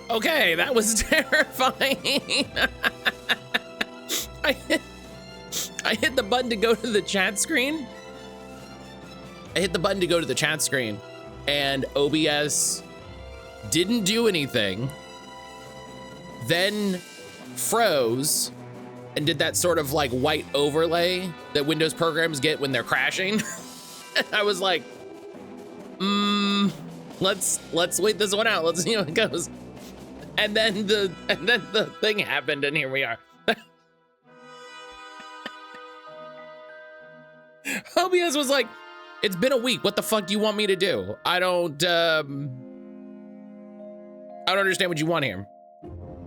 Okay, that was terrifying. I hit the button to go to the chat screen. And OBS didn't do anything, then froze and did that sort of like white overlay that Windows programs get when they're crashing. I was like, let's wait this one out. Let's see how it goes. And then the thing happened, and here we are. OBS was like, it's been a week. What the fuck do you want me to do? I don't understand what you want here.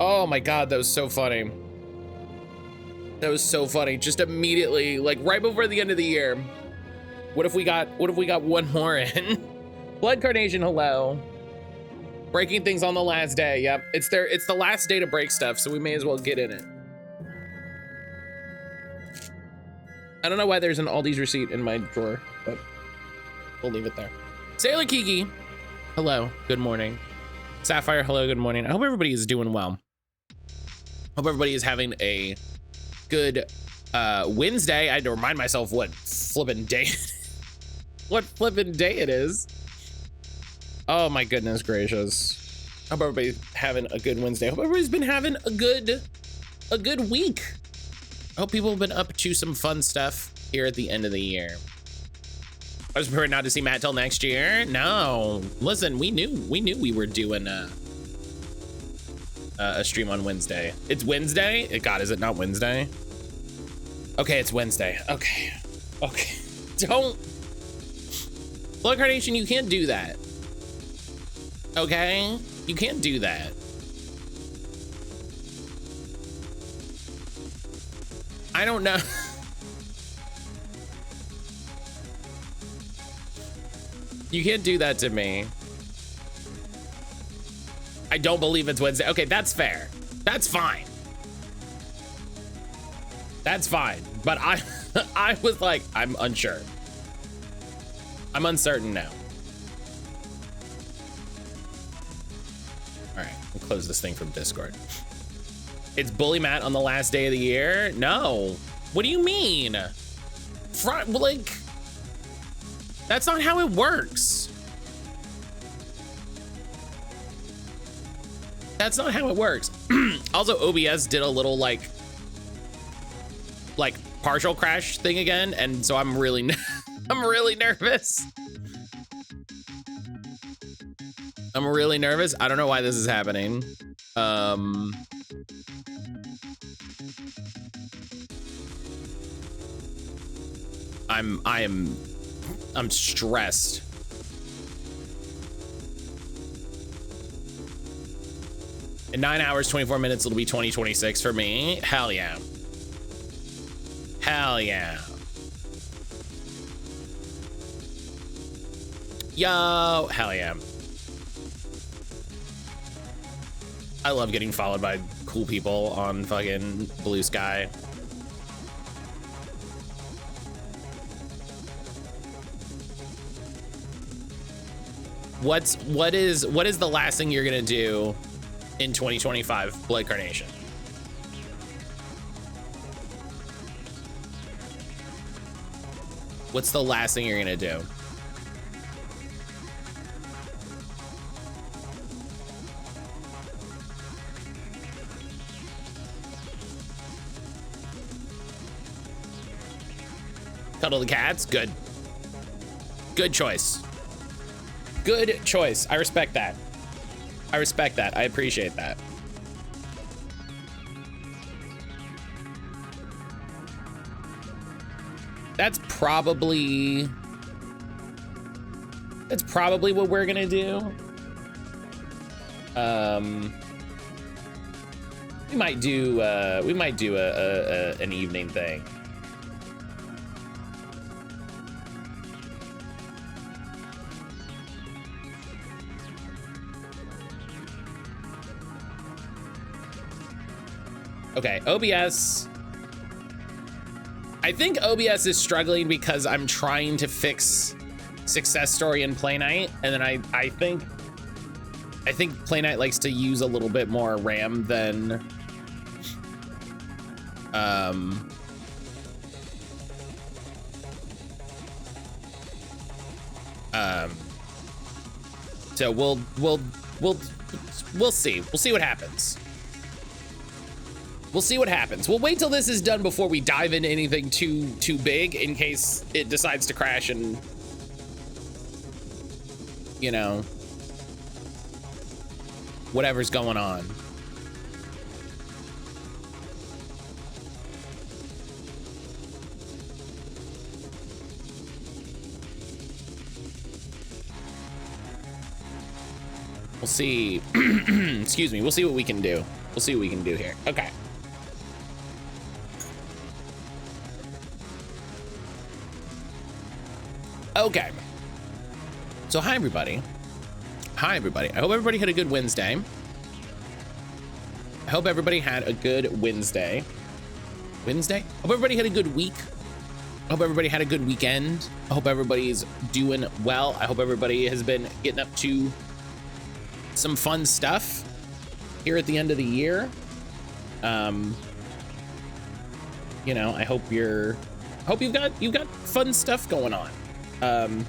Oh my God, that was so funny. That was so funny. Just immediately, like right before the end of the year. What if we got one more in? Blood Carnation, hello. Breaking things on the last day. Yep, it's the last day to break stuff, so we may as well get in it. I don't know why there's an Aldi's receipt in my drawer, but we'll leave it there. Sailor Kiki, hello, good morning. Sapphire, hello, good morning. I hope everybody is doing well. Hope everybody is having a good Wednesday. I had to remind myself what flippin' day it is. Oh my goodness gracious. Hope everybody's having a good Wednesday. Hope everybody's been having a good week. I hope people have been up to some fun stuff here at the end of the year. I was prepared not to see Matt till next year. No, listen, we knew we were doing a stream on Wednesday. It's Wednesday? God, is it not Wednesday? Okay, it's Wednesday. Okay. Don't. Blood Carnation, you can't do that. Okay? You can't do that. I don't know. You can't do that to me. I don't believe it's Wednesday. Okay, that's fair. That's fine. That's fine. But I was like, I'm unsure. I'm uncertain now. All right, we'll close this thing from Discord. It's Bully Matt on the last day of the year? No. What do you mean? Like, that's not how it works. That's not how it works. Also, OBS did a little like partial crash thing again, and so I'm really I'm really nervous. I'm really nervous. I don't know why this is happening. I'm stressed. In 9 hours, 24 minutes, it'll be 2026 for me. Hell yeah. Hell yeah. Yo, hell yeah. I love getting followed by cool people on fucking Blue Sky. What is the last thing you're gonna do in 2025, Blood Carnation? What's the last thing you're gonna do? Cuddle the cats? Good. Good choice. Good choice. I respect that. I respect that. I appreciate that. That's probably what we're gonna do. We might do an evening thing. Okay, OBS. I think OBS is struggling because I'm trying to fix success story in Play Night, and then I think I think Play Night likes to use a little bit more RAM than so we'll see. We'll see what happens. We'll see what happens. We'll wait till this is done before we dive into anything too big in case it decides to crash and, you know, whatever's going on. We'll see. Excuse me. We'll see what we can do. We'll see what we can do here. Okay. Okay. So hi everybody. Hi everybody. I hope everybody had a good Wednesday. I hope everybody had a good Wednesday. Hope everybody had a good week. I hope everybody had a good weekend. I hope everybody's doing well. I hope everybody has been getting up to some fun stuff here at the end of the year. You know, I hope you've got fun stuff going on. Aaron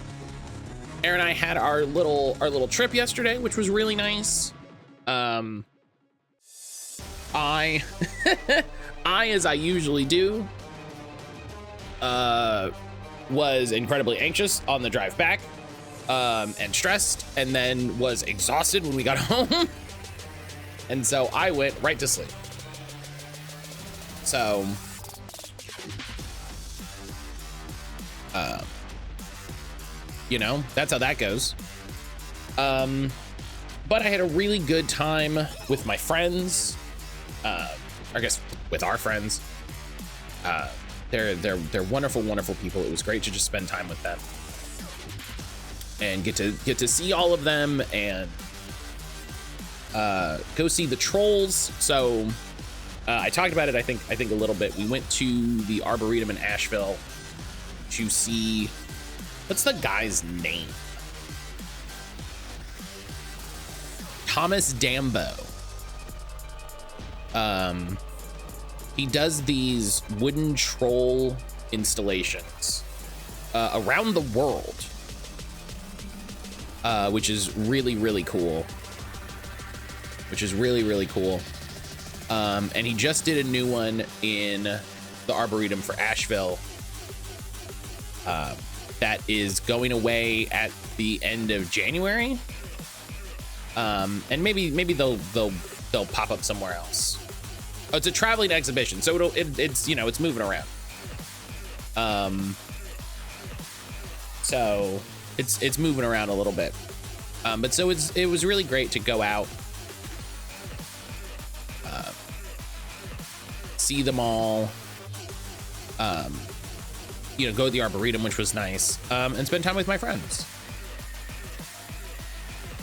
and I had our little trip yesterday, which was really nice. I as I usually do, was incredibly anxious on the drive back, and stressed, and then was exhausted when we got home. And so I went right to sleep. So, you know, that's how that goes. But I had a really good time with my friends. I guess with our friends. They're wonderful, wonderful people. It was great to just spend time with them and get to see all of them and go see the Trolls. So I talked about it, I think a little bit. We went to the Arboretum in Asheville to see, what's the guy's name? Thomas Dambo. He does these wooden troll installations around the world, which is really, really cool. And he just did a new one in the Arboretum for Asheville that is going away at the end of January. And maybe they'll pop up somewhere else. Oh, it's a traveling exhibition, so it's you know, it's moving around. So it's moving around a little bit. But so it was really great to go out, see them all, you know, go to the Arboretum, which was nice, and spend time with my friends.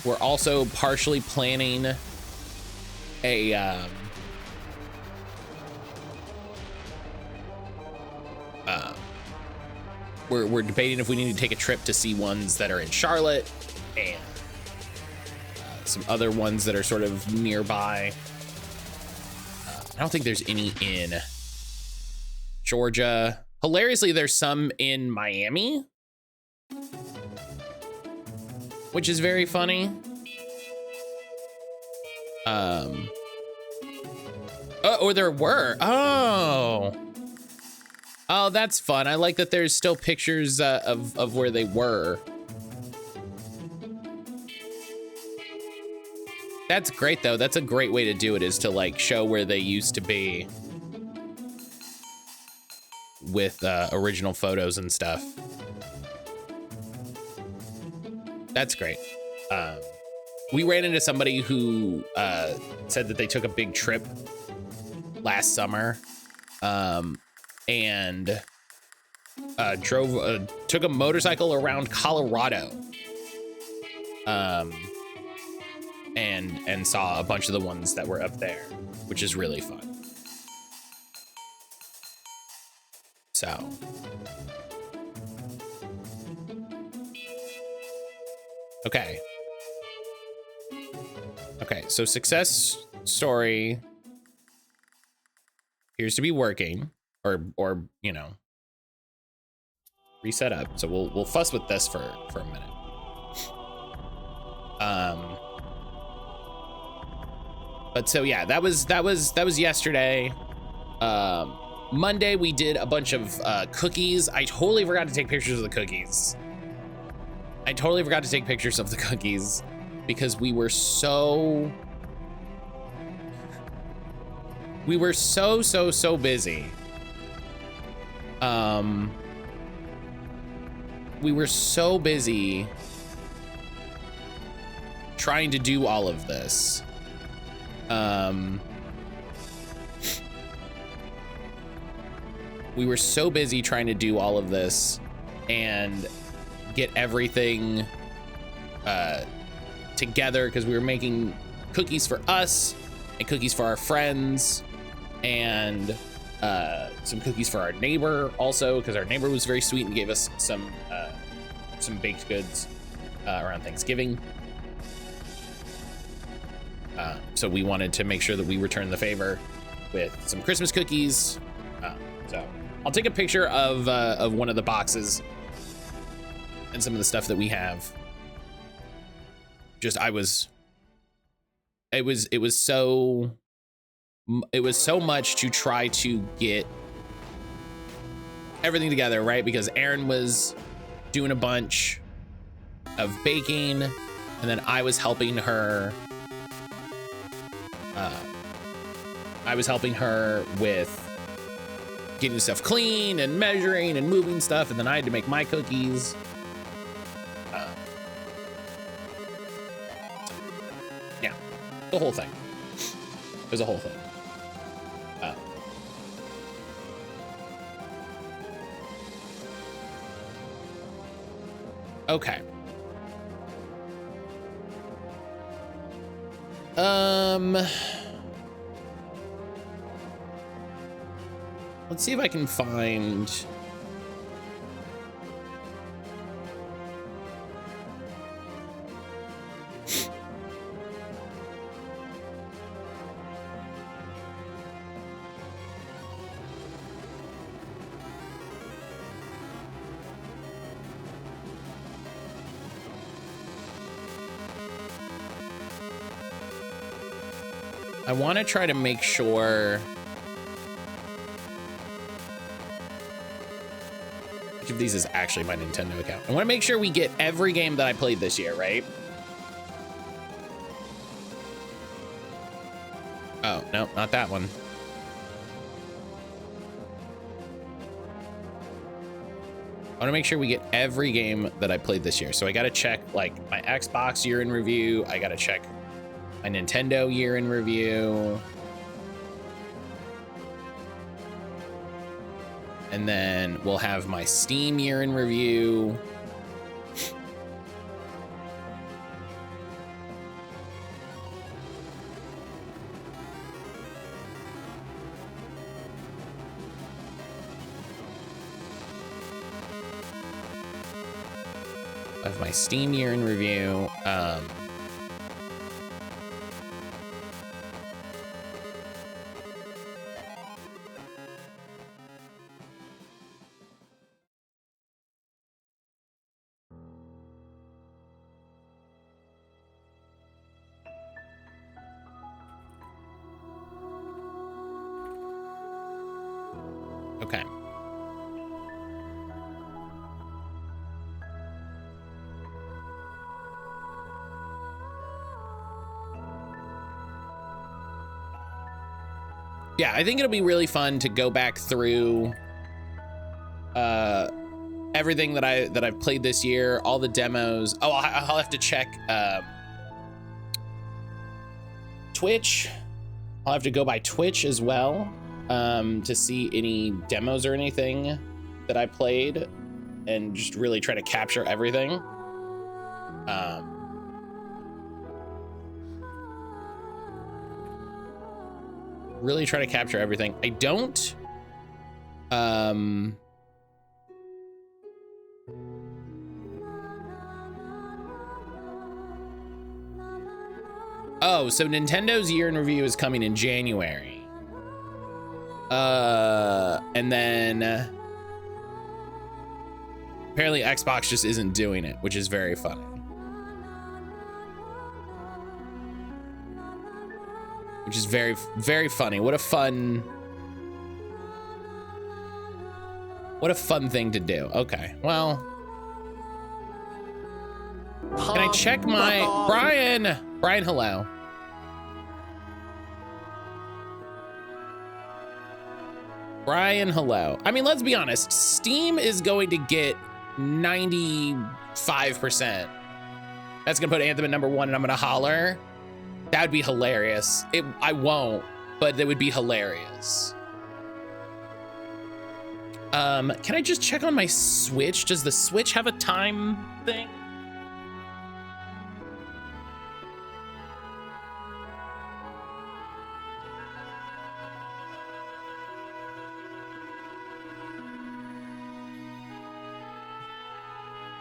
We're also partially planning a we're debating if we need to take a trip to see ones that are in Charlotte and some other ones that are sort of nearby. I don't think there's any in Georgia. Hilariously, there's some in Miami, which is very funny. Or there were. Oh, that's fun. I like that there's still pictures of where they were. That's great, though. That's a great way to do it, is to like show where they used to be with original photos and stuff. That's great. We ran into somebody who said that they took a big trip last summer, and took a motorcycle around Colorado, and saw a bunch of the ones that were up there, which is really fun. So okay. Okay, so success story appears to be working, or you know, reset up. So we'll fuss with this for a minute. But so yeah, that was yesterday. Monday we did a bunch of cookies. I totally forgot to take pictures of the cookies. Because we were so busy. We were so busy trying to do all of this. We were so busy trying to do all of this and get everything together, because we were making cookies for us and cookies for our friends and some cookies for our neighbor also, because our neighbor was very sweet and gave us some baked goods around Thanksgiving. So we wanted to make sure that we returned the favor with some Christmas cookies. So I'll take a picture of one of the boxes and some of the stuff that we have. Just it was so much to try to get everything together, right? Because Erin was doing a bunch of baking, and then I was helping her. I was helping her with getting stuff clean and measuring and moving stuff, and then I had to make my cookies. Yeah, the whole thing. It was a whole thing. Okay. Let's see if I can find. I want to try to make sure which of these is actually my Nintendo account. I want to make sure we get every game that I played this year, right? Oh, no, not that one. I want to make sure we get every game that I played this year. So I got to check like my Xbox year in review. I got to check my Nintendo year in review. And then we'll have my Steam year in review. I have my Steam year in review. Okay. Yeah, I think it'll be really fun to go back through everything that I've played this year, all the demos. Oh, I'll have to check Twitch. I'll have to go by Twitch as well to see any demos or anything that I played, and just really try to capture everything. Really try to capture everything. I don't Oh, so Nintendo's year in review is coming in January. And then apparently Xbox just isn't doing it, which is very funny. Which is very, very funny. What a fun thing to do. Okay, well. Can I check my, Brian, hello. Brian, hello. I mean, let's be honest, Steam is going to get 95%. That's gonna put Anthem at #1 and I'm gonna holler. That would be hilarious. I won't, but it would be hilarious. Can I just check on my Switch? Does the Switch have a time thing?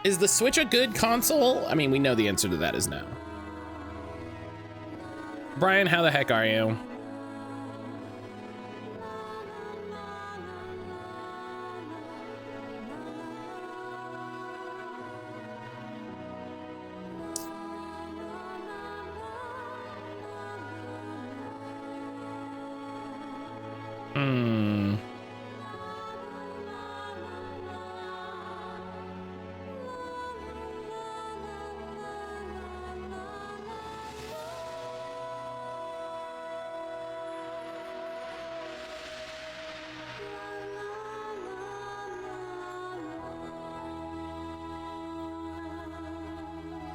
Is the Switch a good console? I mean, we know the answer to that is no. Brian, how the heck are you?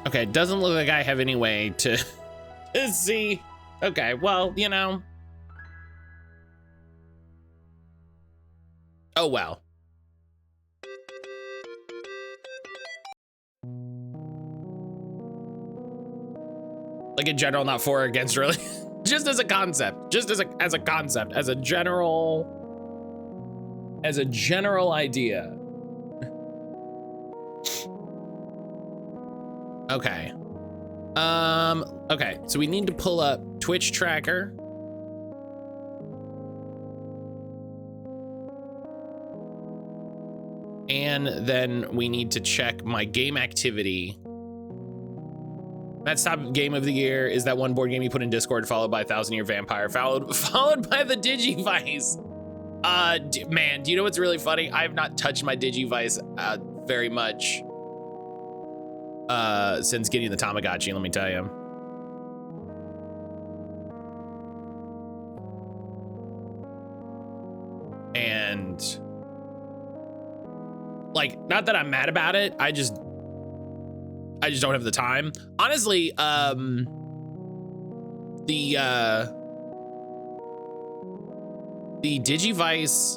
Okay, doesn't look like I have any way to see. Okay, well, you know. Oh, well. Like in general, not for or against, really. Just as a concept, just as a concept, as a general idea. Okay. Okay, so we need to pull up Twitch tracker. And then we need to check my game activity. That's top game of the year is that one board game you put in Discord, followed by 1,000-Year Vampire, followed by the Digivice. Man, do you know what's really funny? I have not touched my Digivice very much since getting the Tamagotchi, let me tell you. And like, not that I'm mad about it, I just don't have the time. Honestly, the Digivice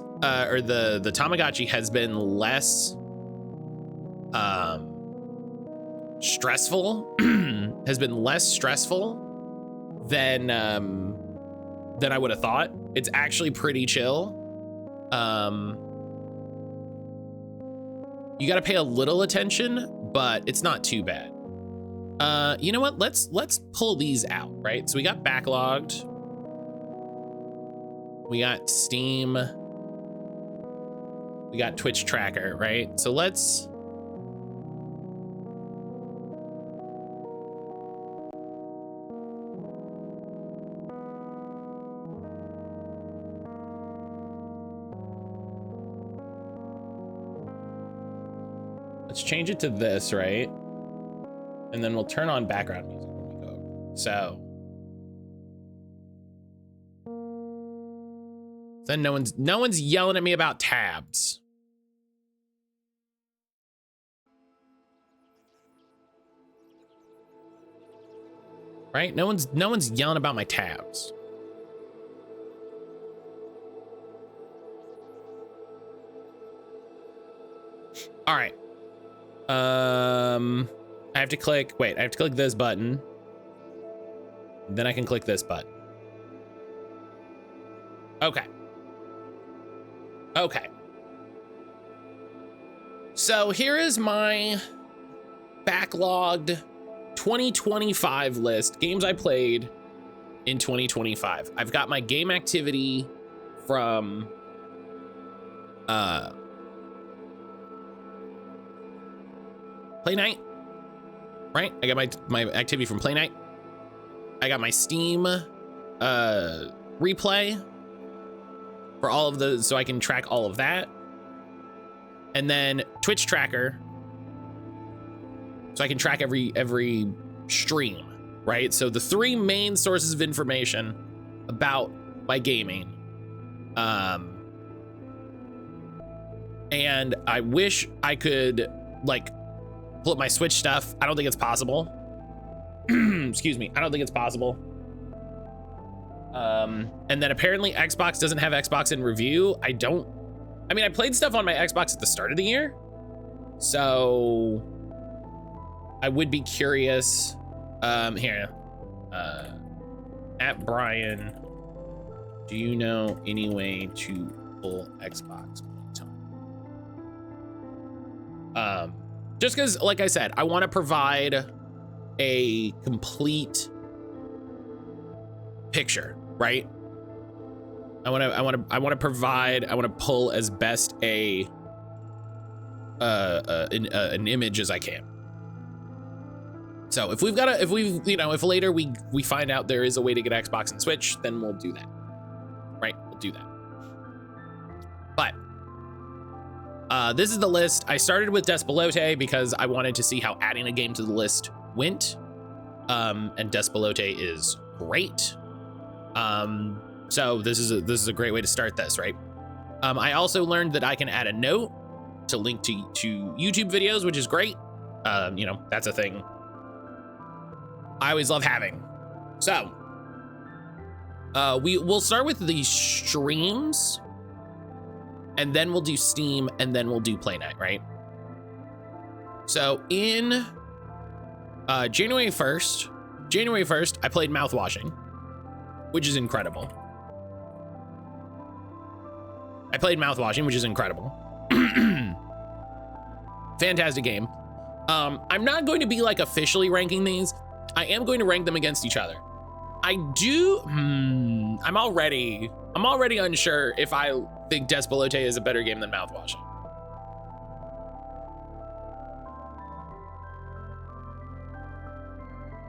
or the Tamagotchi has been less stressful than I would have thought. It's actually pretty chill. You got to pay a little attention, but it's not too bad. You know what? Let's pull these out, right? So we got backlogged. We got Steam. We got Twitch tracker, right? So let's change it to this, right? And then we'll turn on background music when we go over. So then no one's yelling at me about tabs. Right? No one's yelling about my tabs. All right. I have to click this button. Then I can click this button. Okay. Okay. So here is my backlogged 2025 list, games I played in 2025. I've got my game activity from Play Night, right? I got my activity from Play Night. I got my Steam replay for all of those, so I can track all of that. And then Twitch tracker, so I can track every stream, right? So the three main sources of information about my gaming. And I wish I could like pull up my Switch stuff. I don't think it's possible. Excuse me. I don't think it's possible. And then apparently Xbox doesn't have Xbox in review. I mean, I played stuff on my Xbox at the start of the year, so I would be curious. Here, at Brian, do you know any way to pull Xbox? Just because, like I said, I want to provide a complete picture, right? I want to pull as best an image as I can. So if if later we find out there is a way to get Xbox and Switch, then we'll do that, right? We'll do that. But this is the list. I started with Despelote because I wanted to see how adding a game to the list went. And Despelote is great. So this is a great way to start this, right? I also learned that I can add a note to link to YouTube videos, which is great. That's a thing I always love having. So we'll start with the streams, and then we'll do Steam, and then we'll do Play Night, right? So in January 1st, I played Mouthwashing, which is incredible. Fantastic game. I'm not going to be like officially ranking these. I am going to rank them against each other. I'm already unsure if I think Despelote is a better game than Mouthwashing.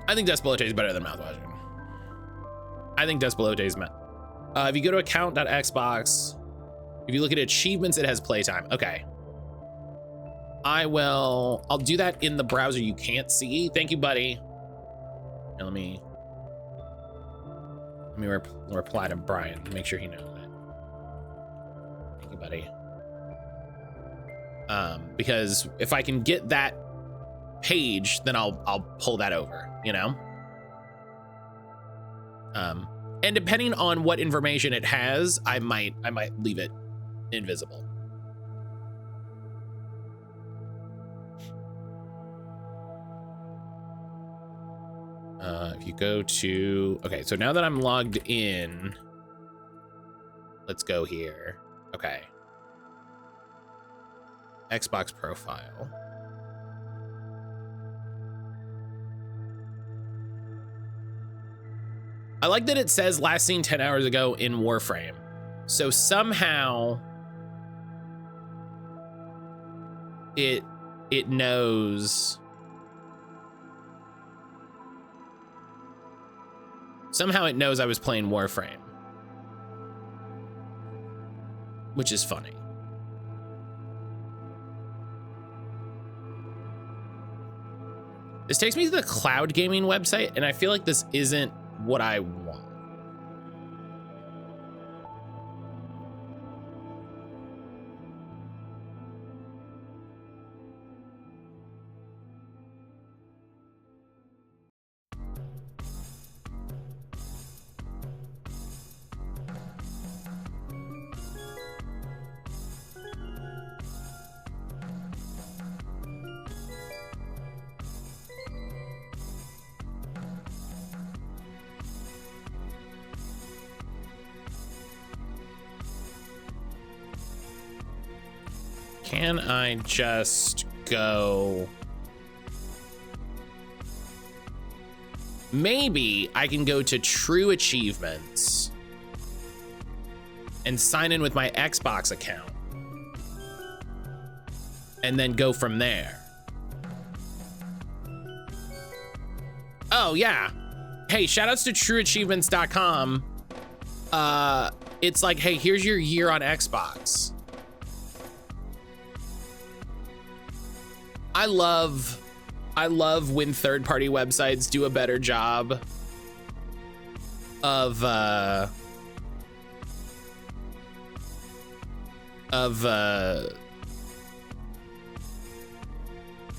I think Despelote is better than Mouthwashing. I think Despelote is if you go to account.xbox, if you look at achievements, it has playtime. Okay. I'll do that in the browser you can't see. Thank you, buddy. Now let me reply to Brian, make sure he knows that. Thank you, buddy. Because if I can get that page, then I'll pull that over, and depending on what information it has, I might leave it invisible. If you go to, okay, so now that I'm logged in, let's go here. Okay. Xbox profile. I like that it says last seen 10 hours ago in Warframe. So somehow it knows. Somehow it knows I was playing Warframe, which is funny. This takes me to the cloud gaming website, and I feel like this isn't what I want. Can I just go maybe I can go to True Achievements and sign in with my Xbox account and then go from there. Oh yeah. Hey, shout outs to trueachievements.com. It's like, hey, here's your year on Xbox. I love when third-party websites do a better job of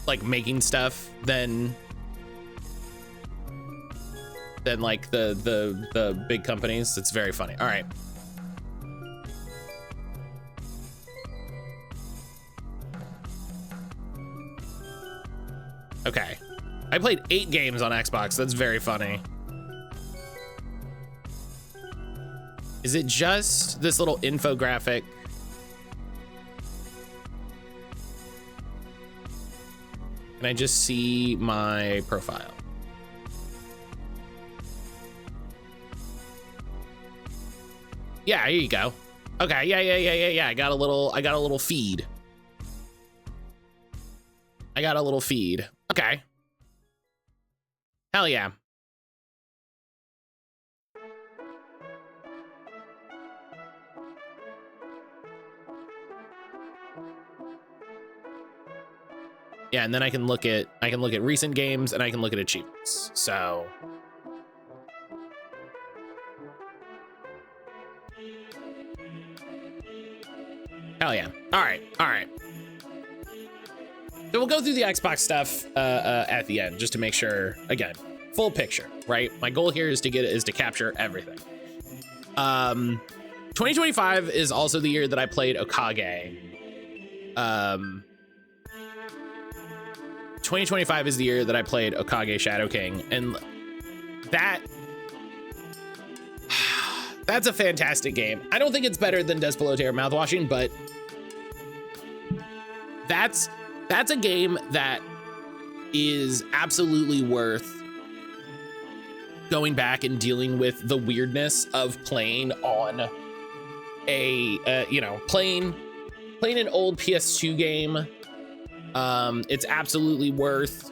like making stuff than like the big companies. It's very funny. All right. Okay. I played 8 games on Xbox. That's very funny. Is it just this little infographic? Can I just see my profile? Yeah, here you go. Okay, yeah. I got a little feed. I got a little feed. Okay. Hell yeah. Yeah, and then I can look at recent games and I can look at achievements. So hell yeah. All right. So we'll go through the Xbox stuff at the end just to make sure, again, full picture, right? My goal here is to capture everything. 2025 is also the year that I played Okage. 2025 is the year that I played Okage Shadow King, and that's a fantastic game. I don't think it's better than Des Below Terror Mouthwashing, but that's a game that is absolutely worth going back and dealing with the weirdness of playing on a playing an old PS2 game. It's absolutely worth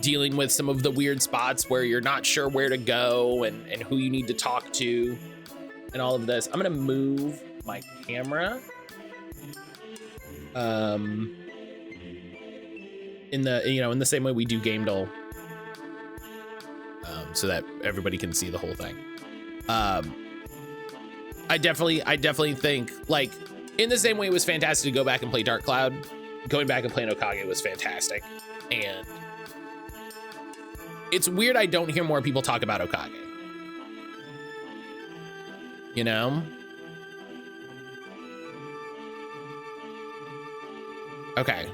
dealing with some of the weird spots where you're not sure where to go and who you need to talk to and all of this. I'm gonna move my camera in the same way we do Game Dole, so that everybody can see the whole thing. I definitely think, like, in the same way it was fantastic to go back and play Dark Cloud, going back and playing Okage was fantastic. And it's weird I don't hear more people talk about Okage. You know? Okay.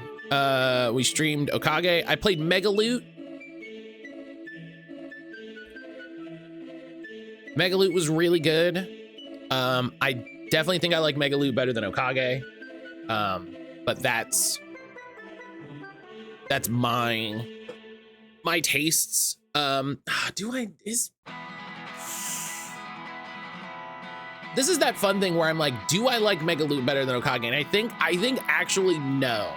We streamed Okage. I played Megaloot. Megaloot was really good. I definitely think I like Megaloot better than Okage. But that's my tastes. This is that fun thing where I'm like, do I like Megaloot better than Okage? And I think actually no.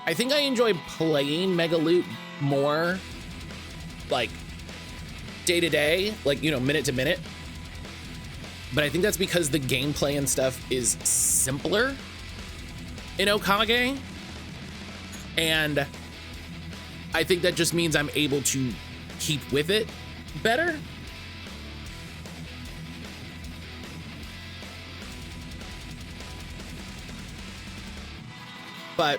I think I enjoy playing Megaloot more, like day to day, like, minute to minute. But I think that's because the gameplay and stuff is simpler in Okage. And I think that just means I'm able to keep with it better. But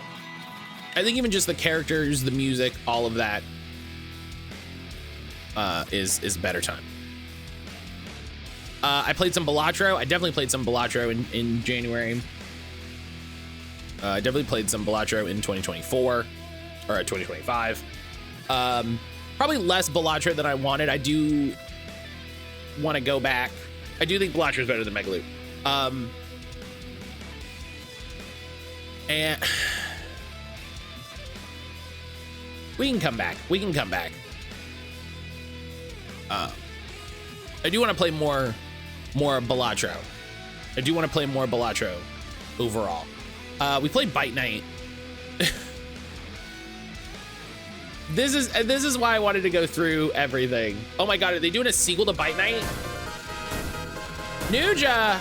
I think even just the characters, the music, all of that is better time. I played some Balatro. I definitely played some Balatro in January. I definitely played some Balatro in 2024 or 2025. Probably less Balatro than I wanted. I do want to go back. I do think Balatro is better than Megaloot. And we can come back. I do want to play more Balatro. I do want to play more Balatro overall. We played Bite Night. This is why I wanted to go through everything. Oh my God, are they doing a sequel to Bite Night? Nuja!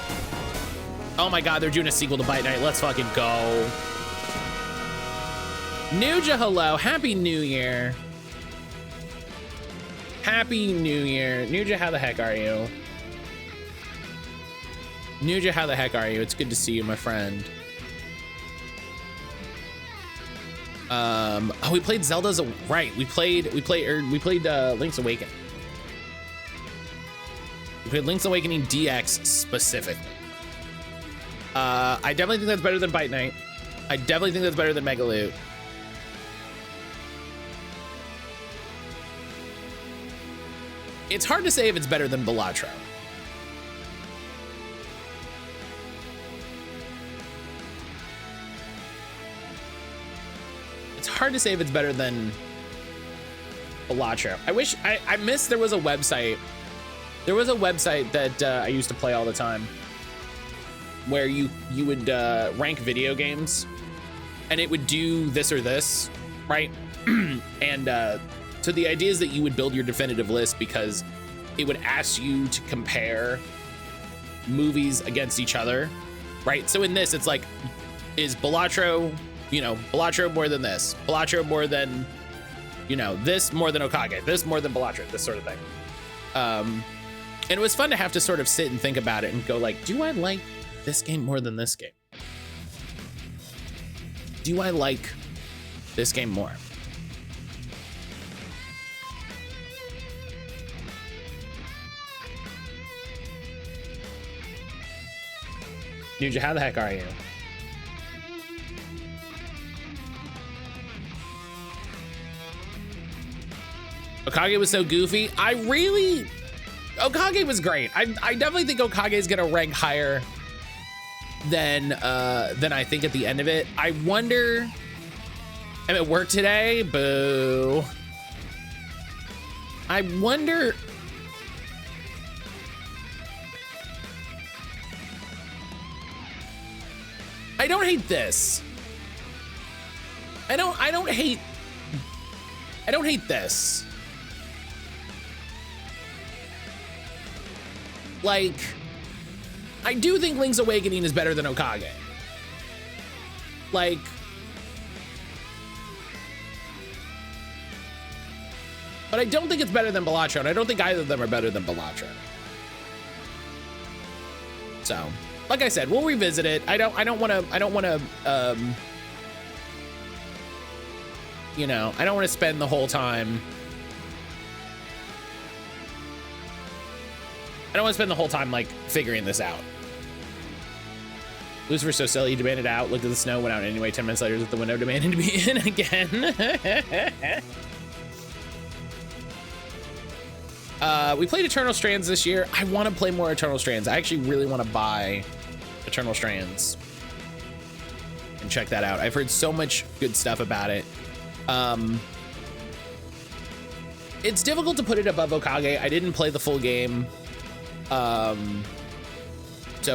Oh my God, they're doing a sequel to Bite Night. Let's fucking go. Nuja, hello. Happy New Year. Happy New Year. Nuja, how the heck are you? Nuja, how the heck are you? It's good to see you, my friend. Oh, we played Zelda's, right. We played Link's Awakening. We played Link's Awakening DX specifically. I definitely think that's better than Bite Night. I definitely think that's better than Mega Loot. It's hard to say if it's better than Balatro. It's hard to say if it's better than Balatro. I wish, I missed there was a website. There was a website that I used to play all the time where you would rank video games and it would do this or this, right? And so the idea is that you would build your definitive list because it would ask you to compare movies against each other, right? So in this, it's like, is Balatro, you know, Balatro more than this? Balatro more than, you know, this more than Okage, this more than Balatro, this sort of thing. And it was fun to have to sort of sit and think about it and go like, do I like this game more than this game? Do I like this game more? Nuja, how the heck are you? Okage was so goofy. Okage was great. I definitely think Okage is gonna rank higher than I think at the end of it. I wonder, I'm at work today, boo. I wonder, I don't hate this. I don't hate this. Like, I do think Link's Awakening is better than Okage. Like, but I don't think it's better than Balatro, and I don't think either of them are better than Balatro. So, like I said, we'll revisit it. I don't want to, you know, I don't want to spend the whole time. I don't want to spend the whole time like figuring this out. Lucifer's so silly, he demanded out, looked at the snow, went out anyway. 10 minutes later, was at the window, demanding to be in again. We played Eternal Strands this year. I want to play more Eternal Strands. I actually really want to buy Eternal Strands and check that out. I've heard so much good stuff about it. It's difficult to put it above Okage. I didn't play the full game. So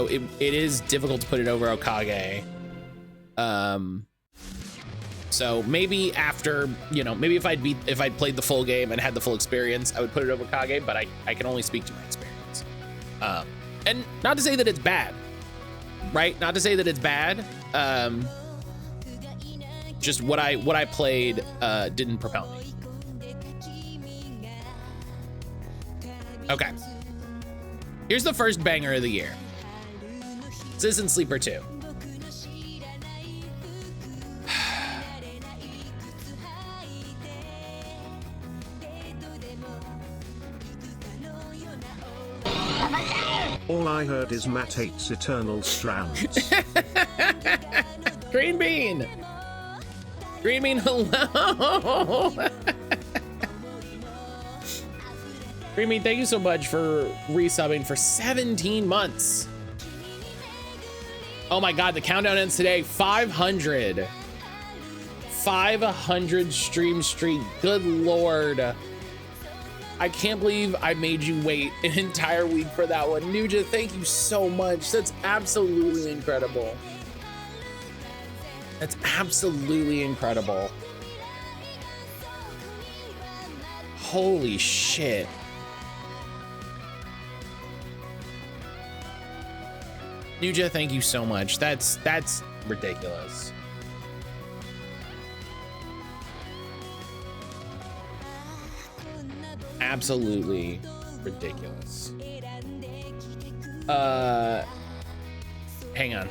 it is difficult to put it over Okage. So maybe after, you know, maybe if I'd played the full game and had the full experience, I would put it over Okage, but I can only speak to my experience. And not to say that it's bad, right? Not to say that it's bad. Just what I played didn't propel me. Okay. Here's the first banger of the year. Citizen Sleeper 2. All I heard is Matt hates Eternal Strands. Green Bean. Green Bean, hello. Green Bean, thank you so much for resubbing for 17 months. Oh my God, the countdown ends today. 500. 500 stream streak. Good Lord. I can't believe I made you wait an entire week for that one. Nuja, thank you so much. That's absolutely incredible. That's absolutely incredible. Holy shit. Nuja, thank you so much. That's ridiculous. Absolutely ridiculous. Hang on.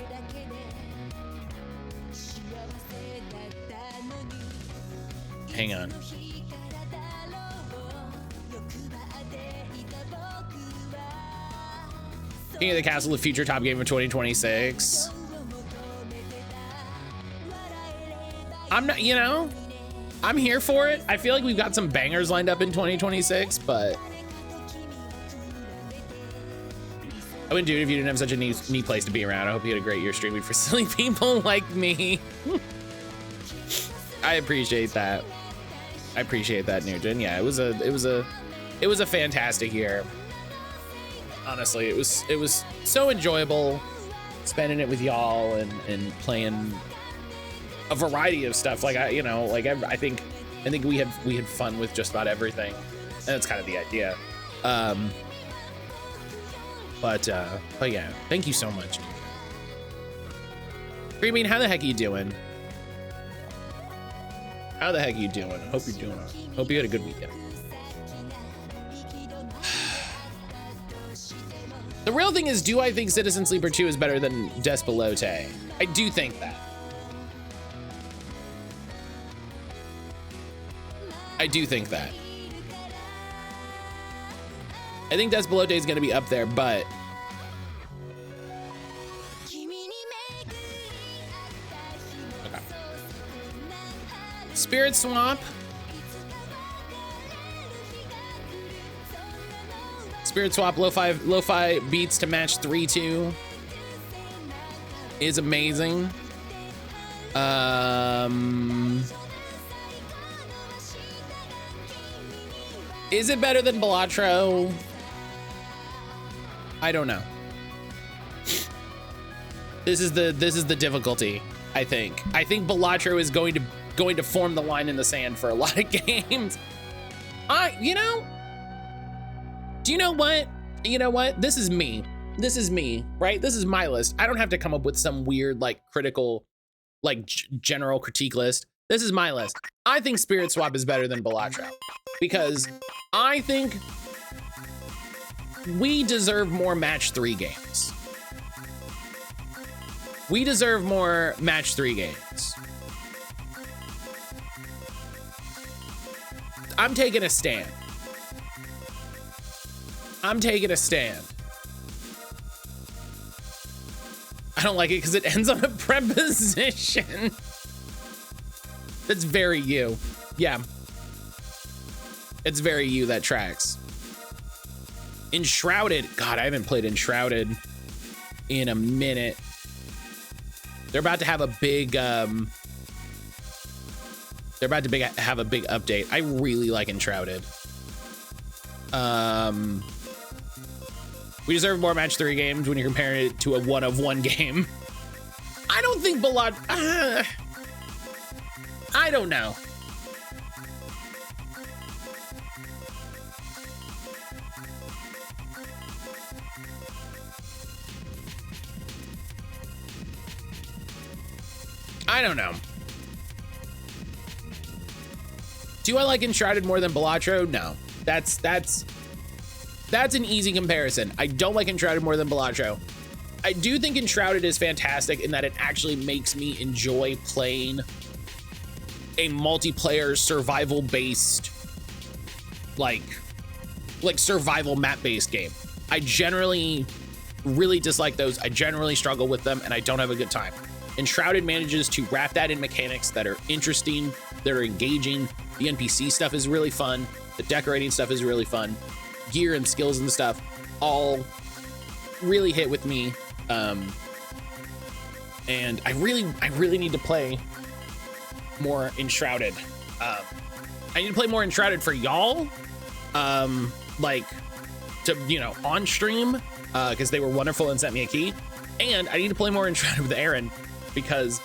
Hang on. King of the Castle, the future top game of 2026. I'm not, you know, I'm here for it. I feel like we've got some bangers lined up in 2026, but I wouldn't do it if you didn't have such a neat place to be around. I hope you had a great year streaming for silly people like me. I appreciate that. I appreciate that, Nugent. Yeah, it was a fantastic year. Honestly, it was so enjoyable spending it with y'all and playing a variety of stuff. Like I think we had fun with just about everything, and that's kind of the idea. But yeah, thank you so much. Creaming, how the heck are you doing? How the heck are you doing? I hope you're doing all right. Hope you had a good weekend. The real thing is, do I think Citizen Sleeper 2 is better than Despelote? I do think that. I do think that. I think Despelote is going to be up there, but okay. Spirit Swap. Spirit Swap lo-fi beats to match 3-2 is amazing. Is it better than Balatro? I don't know. This is the difficulty, I think. I think Balatro is going to form the line in the sand for a lot of games. You know, do you know what? You know what? This is me. This is me, right? This is my list. I don't have to come up with some weird, like, critical, like, general critique list. This is my list. I think Spirit Swap is better than Balatro because I think we deserve more match 3 games. We deserve more match 3 games. I'm taking a stand. I'm taking a stand. I don't like it because it ends on a preposition. That's very you. Yeah. It's very you, that tracks. Enshrouded. God, I haven't played Enshrouded in a minute. They're about to have a big have a big update. I really like Enshrouded. We deserve more match 3 games when you're comparing it to a 1-of-1 game. I don't think I don't know. I don't know. Do I like Enshrouded more than Balatro? No. That's an easy comparison. I don't like Enshrouded more than Balatro. I do think Enshrouded is fantastic in that it actually makes me enjoy playing a multiplayer survival-based, like survival map-based game. I generally really dislike those. I generally struggle with them, and I don't have a good time. Enshrouded manages to wrap that in mechanics that are interesting, that are engaging. The NPC stuff is really fun. The decorating stuff is really fun. Gear and skills and stuff all really hit with me. And I really need to play more Enshrouded. I need to play more Enshrouded for y'all, like to, you know, on stream, because they were wonderful and sent me a key. And I need to play more Enshrouded with Aaron, because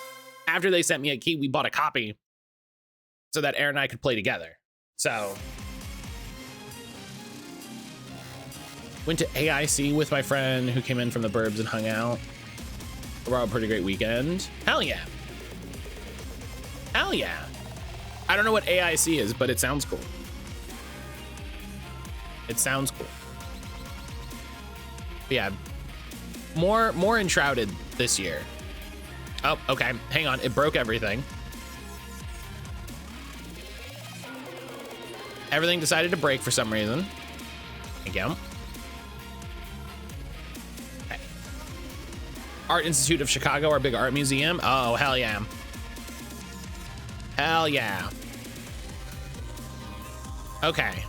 after they sent me a key, we bought a copy so that Aaron and I could play together. So went to AIC with my friend who came in from the burbs and hung out. Overall, a pretty great weekend. Hell yeah. Hell yeah. I don't know what AIC is, but it sounds cool. It sounds cool. But yeah, more Enshrouded this year. Oh, okay. Hang on. It broke everything. Everything decided to break for some reason. Thank you. Okay. Art Institute of Chicago, our big art museum. Oh, hell yeah. Hell yeah. Okay.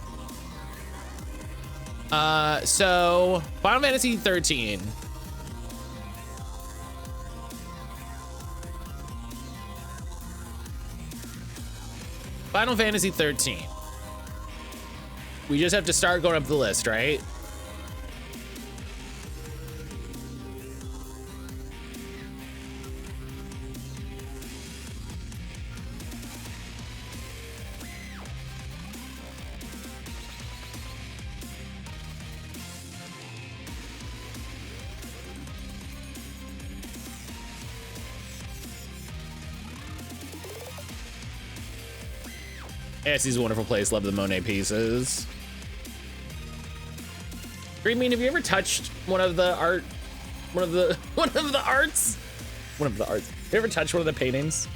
So Final Fantasy 13. Final Fantasy 13. We just have to start going up the list, right? ASC's a wonderful place. Love the Monet pieces. Green Bean, have you ever touched one of the arts? Have you ever touched one of the paintings?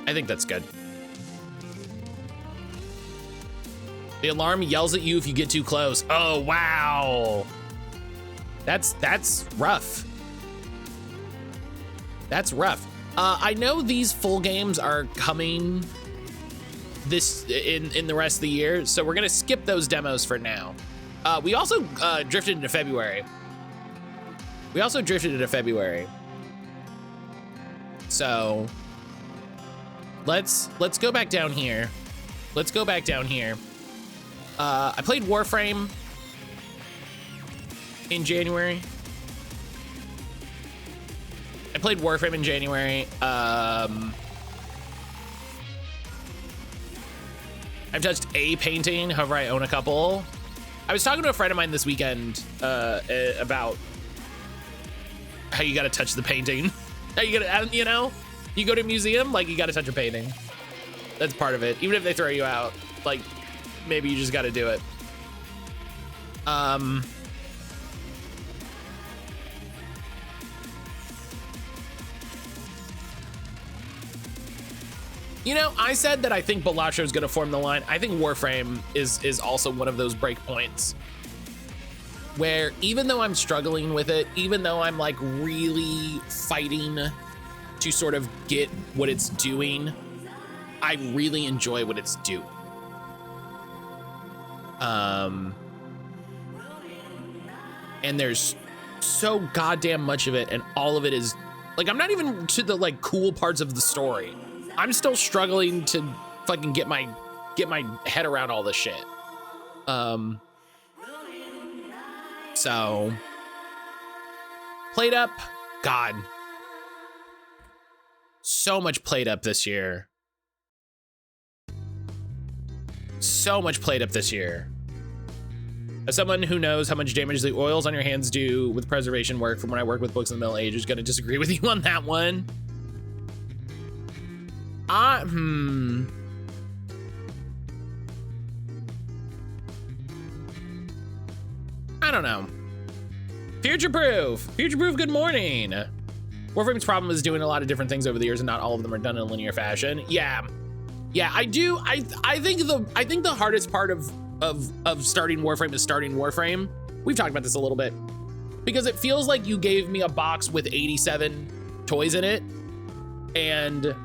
I think that's good. The alarm yells at you if you get too close. Oh, wow. That's rough. That's rough. I know these full games are coming this in the rest of the year, so we're gonna skip those demos for now. We also drifted into February. So let's go back down here. I played Warframe in January. I've touched a painting, however I own a couple. I was talking to a friend of mine this weekend about how you gotta touch the painting. How you gotta, you know, you go to a museum, like you gotta touch a painting. That's part of it. Even if they throw you out, like maybe you just gotta do it. You know, I said that I think Balacho is going to form the line. I think Warframe is also one of those breakpoints where even though I'm struggling with it, even though I'm like really fighting to sort of get what it's doing, I really enjoy what it's doing. And there's so goddamn much of it, and all of it is like, I'm not even to the like cool parts of the story. I'm still struggling to fucking get my head around all this shit. So played up, God, so much played up this year. As someone who knows how much damage the oils on your hands do with preservation work from when I work with books in the Middle Ages, gonna disagree with you on that one. I don't know. Future Proof, good morning. Warframe's problem is doing a lot of different things over the years, and not all of them are done in a linear fashion. Yeah, I do. I think the hardest part of starting Warframe is starting Warframe. We've talked about this a little bit, because it feels like you gave me a box with 87 toys in it, and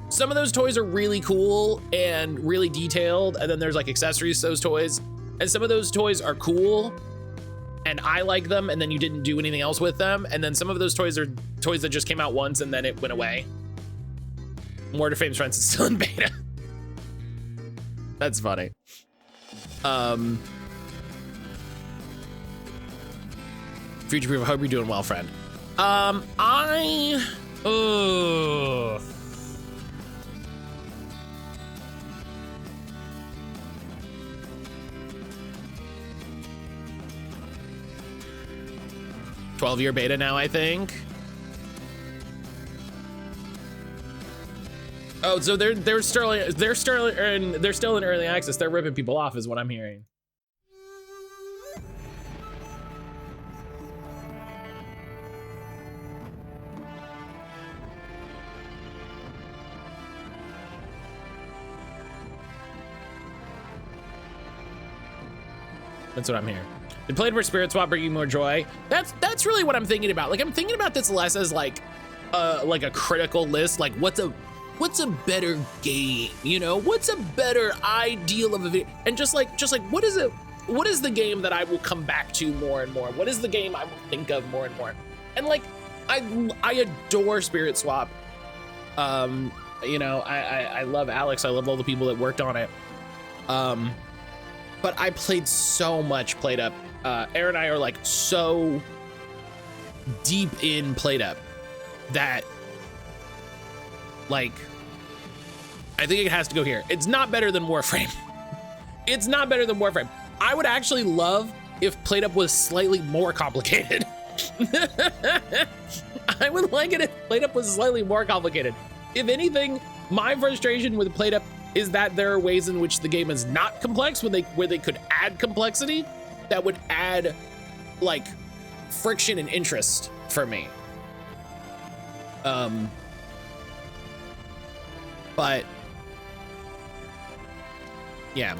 some of those toys are really cool and really detailed, and then there's like accessories to those toys, and some of those toys are cool, and I like them, and then you didn't do anything else with them, and then some of those toys are toys that just came out once and then it went away. Word of Fame's Friends is still in beta. That's funny. Future proof, I hope you're doing well, friend. Oh. 12-year beta now, I think. Oh, so they're still in early access. They're ripping people off, is what I'm hearing. That's what I'm hearing. Did Played Spirit Swap bring you more joy? That's really what I'm thinking about. Like, I'm thinking about this less as like a critical list. Like, what's a better game? You know, what's a better ideal of a video? And just like what is the game that I will come back to more and more? What is the game I will think of more and more? And like, I adore Spirit Swap. You know, I love Alex. I love all the people that worked on it. But I played so much Played Up. Aaron and I are like so deep in Played Up that like, I think it has to go here. It's not better than Warframe. It's not better than Warframe. I would actually love if Played Up was slightly more complicated. I would like it if Played Up was slightly more complicated. If anything, my frustration with Played Up is that there are ways in which the game is not complex where they could add complexity that would add like friction and interest for me. But yeah.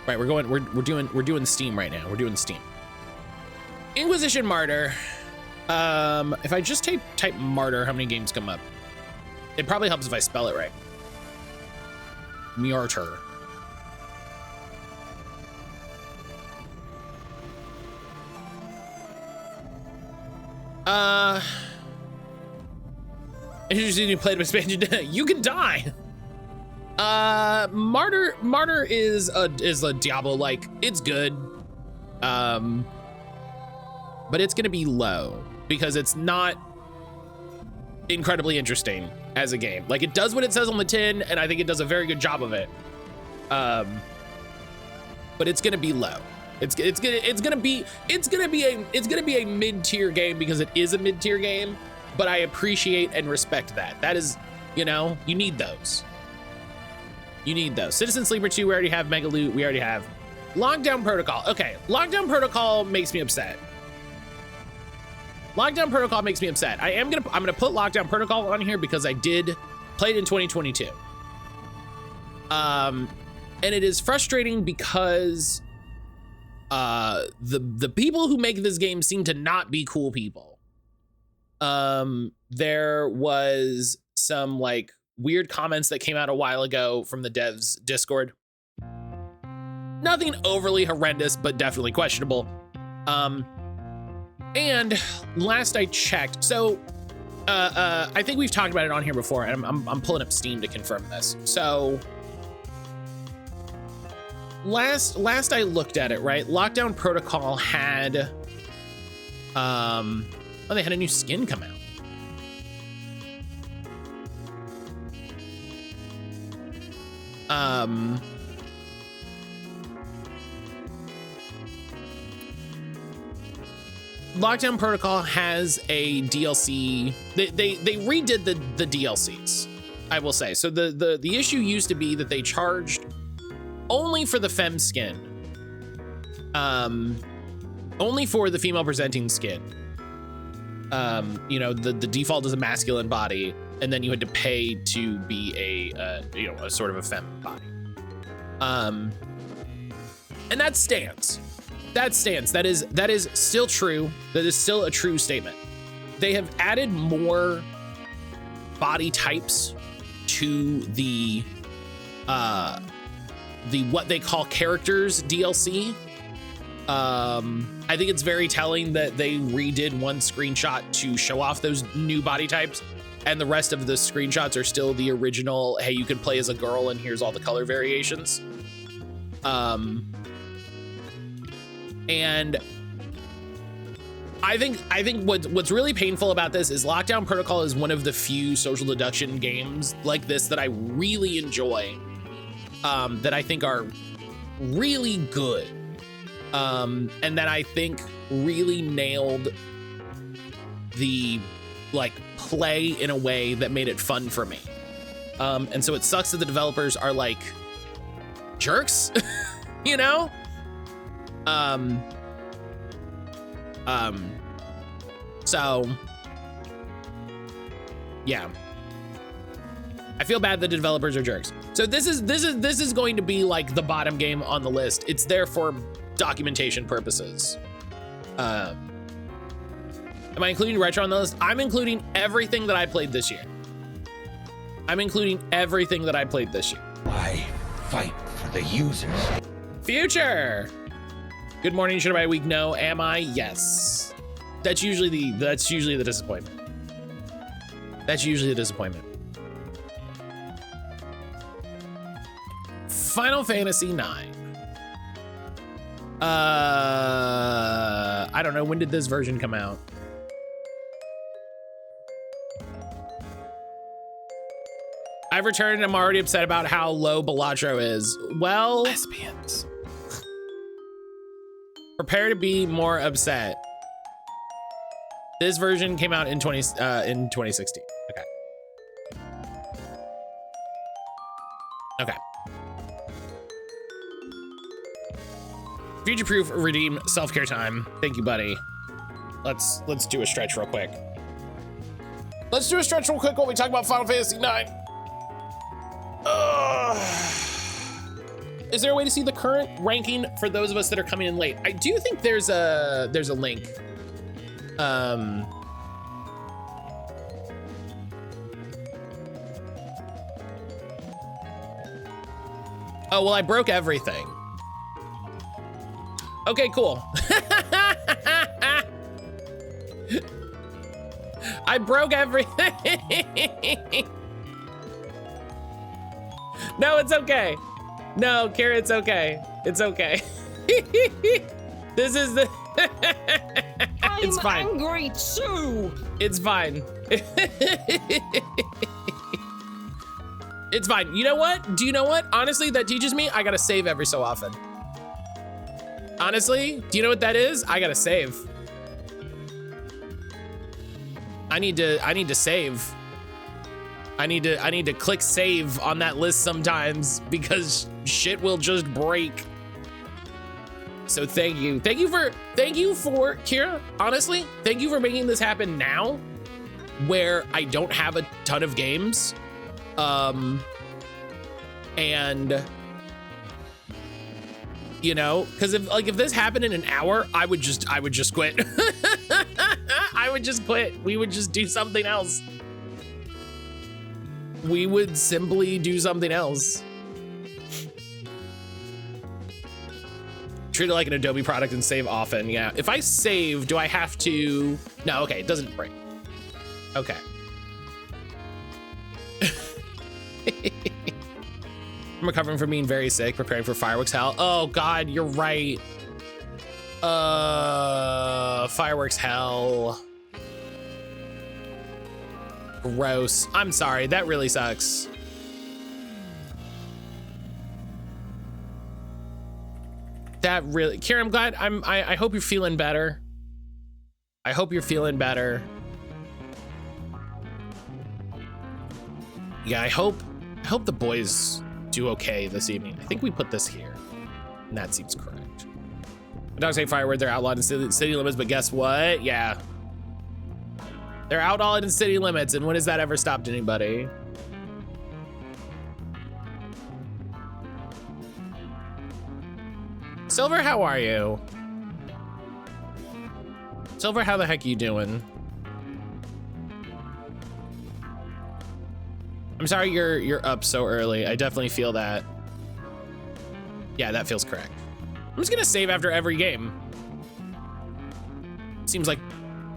Right, we're doing Steam right now. We're doing Steam. Inquisition Martyr. If I just type Martyr, how many games come up? It probably helps if I spell it right. Martyr. Interesting you played expansion. You can die. Martyr is a Diablo like. It's good. But it's gonna be low because it's not incredibly interesting as a game. Like, it does what it says on the tin, and I think it does a very good job of it. But it's gonna be low. It's gonna be a mid-tier game because it is a mid-tier game. But I appreciate and respect that. That is, you know, you need those. You need those. Citizen Sleeper 2, we already have. Mega Loot, we already have. Lockdown Protocol. Okay, Lockdown Protocol makes me upset. Lockdown Protocol makes me upset. I'm gonna put Lockdown Protocol on here because I did play it in 2022. And it is frustrating because the people who make this game seem to not be cool people. There was some like weird comments that came out a while ago from the devs Discord. Nothing overly horrendous, but definitely questionable. And last I checked, so I think we've talked about it on here before, and I'm pulling up Steam to confirm this. So last I looked at it, right? Lockdown Protocol had oh, they had a new skin come out. Lockdown Protocol has a DLC. They redid the DLCs, I will say. So the issue used to be that they charged only for the femme skin, only for the female presenting skin. You know, the default is a masculine body, and then you had to pay to be a sort of a femme body. And that stands. That stands. That is still true. That is still a true statement. They have added more body types to the what they call characters DLC. I think it's very telling that they redid one screenshot to show off those new body types, and the rest of the screenshots are still the original, hey, you can play as a girl and here's all the color variations. And I think what's really painful about this is Lockdown Protocol is one of the few social deduction games like this that I really enjoy, that I think are really good, and that I think really nailed the like play in a way that made it fun for me. And so it sucks that the developers are like jerks, you know? So yeah, I feel bad that the developers are jerks. So this is going to be like the bottom game on the list. It's there for documentation purposes. Am I including retro on the list? I'm including everything that I played this year. I fight for the users. Future. Good morning, should I week? No. Am I? Yes. That's usually the disappointment. Final Fantasy 9. I don't know, when did this version come out? I've returned and I'm already upset about how low Balatro is. Well, lesbians. Prepare to be more upset. This version came out in 2016. Okay. Future proof, redeem, self-care time. Thank you, buddy. Let's do a stretch real quick. Let's do a stretch real quick while we talk about Final Fantasy 9. Is there a way to see the current ranking for those of us that are coming in late? I do think there's a link. Oh, well, I broke everything. Okay, cool. I broke everything. No, it's okay. No, Kara, it's okay. It's okay. This is the... It's fine. I'm angry too. It's fine. It's fine. You know what? Do you know what? Honestly, that teaches me I gotta save every so often. Honestly, do you know what that is? I gotta save. I need to save. I need to click save on that list sometimes because shit will just break. So thank you for Kira, honestly, thank you for making this happen now where I don't have a ton of games. And you know, because if this happened in an hour, I would just quit. I would just quit. We would just do something else. We would simply do something else. Treat it like an Adobe product and save often. Yeah. If I save, do I have to? No. Okay. It doesn't break. Okay. I'm recovering from being very sick, preparing for fireworks hell. Oh God, you're right. Fireworks hell. Gross. I'm sorry, that really sucks. That really, Kira, I'm glad. I hope you're feeling better. I hope you're feeling better. Yeah, I hope the boys do okay this evening. I think we put this here, and that seems correct. The dogs say fireworks, they're outlawed in city limits, but guess what? Yeah. They're outlawed in city limits, and when has that ever stopped anybody? Silver, how are you? Silver, how the heck are you doing? I'm sorry you're up so early. I definitely feel that. Yeah, that feels correct. I'm just gonna save after every game. Seems like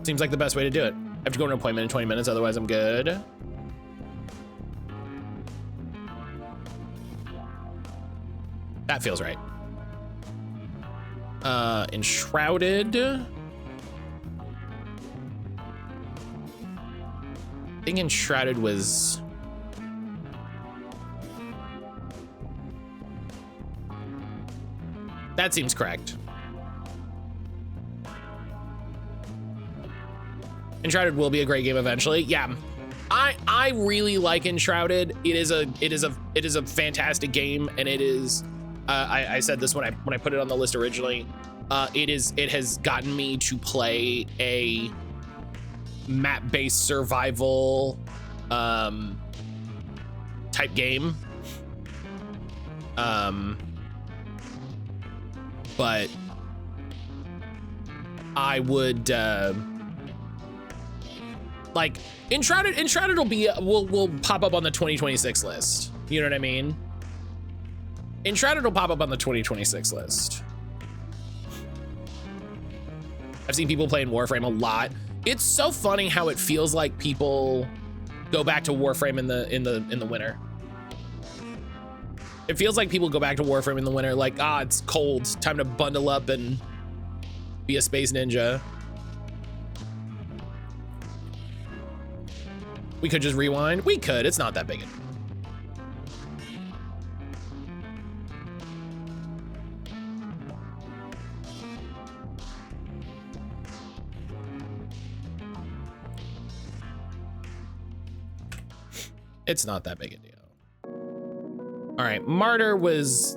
the best way to do it. I have to go to an appointment in 20 minutes, otherwise I'm good. That feels right. Enshrouded. I think Enshrouded was... That seems correct. Enshrouded will be a great game eventually. Yeah. I really like Enshrouded. It is a fantastic game, and it is I said this when I put it on the list originally. It has gotten me to play a map-based survival type game. But I would like Enshrouded will pop up on the 2026 list. You know what I mean? Enshrouded will pop up on the 2026 list. I've seen people playing Warframe a lot. It's so funny how it feels like people go back to Warframe in the winter. It feels like people go back to Warframe in the winter, like, it's cold, time to bundle up and be a space ninja. We could just rewind. We could, it's not that big. It's not that big a deal. All right, Martyr was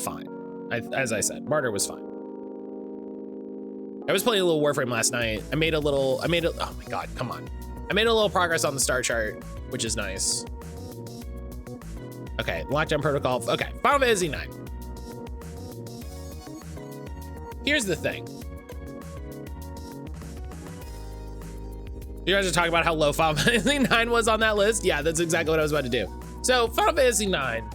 fine. As I said, Martyr was fine. I was playing a little Warframe last night. Oh my God, come on. I made a little progress on the star chart, which is nice. Okay, Lockdown Protocol. Okay, Final Fantasy 9. Here's the thing. You guys are talking about how low Final Fantasy 9 was on that list? Yeah, that's exactly what I was about to do. So Final Fantasy 9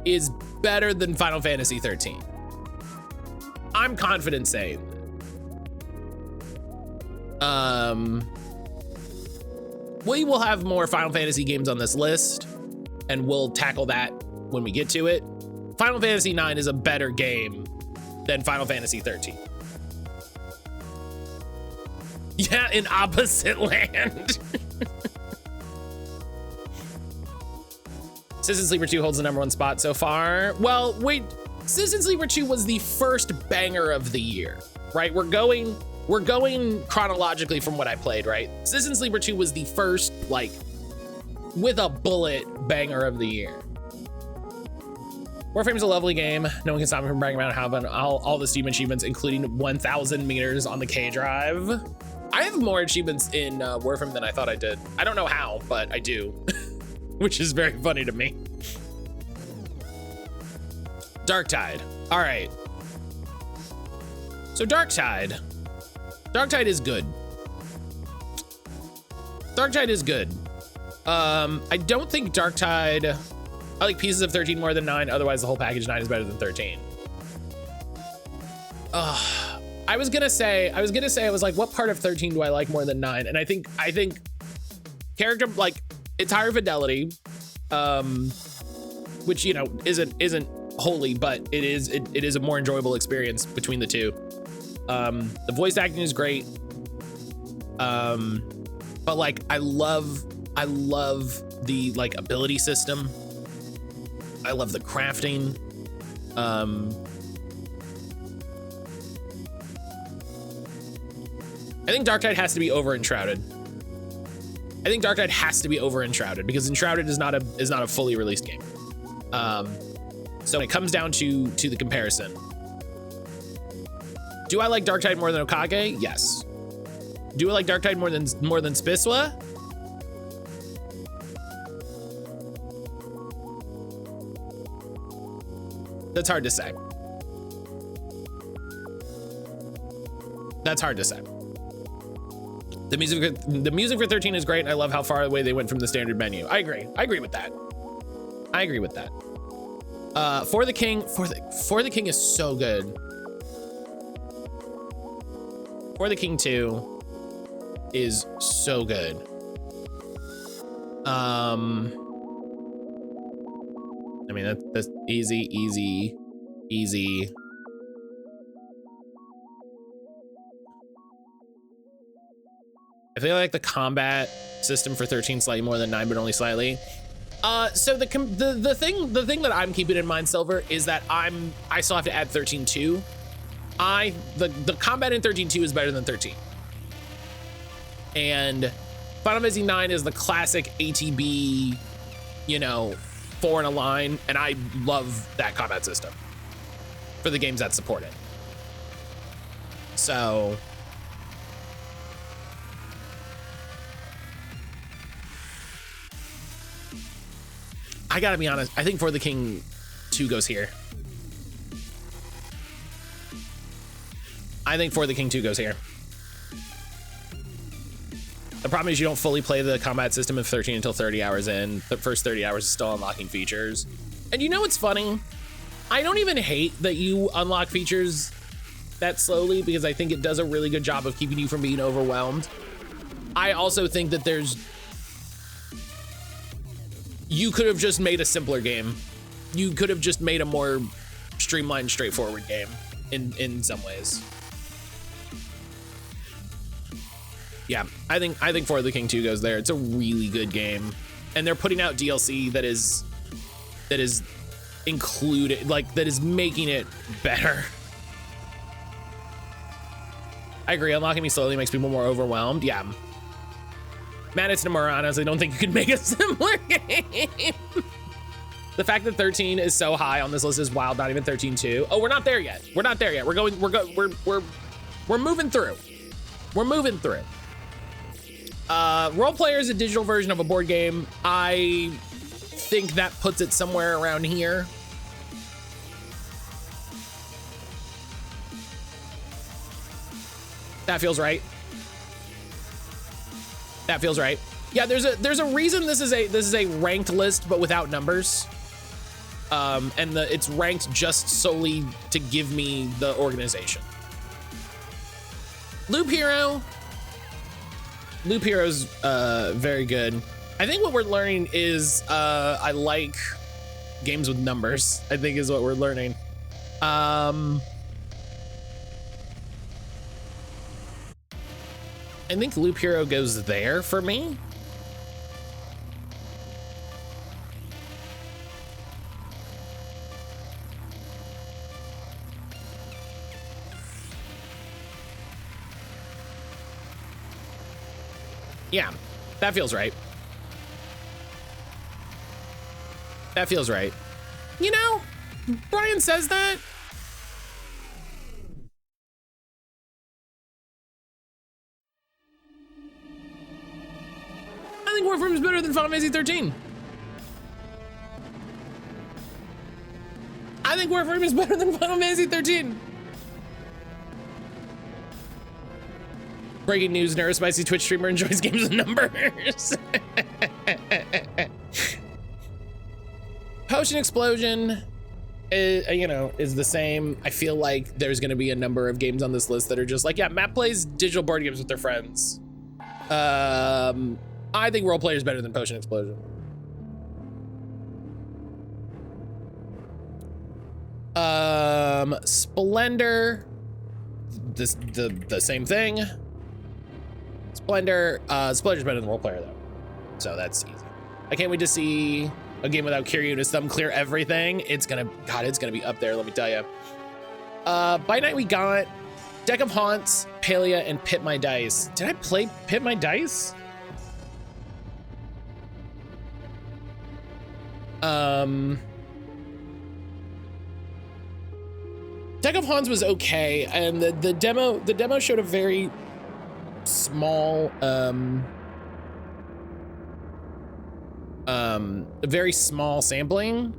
is better than Final Fantasy 13. I'm confident saying that. We will have more Final Fantasy games on this list, and we'll tackle that when we get to it. Final Fantasy 9 is a better game than Final Fantasy 13. Yeah, in opposite land. Citizen Sleeper 2 holds the #1 spot so far. Well, wait, Citizen Sleeper 2 was the first banger of the year, right? We're going chronologically from what I played, right? Citizen Sleeper 2 was the first, like, with a bullet banger of the year. Warframe's a lovely game. No one can stop me from bragging about having all the Steam achievements, including 1,000 meters on the K drive. I have more achievements in Warframe than I thought I did. I don't know how, but I do, which is very funny to me. Darktide. All right. So Darktide is good. Darktide is good. I don't think Darktide, I like Pieces of 13 more than 9. Otherwise, the whole package 9 is better than 13. I was gonna say, I was like, what part of 13 do I like more than 9? And I think character, like, it's higher fidelity, which, you know, isn't wholly, but it is a more enjoyable experience between the two. The voice acting is great. But like, I love the like ability system. I love the crafting. I think Darktide has to be over Enshrouded. I think Darktide has to be over Enshrouded because Enshrouded is not a fully released game. So when it comes down to the comparison, do I like Darktide more than Okage? Yes. Do I like Darktide more than Spiswa? That's hard to say. That's hard to say. The music for 13 is great. I love how far away they went from the standard menu. I agree with that. For the King is so good. For the King 2 is so good. I mean, that's easy. I feel like the combat system for 13 slightly more than 9, but only slightly. So the thing that I'm keeping in mind, Silver, is that I still have to add 13.2. The combat in 13.2 is better than 13. And Final Fantasy 9 is the classic ATB, you know, 4 in a line, and I love that combat system for the games that support it. So I gotta be honest, I think For the King 2 goes here. I think For the King 2 goes here. The problem is you don't fully play the combat system of 13 until 30 hours in. The first 30 hours is still unlocking features. And you know what's funny? I don't even hate that you unlock features that slowly, because I think it does a really good job of keeping you from being overwhelmed. I also think that you could have just made a simpler game. You could have just made a more streamlined, straightforward game in some ways. Yeah, I think For the King 2 goes there. It's a really good game, and they're putting out DLC that is included, like, that is making it better. I agree, unlocking me slowly makes people more overwhelmed. Yeah. Madness and Moranas, I don't think you could make a similar game. The fact that 13 is so high on this list is wild. Not even 13.2. Oh, we're not there yet. We're moving through. We're moving through. Role Player is a digital version of a board game. I think that puts it somewhere around here. That feels right. That feels right. Yeah, there's a reason this is a ranked list, but without numbers. And it's ranked just solely to give me the organization. Loop Hero's very good. I think what we're learning is I like games with numbers, I think is what we're learning. I think Loop Hero goes there for me. Yeah, that feels right. That feels right. You know, Brian says that. I think Warframe is better than Final Fantasy 13. I think Warframe is better than Final Fantasy 13. Breaking news, Neurospicy Twitch streamer enjoys games with numbers. Potion Explosion is the same. I feel like there's gonna be a number of games on this list that are just like, yeah, Matt plays digital board games with their friends. I think Role Player is better than Potion Explosion. Splendor, the same thing. Splendor's better than Role Player though, so that's easy. I can't wait to see a game without Kiryu to thumb clear everything. It's gonna be up there, let me tell you. By night we got Deck of Haunts, Palia, and Pit My Dice. Did I play Pit My Dice? Deck of Haunts was okay, and the demo showed a very small sampling,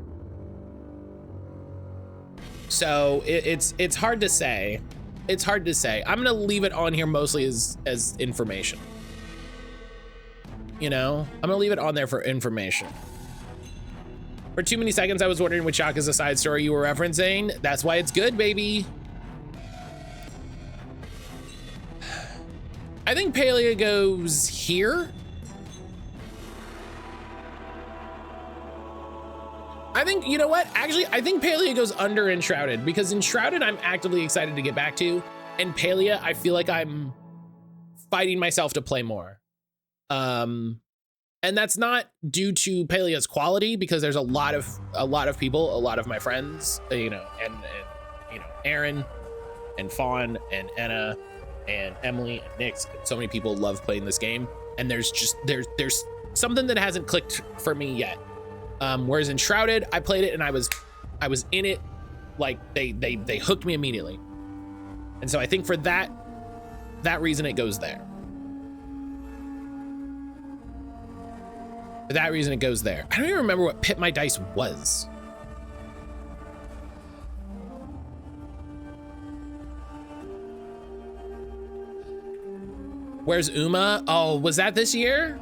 so it's hard to say. It's hard to say. I'm gonna leave it on here mostly as information, you know. I'm gonna leave it on there for information. For too many seconds, I was wondering which Yakuza side story you were referencing. That's why it's good, baby. I think Palia goes here. I think, you know what? Actually, I think Palia goes under Enshrouded, because Enshrouded I'm actively excited to get back to, and Palia I feel like I'm fighting myself to play more. And that's not due to Palia's quality, because there's a lot of people, a lot of my friends, you know, and you know, Aaron and Fawn and Enna and Emily and Nix, so many people love playing this game, and there's something that hasn't clicked for me yet. Whereas Enshrouded, I played it and I was in it, like they hooked me immediately. And so I think for that reason it goes there. For that reason it goes there. I don't even remember what Pit My Dice was. Where's Uma? Oh, was that this year?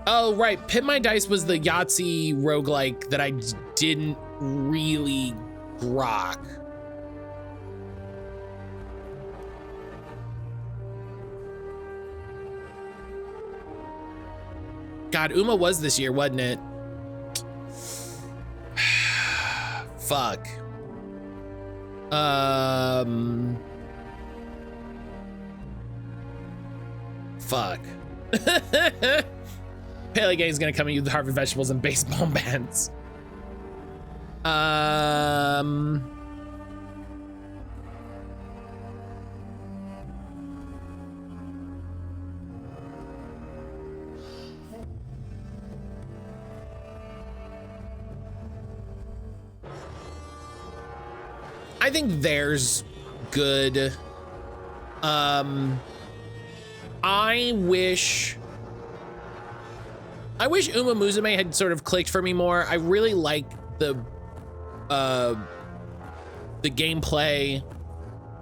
Oh, right. Pit My Dice was the Yahtzee roguelike that I didn't really grok. God, Uma was this year, wasn't it? Fuck. Fuck. Paley Gang is gonna come at you with Harvard vegetables and baseball bats. I think there's good. I wish Uma Musume had sort of clicked for me more. I really like the gameplay.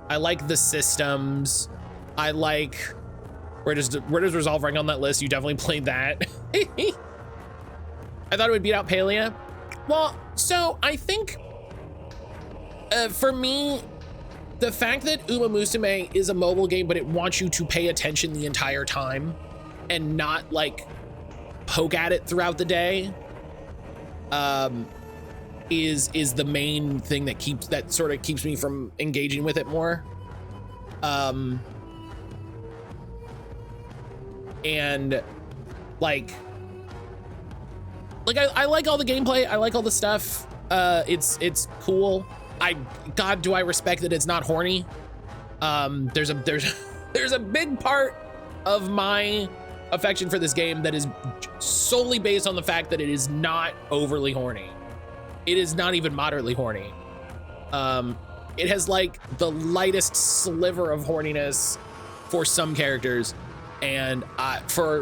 I like the systems. I like where does Resolve rank on that list? You definitely played that. I thought it would beat out Palia. Well, so I think for me, the fact that Uma Musume is a mobile game, but it wants you to pay attention the entire time and not like poke at it throughout the day, is the main thing that sort of keeps me from engaging with it more. And like I like all the gameplay. I like all the stuff. It's cool. God, do I respect that it's not horny. There's a big part of my affection for this game that is solely based on the fact that it is not overly horny. It is not even moderately horny. It has like the lightest sliver of horniness for some characters, and for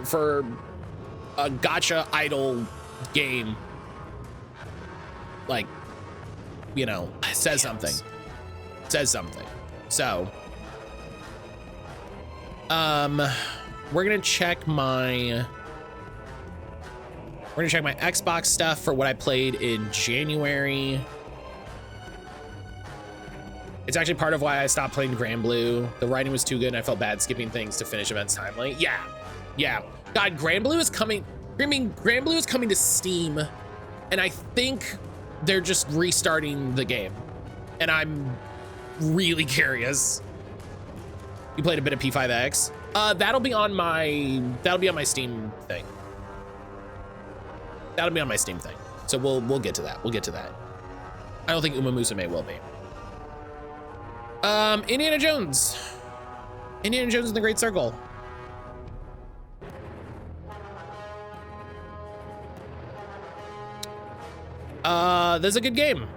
a gacha idol game, like, you know, says something. So we're gonna check my Xbox stuff for what I played in January. It's actually part of why I stopped playing Grand Blue. The writing was too good and I felt bad skipping things to finish events timely. Yeah. God, Grand Blue is coming. Grand Blue is coming to Steam, and I think they're just restarting the game, and I'm really curious. You played a bit of P5X. That'll be on my Steam thing. So we'll get to that. I don't think Uma Musume will be. Indiana Jones and the Great Circle. That's a good game.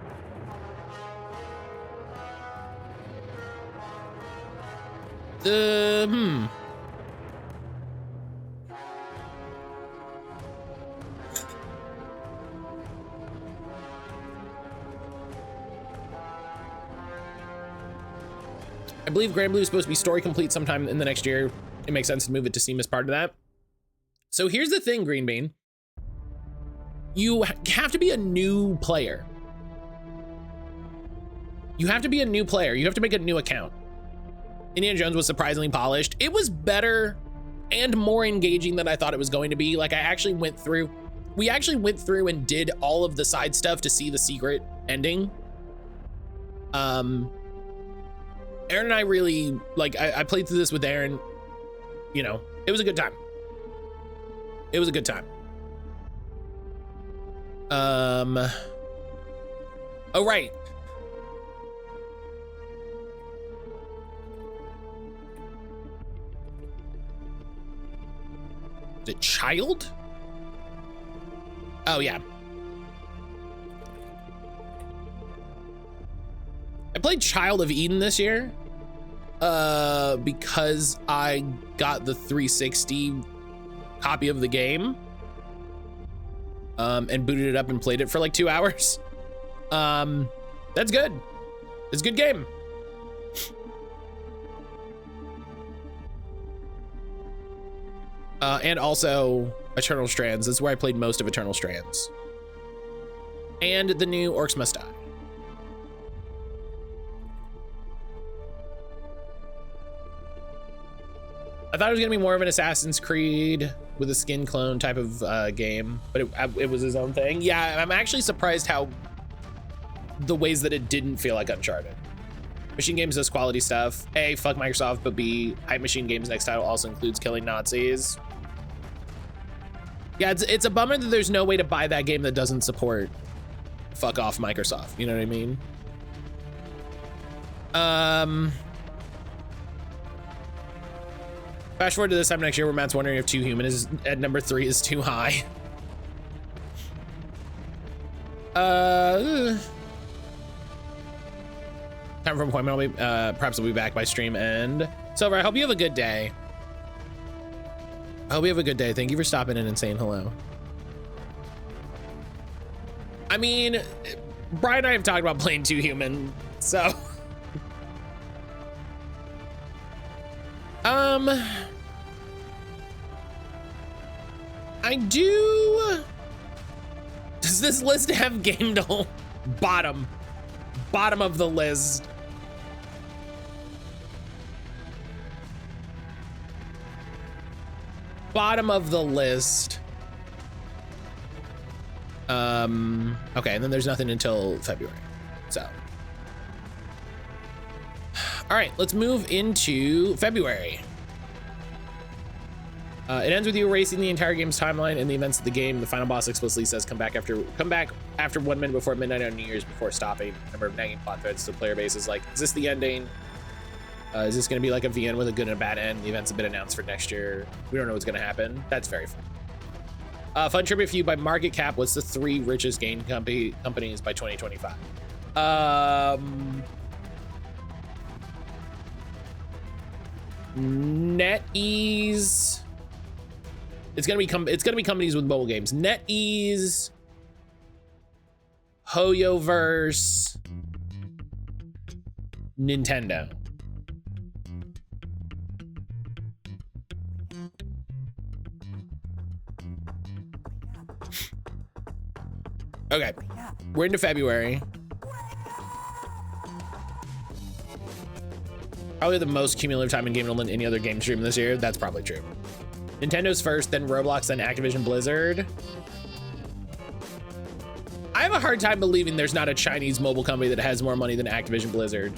I believe Grand Blue is supposed to be story complete sometime in the next year. It makes sense to move it to Steam as part of that. So here's the thing, Green Bean. You have to be a new player. You have to be a new player. You have to make a new account. Indiana Jones was surprisingly polished. It was better and more engaging than I thought it was going to be. Like, we actually went through and did all of the side stuff to see the secret ending. Aaron and I really, like, I played through this with Aaron. You know, it was a good time. It was a good time. Oh, right. The child? Oh, yeah. I played Child of Eden this year because I got the 360 copy of the game and booted it up and played it for like 2 hours. That's good. It's a good game. And also Eternal Strands. That's where I played most of Eternal Strands. And the new Orcs Must Die. I thought it was gonna be more of an Assassin's Creed with a skin clone type of game, but it was his own thing. Yeah, I'm actually surprised how the ways that it didn't feel like Uncharted. Machine Games does quality stuff. A, fuck Microsoft, but B, Hype Machine Games' next title also includes killing Nazis. Yeah, it's a bummer that there's no way to buy that game that doesn't support fuck off Microsoft, you know what I mean? Fast forward to this time next year where Matt's wondering if Too Human is at number 3 is too high. Time for appointment. I'll be perhaps I'll be back by stream end. Silver, I hope you have a good day. I hope you have a good day. Thank you for stopping in and saying hello. I mean, Brian and I have talked about playing Too Human, so I do. Does this list have Game Dole? Bottom of the list. Bottom of the list. Okay, and then there's nothing until February. So, all right, let's move into February. It ends with you erasing the entire game's timeline and the events of the game. The final boss explicitly says come back after 1 minute before midnight on New Year's before stopping. Number of nagging plot threads to the player base is like, is this the ending? Is this going to be like a VN with a good and a bad end? The events have been announced for next year. We don't know what's going to happen. That's very fun. Fun trivia for you by market cap. What's the 3 richest game companies by 2025? NetEase. It's gonna be companies with mobile games. NetEase, HoYoverse, Nintendo. Okay, we're into February. Probably the most cumulative time in game than any other game stream this year. That's probably true. Nintendo's first, then Roblox, then Activision Blizzard. I have a hard time believing there's not a Chinese mobile company that has more money than Activision Blizzard.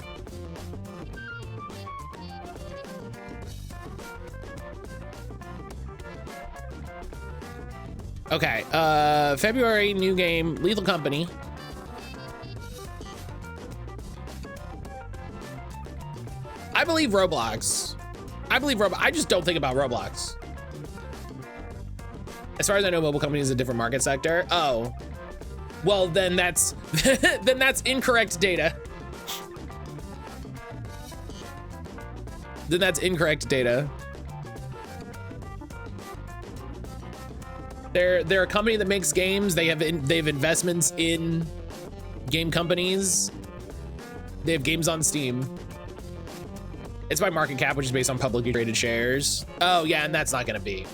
Okay, February, new game, Lethal Company. I believe Roblox. I just don't think about Roblox. As far as I know, mobile company is a different market sector. Oh, well then that's then that's incorrect data. Then that's incorrect data. They're a company that makes games. They have investments in game companies. They have games on Steam. It's by market cap, which is based on publicly traded shares. Oh yeah, and that's not gonna be.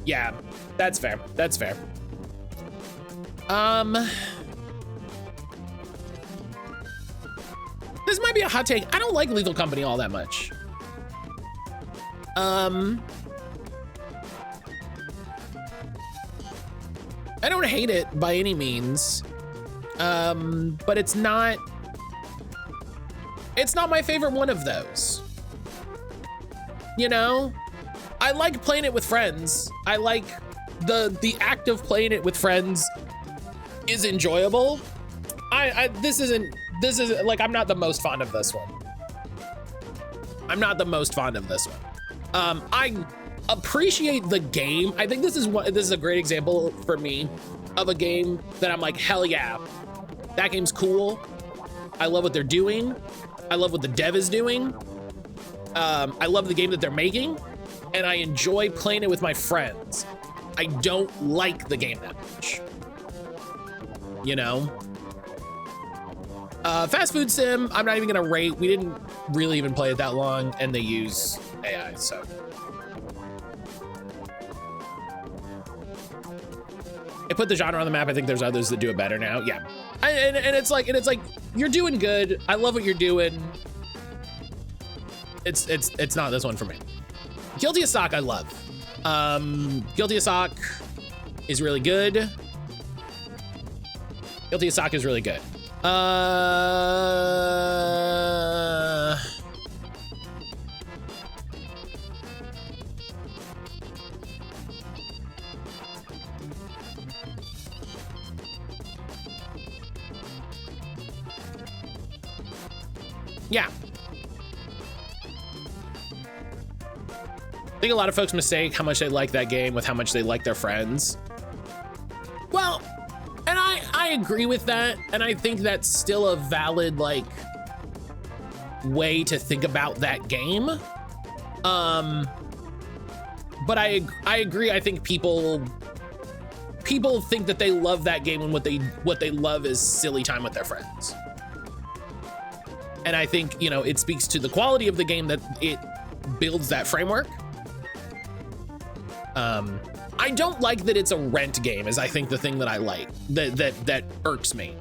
Yeah, That's fair. That's fair. This might be a hot take. I don't like Lethal Company all that much. I don't hate it by any means. But it's not my favorite one of those. You know? I like playing it with friends. I like the act of playing it with friends is enjoyable. This isn't like, I'm not the most fond of this one. I appreciate the game. I think this is a great example for me of a game that I'm like, hell yeah, that game's cool. I love what they're doing. I love what the dev is doing. I love the game that they're making, and I enjoy playing it with my friends. I don't like the game that much, you know? Fast food sim, I'm not even gonna rate. We didn't really even play it that long, and they use AI, so. It put the genre on the map. I think there's others that do it better now. Yeah, and it's like you're doing good. I love what you're doing. It's not this one for me. Guilty as Sock, I love. Guilty as Sock is really good. Guilty as Sock is really good. Yeah. I think a lot of folks mistake how much they like that game with how much they like their friends. Well, and I agree with that, and I think that's still a valid like way to think about that game. But I agree. I think people think that they love that game when what they love is silly time with their friends. And I think, you know, it speaks to the quality of the game that it builds that framework. I don't like that it's a rent game, is I think the thing that I like, that irks me.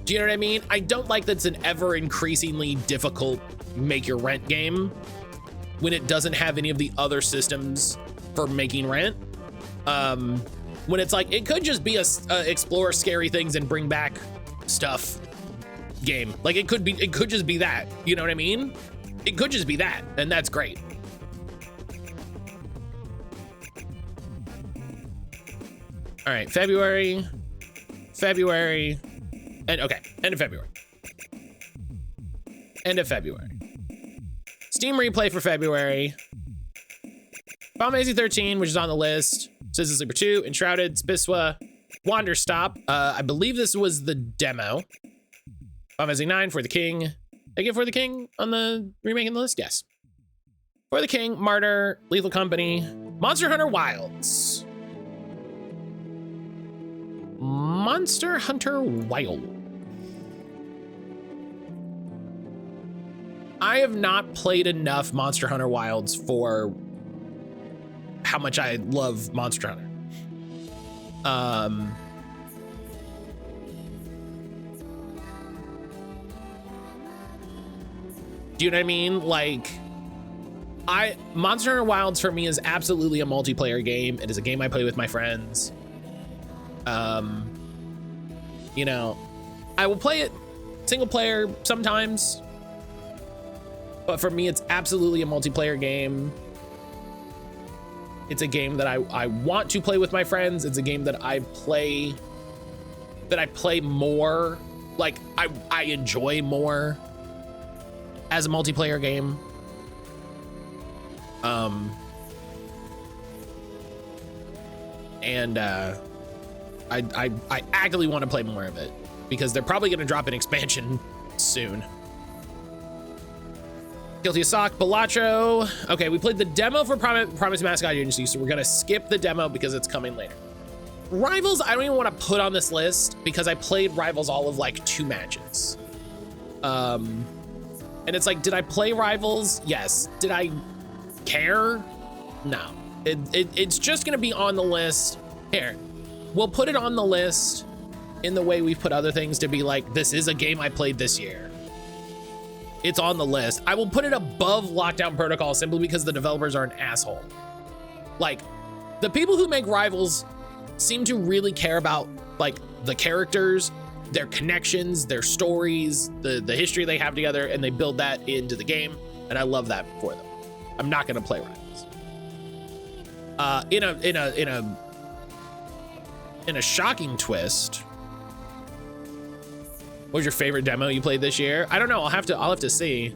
Do you know what I mean? I don't like that it's an ever increasingly difficult make your rent game when it doesn't have any of the other systems for making rent. When it's like, it could just be a explore scary things and bring back stuff game. Like it could just be that, you know what I mean? It could just be that, and that's great. All right, February, and okay, end of February. Steam replay for February. Final Fantasy 13, which is on the list. Citizen Sleeper 2, Enshrouded, Spiswa, Wander Stop. I believe this was the demo. Final Fantasy 9, For the King. Did I get For the King on the remake in the list? Yes. For the King, Martyr, Lethal Company, Monster Hunter Wilds. Monster Hunter Wild. I have not played enough Monster Hunter Wilds for how much I love Monster Hunter. Do you know what I mean? Like, Monster Hunter Wilds for me is absolutely a multiplayer game. It is a game I play with my friends. You know, I will play it single player sometimes, but for me, it's absolutely a multiplayer game. It's a game that I want to play with my friends. It's a game that I play more, like I enjoy more as a multiplayer game. I actively want to play more of it because they're probably going to drop an expansion soon. Guilty as Sock, Balatro. Okay, we played the demo for Promise Mascot Agency, so we're going to skip the demo because it's coming later. Rivals, I don't even want to put on this list because I played Rivals all of like 2 matches. And it's like, did I play Rivals? Yes. Did I care? No. It's just gonna be on the list. Here, we'll put it on the list in the way we've put other things to be like, this is a game I played this year. It's on the list. I will put it above Lockdown Protocol simply because the developers are an asshole. Like, the people who make Rivals seem to really care about like the characters, their connections, their stories, the history they have together, and they build that into the game. And I love that for them. I'm not gonna play Rivals. In a shocking twist, what was your favorite demo you played this year? I don't know. I'll have to see.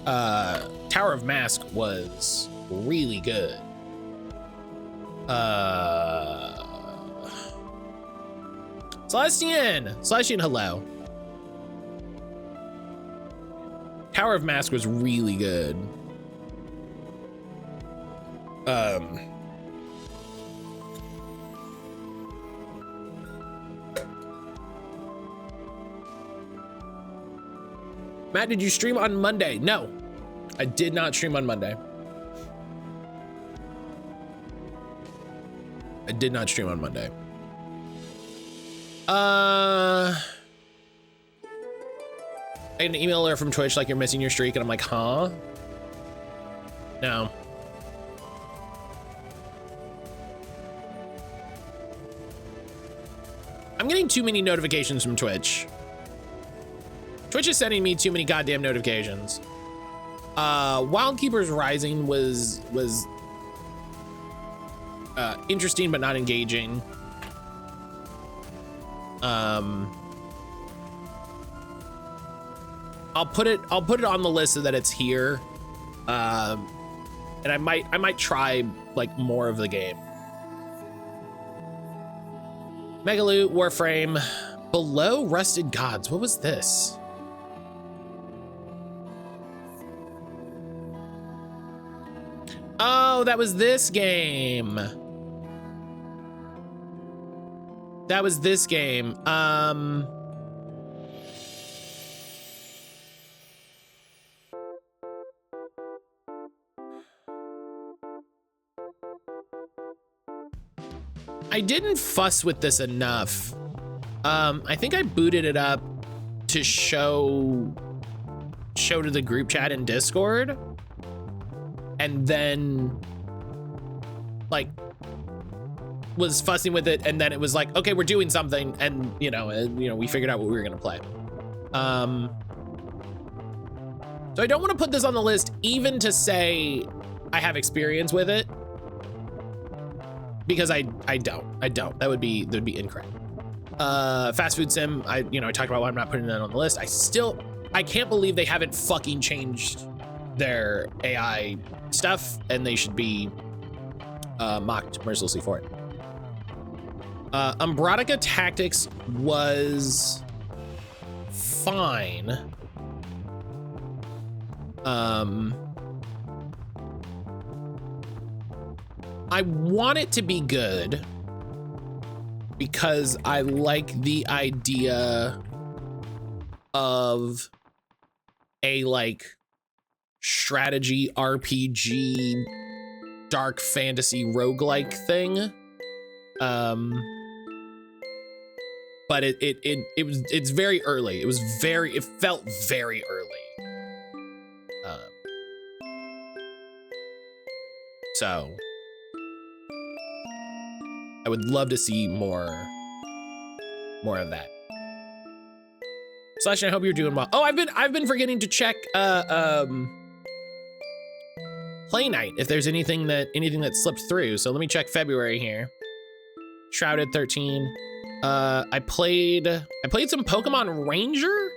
Tower of Mask was really good. Celestian, hello. Tower of Mask was really good. Matt, did you stream on Monday? No, I did not stream on Monday. I did not stream on Monday. I got an email alert from Twitch like you're missing your streak, and I'm like, huh? No. I'm getting too many notifications from Twitch. Twitch is sending me too many goddamn notifications. Wildkeepers Rising was interesting but not engaging. I'll put it on the list so that it's here. And I might try like more of the game. Megaloot, Warframe, Below Rusted Gods. What was this? Oh, that was this game. That was this game. I didn't fuss with this enough. I think I booted it up to show to the group chat in Discord, and then like was fussing with it, and then it was like, okay, we're doing something, and you know, we figured out what we were gonna play. So I don't want to put this on the list even to say I have experience with it, because I don't. That would be incorrect. Fast food sim, I talked about why I'm not putting that on the list. I can't believe they haven't fucking changed their AI stuff, and they should be mocked mercilessly for it. Umbrotica Tactics was fine. I want it to be good because I like the idea of a like strategy RPG dark fantasy roguelike thing. But it's very early. It felt very early. So I would love to see more of that. Slash, I hope you're doing well. Oh, I've been forgetting to check play night if there's anything that slipped through. So let me check February here. Shrouded 13. I played some Pokemon Ranger.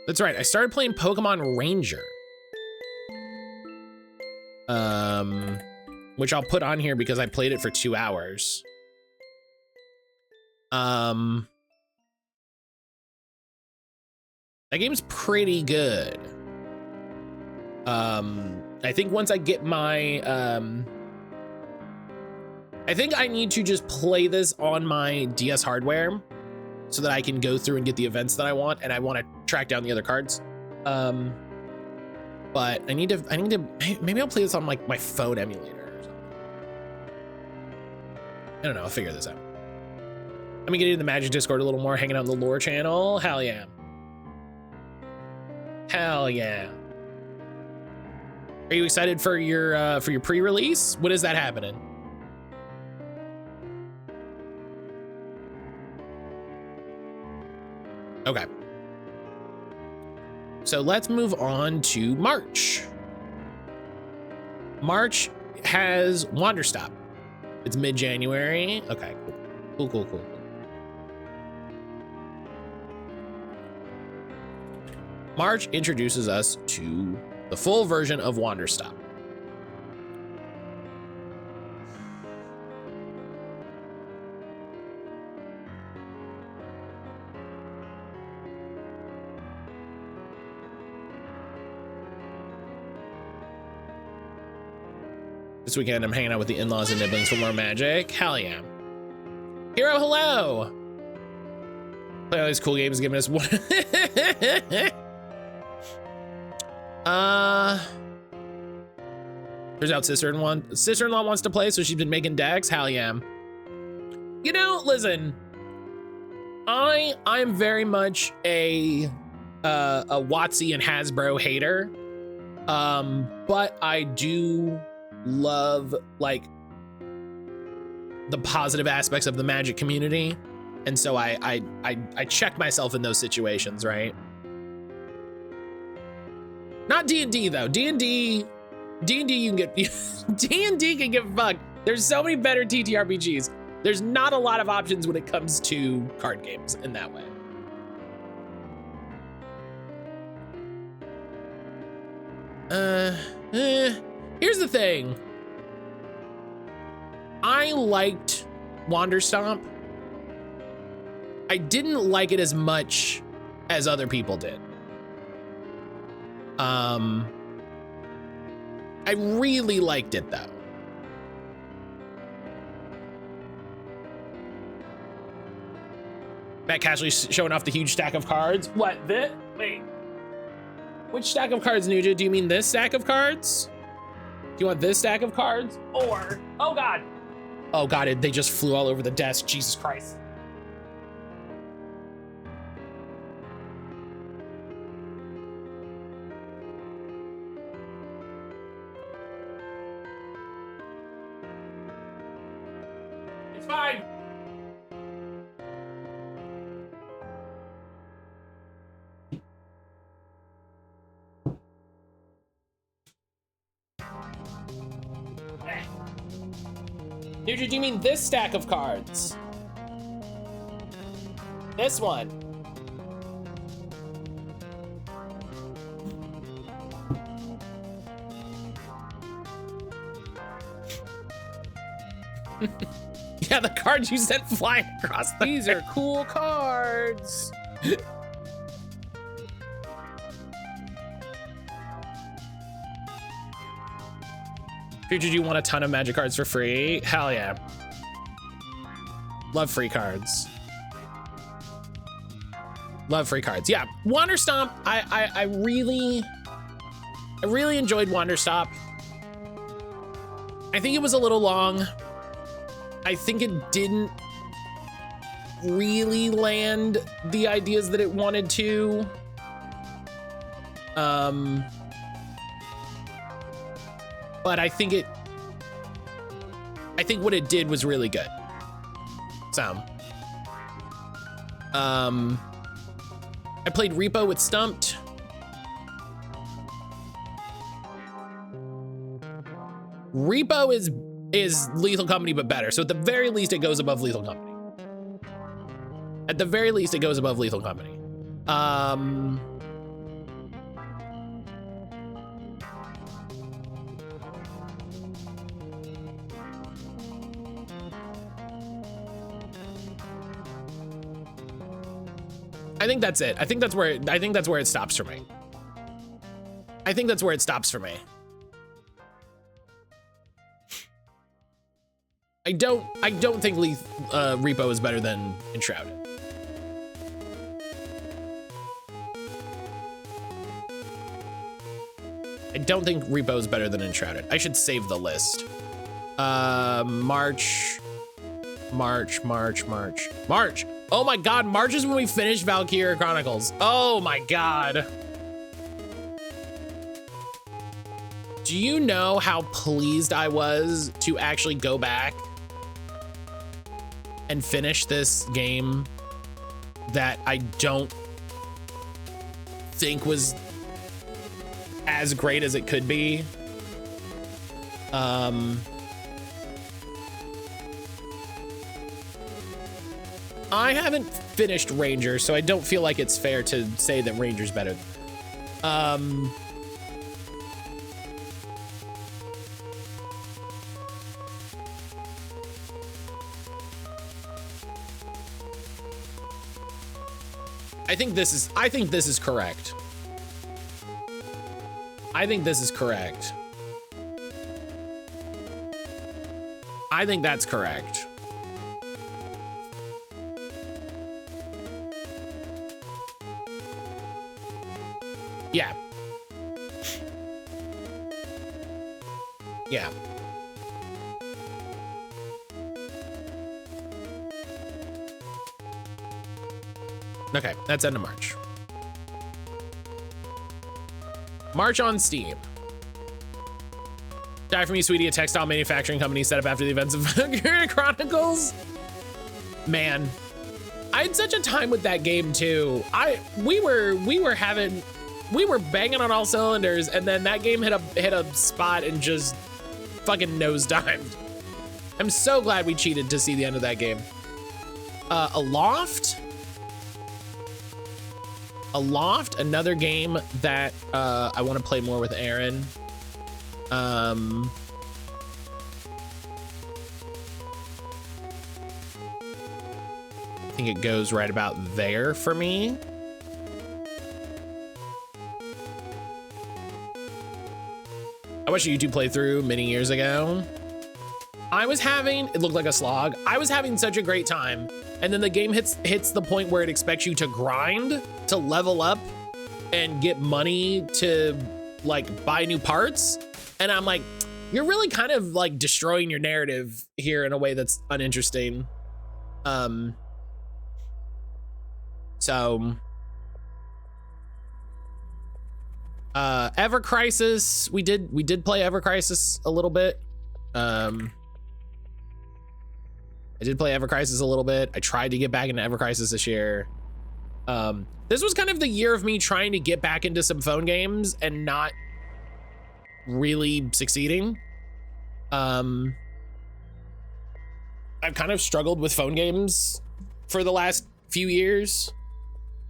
That's right. I started playing Pokemon Ranger. Which I'll put on here because I played it for 2 hours. That game's pretty good. I think once I get my, I think I need to just play this on my DS hardware so that I can go through and get the events that I want, and I want to track down the other cards. but I need to, maybe I'll play this on like my phone emulator or something. I don't know, I'll figure this out. Let me get into the Magic Discord a little more, hanging out in the lore channel. Hell yeah. Hell yeah. Are you excited for your pre-release? When is that happening? Okay. So let's move on to March. March has Wanderstop. It's mid-January. Okay, cool. Cool. March introduces us to the full version of Wanderstop. This weekend, I'm hanging out with the in-laws and nibblings for more Magic. Hell yeah. Hero, hello. Play all these cool games, giving us one. Turns out sister-in-law wants to play, so she's been making decks. Hell yeah. You know, listen, I'm very much a WotC and Hasbro hater. But I do love like the positive aspects of the Magic community, and so I check myself in those situations, right? Not D&D though. D&D you can get D&D can get fucked. There's so many better TTRPGs. There's not a lot of options when it comes to card games in that way. Here's the thing. I liked Wanderstomp. I didn't like it as much as other people did. I really liked it though. Matt casually showing off the huge stack of cards. What? Wait. Which stack of cards, Nuja? Do you mean this stack of cards? Do you want this stack of cards? Or, oh God. Oh God, they just flew all over the desk. Jesus Christ. It's fine. Dude, do you mean this stack of cards? This one. Yeah, the cards you sent flying across the These are cool cards. Future, do you want a ton of Magic cards for free? Hell yeah. Love free cards. Love free cards. Yeah, Wanderstomp, I really enjoyed Wanderstomp. I think it was a little long. I think it didn't really land the ideas that it wanted to. But I think what it did was really good. So, I played Repo with Stumped. Repo is Lethal Company, but better. So at the very least, it goes above Lethal Company. At the very least, it goes above Lethal Company. I think that's it. I think that's where it stops for me. I think that's where it stops for me. I don't think Repo is better than Enshrouded. I don't think Repo's better than Enshrouded. I should save the list. March. Oh my God, March is when we finish Valkyria Chronicles. Oh my God. Do you know how pleased I was to actually go back and finish this game that I don't think was as great as it could be? I haven't finished Ranger, so I don't feel like it's fair to say that Ranger's better. I think this is correct. I think this is correct. I think that's correct. Yeah. Yeah. Okay, that's end of March. March on Steam. Die For Me, Sweetie, a textile manufacturing company set up after the events of Valkyria Chronicles. Man, I had such a time with that game too. We were banging on all cylinders, and then that game hit a spot and just fucking nosedived. I'm so glad we cheated to see the end of that game. Aloft, another game that I want to play more with Aaron. I think it goes right about there for me. I watched a YouTube playthrough many years ago. It looked like a slog. I was having such a great time. And then the game hits the point where it expects you to grind, to level up and get money to like buy new parts. And I'm like, you're really kind of like destroying your narrative here in a way that's uninteresting. Ever Crisis, we did play Ever Crisis a little bit. I did play Ever Crisis a little bit. I tried to get back into Ever Crisis this year. This was kind of the year of me trying to get back into some phone games and not really succeeding. I've kind of struggled with phone games for the last few years.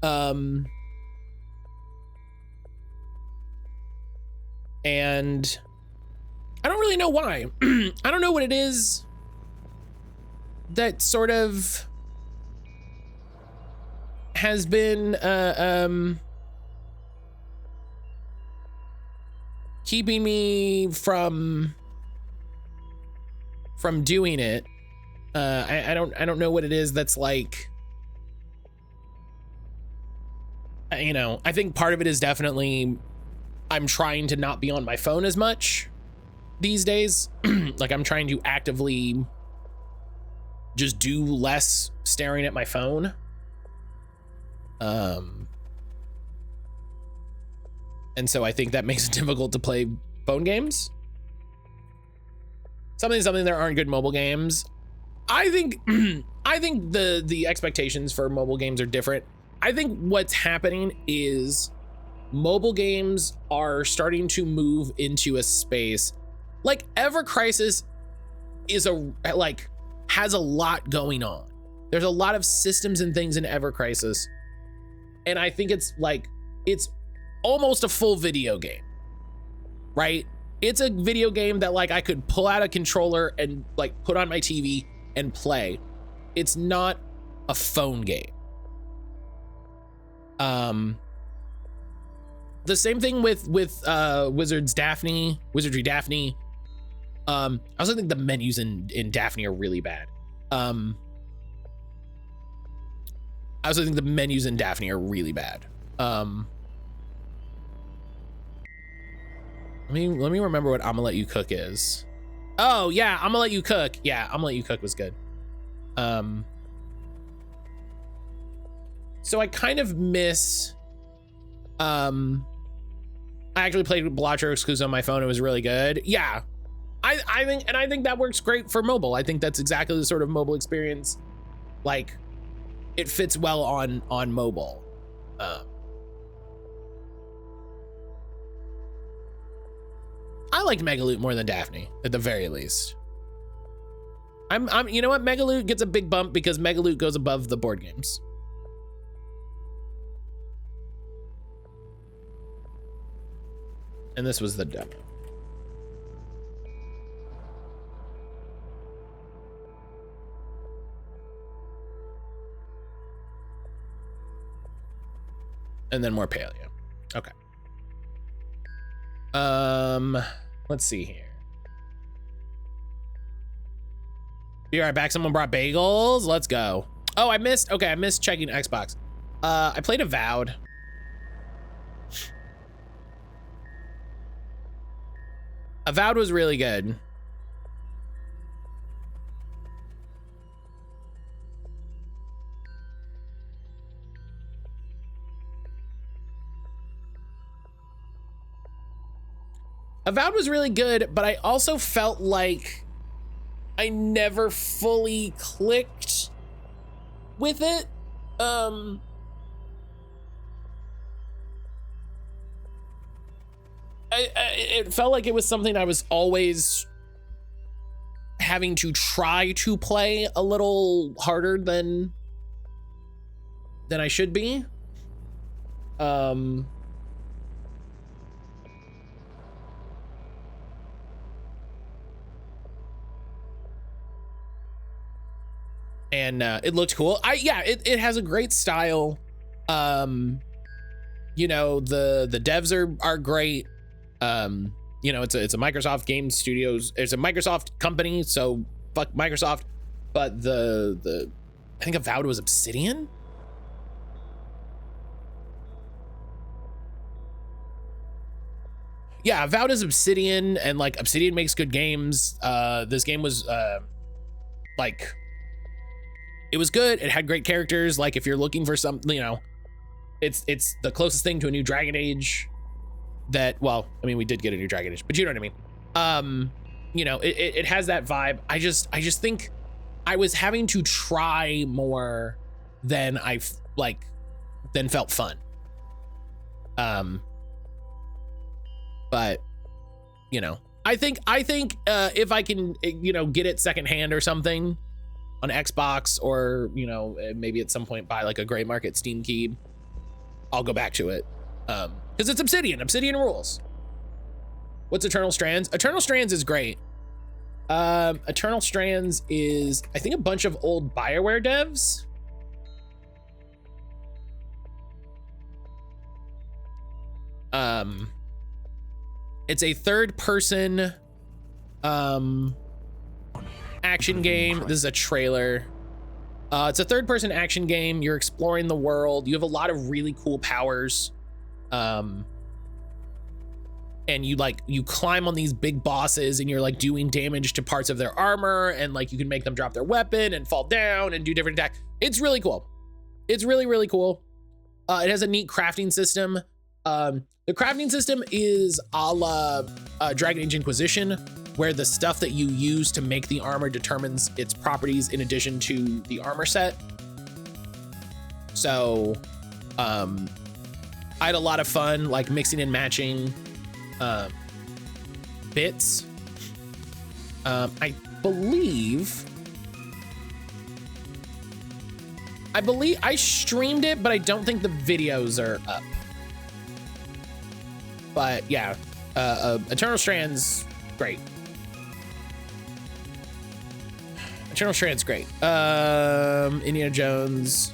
And I don't really know why. I don't know what it is that sort of has been keeping me from doing it. I don't know what it is that's like, you know, I think part of it is definitely I'm trying to not be on my phone as much these days. Like I'm trying to actively just do less staring at my phone. And so I think that makes it difficult to play phone games. Something there aren't good mobile games. I think the expectations for mobile games are different. I think what's happening is mobile games are starting to move into a space like Ever Crisis has a lot going on. There's a lot of systems and things in Ever Crisis. And I think it's almost a full video game, right? It's a video game that like I could pull out a controller and like put on my TV and play. It's not a phone game. The same thing with Wizardry Daphne. I also think the menus in Daphne are really bad. I also think the menus in Daphne are really bad. Let me remember what I'ma Let You Cook is. Oh yeah, I'ma Let You Cook. Yeah, I'ma Let You Cook was good. So I kind of miss, I actually played Blotcher Exclusive on my phone. It was really good. Yeah, I think that works great for mobile. I think that's exactly the sort of mobile experience. Like, it fits well on mobile. I liked Megaloot more than Daphne, at the very least. You know what? Megaloot gets a big bump because Megaloot goes above the board games. And this was the demo. And then more paleo. Okay. Let's see here. Be right back. Someone brought bagels. Let's go. Oh, I missed checking Xbox. I played Avowed. Avowed was really good. Avowed was really good, but I also felt like I never fully clicked with it. It felt like it was something I was always having to try to play a little harder than I should be. And it looked cool. It has a great style. You know, the devs are great. You know, it's a Microsoft Game Studios. It's a Microsoft company, so fuck Microsoft. But I think Avowed was Obsidian. Yeah, Avowed is Obsidian, and like Obsidian makes good games. This game was like, it was good. It had great characters. Like, if you're looking for something, you know, it's the closest thing to a new Dragon Age that, well, I mean, we did get a new Dragon Age, but you know what I mean? You know, it has that vibe. I just think I was having to try more than than felt fun. But, you know, I think if I can, you know, get it secondhand or something on Xbox, or, you know, maybe at some point buy like a gray market Steam key, I'll go back to it. Because it's Obsidian. Obsidian rules. What's Eternal Strands? Eternal Strands is great. Eternal Strands is, I think, a bunch of old BioWare devs. It's a third-person action game. This is a trailer. It's a third-person action game. You're exploring the world. You have a lot of really cool powers. And you climb on these big bosses, and you're like doing damage to parts of their armor, and like you can make them drop their weapon and fall down and do different attacks. It's really cool. It's really, really cool. It has a neat crafting system. The crafting system is a la Dragon Age Inquisition, where the stuff that you use to make the armor determines its properties in addition to the armor set. So I had a lot of fun like mixing and matching bits. I believe I streamed it, but I don't think the videos are up. But yeah, Eternal Strands, great. Eternal Strands, great. Indiana Jones.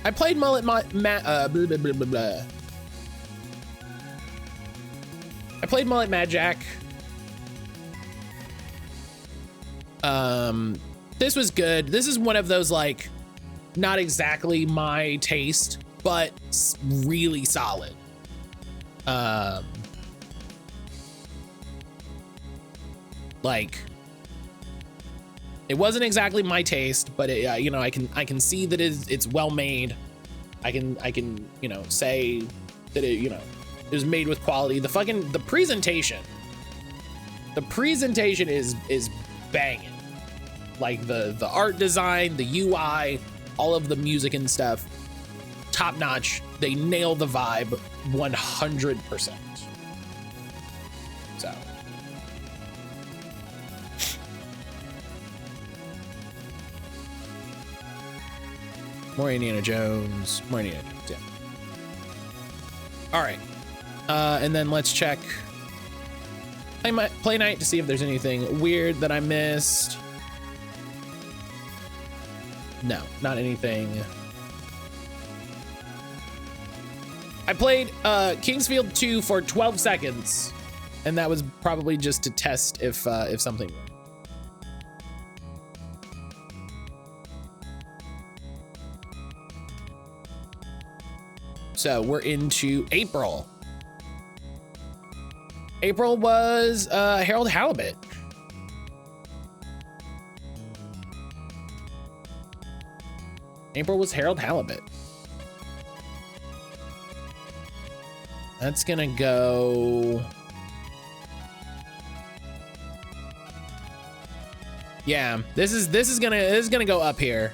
I played blah, blah, blah, blah. I played Mullet Mad Jack. This was good. This is one of those, like, not exactly my taste, but really solid. Like, it wasn't exactly my taste, but it, you know, I can see that it's well made. I can you know, say that it, you know, it was made with quality. The presentation is banging. Like the art design, the UI, all of the music and stuff, top notch. They nail the vibe 100%. So. More Indiana Jones, yeah. All right, and then let's check play night to see if there's anything weird that I missed. No, not anything. I played Kingsfield 2 for 12 seconds, and that was probably just to test if something. So we're into April. April was Harold Halibut. April was Harold Halibut. That's gonna go. Yeah, this is gonna go up here.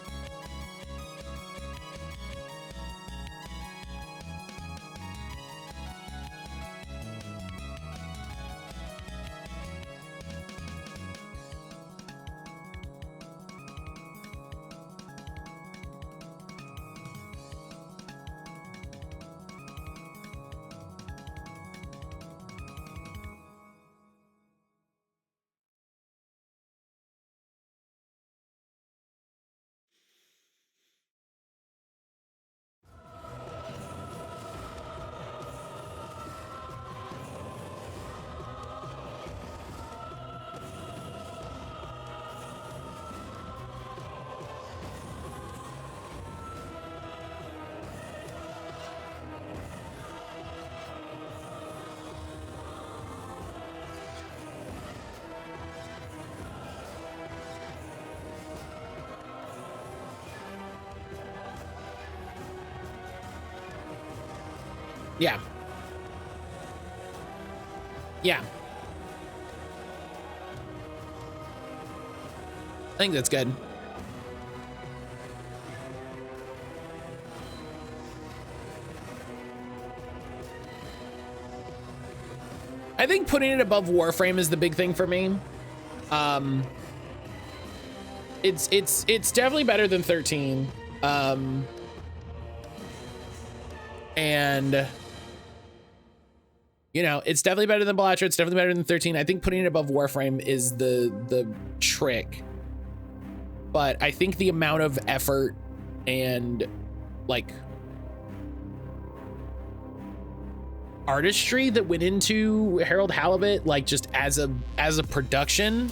Yeah. Yeah. I think that's good. I think putting it above Warframe is the big thing for me. It's definitely better than 13. And you know, it's definitely better than Blatcher. It's definitely better than 13. I think putting it above Warframe is the trick. But I think the amount of effort and like artistry that went into Harold Halibut, like just as a production,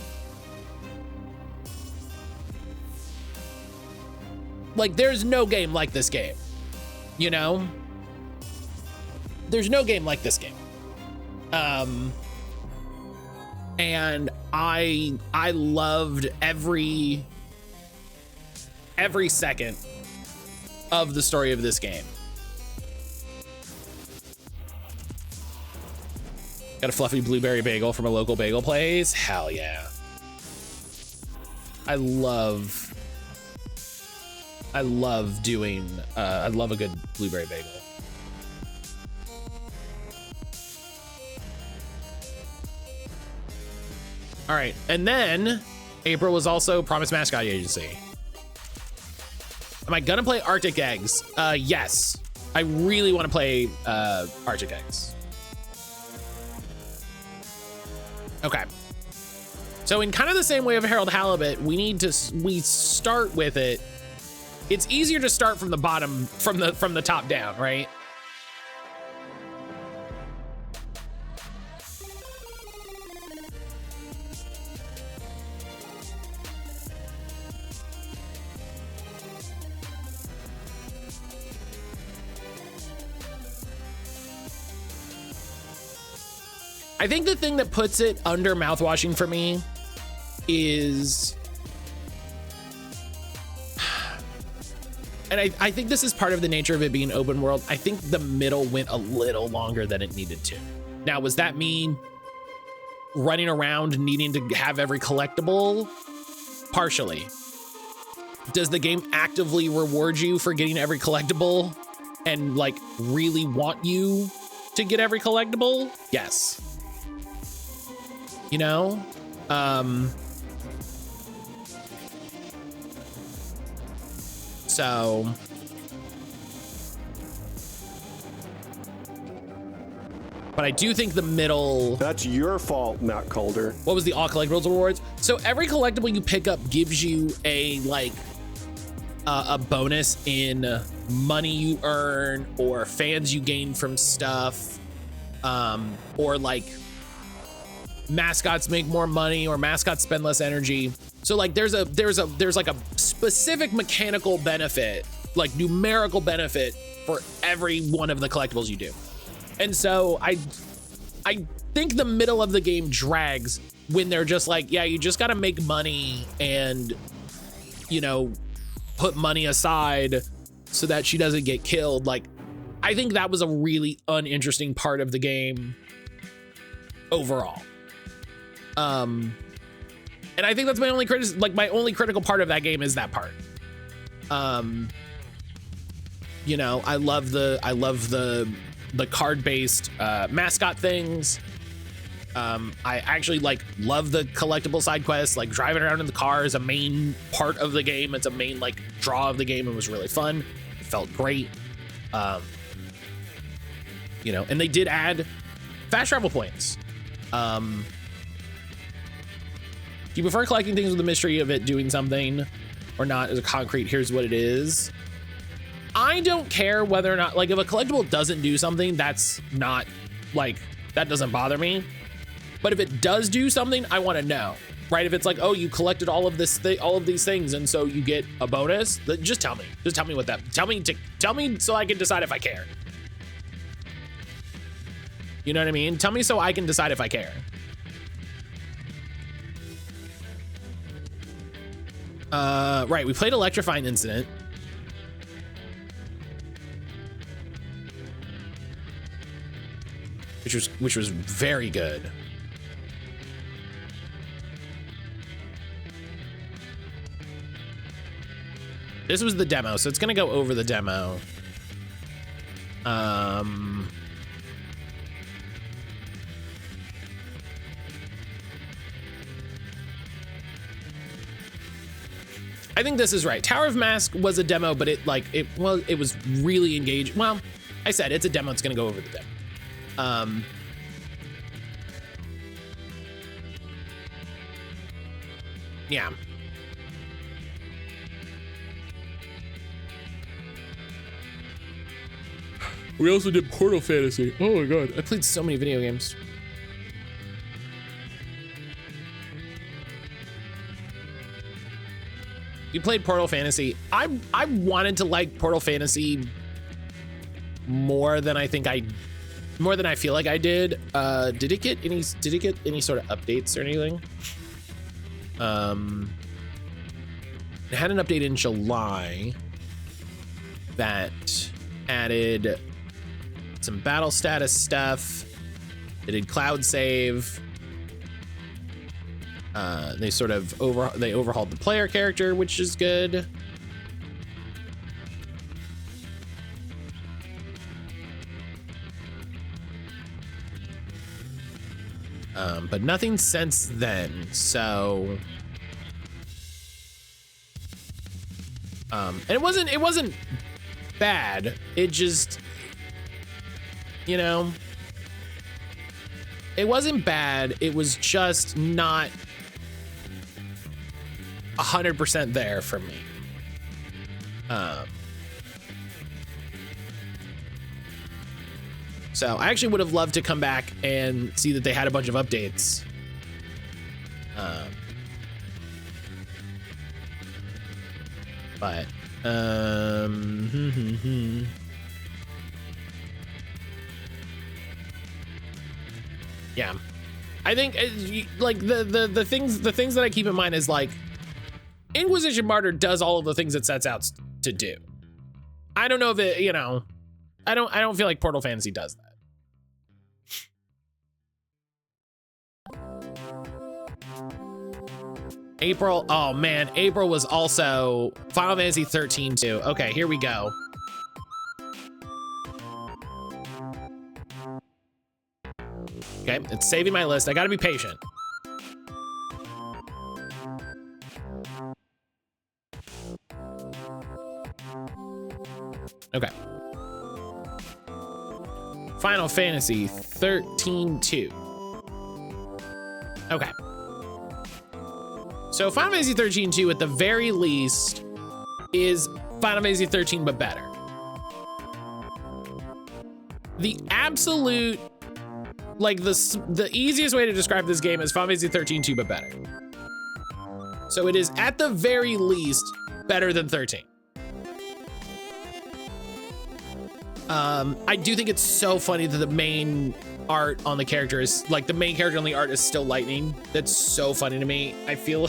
like there's no game like this game, you know? There's no game like this game. And I loved every second of the story of this game. Got a fluffy blueberry bagel from a local bagel place. Hell yeah. I love doing, I love a good blueberry bagel. All right, and then April was also Promise Mascot Agency. Am I gonna play Arctic Eggs? Yes, I really want to play Arctic Eggs. Okay, so in kind of the same way of Harold Halibut, we start with it. It's easier to start from the bottom, from the top down, right? I think the thing that puts it under mouthwashing for me is, and I think this is part of the nature of it being open world. I think the middle went a little longer than it needed to. Now, was that me running around needing to have every collectible? Partially. Does the game actively reward you for getting every collectible and like really want you to get every collectible? Yes. You know? So but I do think the middle. That's your fault, mattcaulder. What was the all collectibles rewards? So every collectible you pick up gives you a like a bonus in money you earn or fans you gain from stuff, or like mascots make more money or mascots spend less energy. So like there's like a specific mechanical benefit, like numerical benefit for every one of the collectibles you do. And so I think the middle of the game drags when they're just like, yeah, you just got to make money and, you know, put money aside so that she doesn't get killed. Like, I think that was a really uninteresting part of the game overall. And I think that's my only my only critical part of that game is that part. You know, I love the card-based mascot things. I actually like love the collectible side quests. Like driving around in the car is a main part of the game. It's a main like draw of the game. It was really fun. It felt great. You know, and they did add fast travel points. Do you prefer collecting things with the mystery of it doing something or not as a concrete, here's what it is? I don't care whether or not, like if a collectible doesn't do something, that's not like, that doesn't bother me. But if it does do something, I want to know, right? If it's like, oh, you collected all of these things and so you get a bonus, just tell me what that, tell me so I can decide if I care. You know what I mean? Tell me so I can decide if I care. Right, we played Electrifying Incident. Which was very good. This was the demo, so it's gonna go over the demo. I think this is right. Tower of Mask was a demo, but it was really engaged. Well, I said it's a demo. It's gonna go over the demo. Yeah. We also did Portal Fantasy. Oh my god, I played so many video games. You played Portal Fantasy. I wanted to like Portal Fantasy more than I feel like I did. Did it get any sort of updates or anything? It had an update in July that added some battle status stuff. It did cloud save. They sort of overhauled the player character, which is good. But nothing since then. So, and it wasn't bad. It just, you know, it wasn't bad. It was just not 100% there for me. So I actually would have loved to come back and see that they had a bunch of updates. But yeah. I think like the things that I keep in mind is like Inquisition Martyr does all of the things it sets out to do. I don't know if it, you know, I don't feel like Portal Fantasy does that. April, oh man, April was also Final Fantasy 13 too. Okay, here we go. Okay, it's saving my list. I gotta be patient. Okay. Final Fantasy 13-2. Okay. So Final Fantasy 13-2 at the very least is Final Fantasy 13 but better. The absolute, like the easiest way to describe this game is Final Fantasy 13-2 but better. So it is at the very least better than 13. I do think it's so funny that the main art on the character is like the main character on the art is still lightning. That's so funny to me. I feel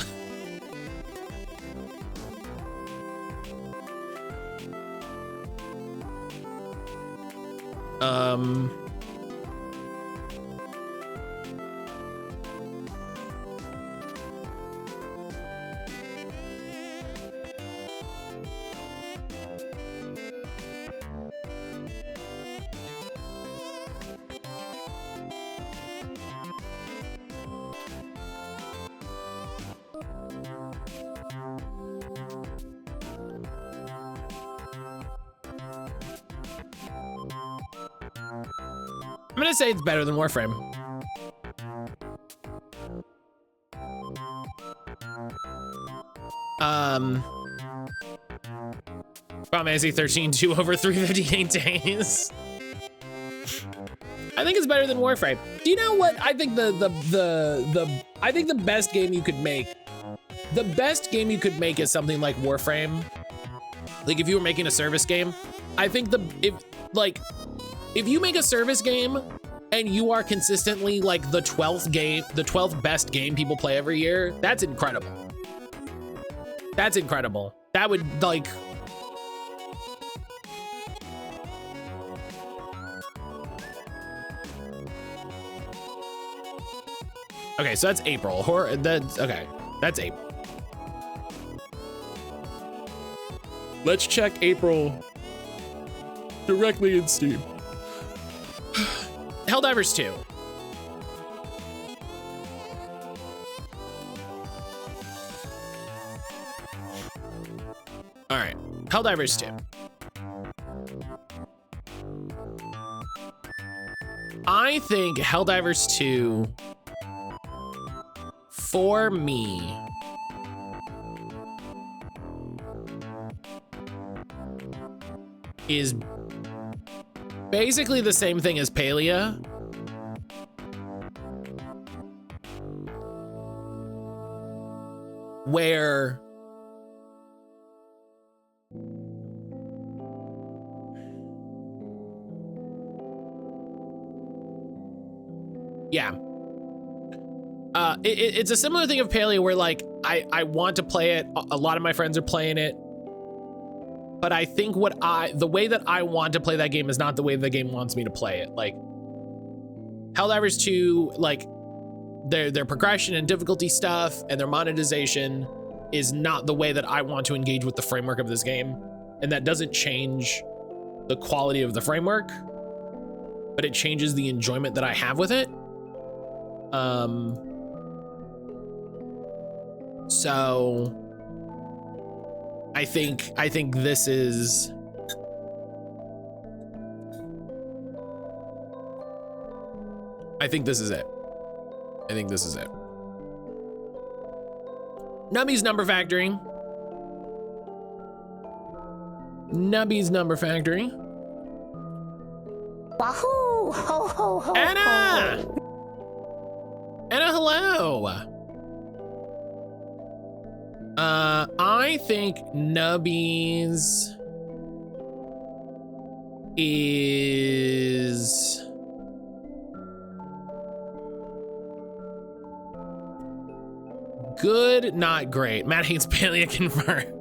I'm gonna say it's better than Warframe. Final Fantasy 13-2 over 358 days. I think it's better than Warframe. Do you know what? I think I think the best game you could make, is something like Warframe. Like if you were making a service game, I think if you make a service game and you are consistently like the 12th best game people play every year, that's incredible. That's incredible. That would like, okay, so that's April. Okay, that's April. Let's check April directly in Steam. Helldivers 2. All right, Helldivers 2. I think Helldivers 2, for me, is basically the same thing as Palia. Where yeah. It's a similar thing of Palia where like I want to play it. A lot of my friends are playing it. But I think the way that I want to play that game is not the way the game wants me to play it. Like Helldivers 2, like their progression and difficulty stuff and their monetization is not the way that I want to engage with the framework of this game. And that doesn't change the quality of the framework, but it changes the enjoyment that I have with it. So I think this is, I think this is it. Nubby's Number Factory. Wahoo! Ho ho ho! Anna! Ho. Anna, hello. I think Nubby's is Good, not great. Matt hates Palia confirmed.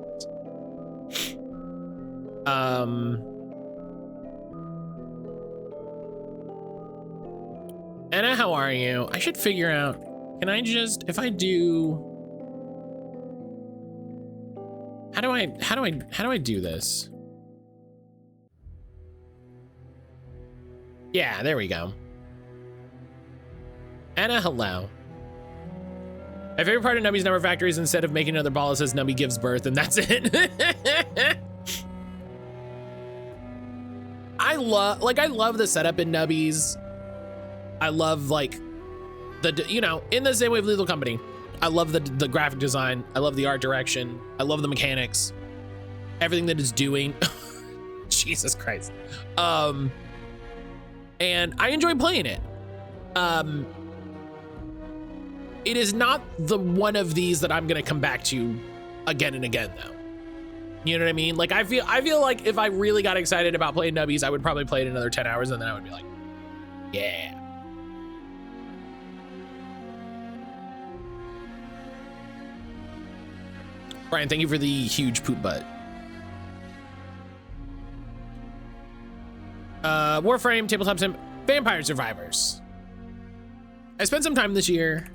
Anna, how are you? I should figure out, can I just, if I do, how do I do this? Yeah, there we go. Anna, hello. My favorite part of Nubby's Number Factory is instead of making another ball, it says Nubby gives birth, and that's it. I love the setup in Nubby's. I love like the, you know, in the same way of Lethal Company, I love the graphic design. I love the art direction. I love the mechanics, everything that it's doing. Jesus Christ. And I enjoy playing it. It is not the one of these that I'm gonna come back to again and again though. You know what I mean? Like I feel like if I really got excited about playing Nubbies, I would probably play it another 10 hours and then I would be like, yeah. Brian, thank you for the huge poop butt. Warframe, Tabletop Sim, Vampire Survivors. I spent some time this year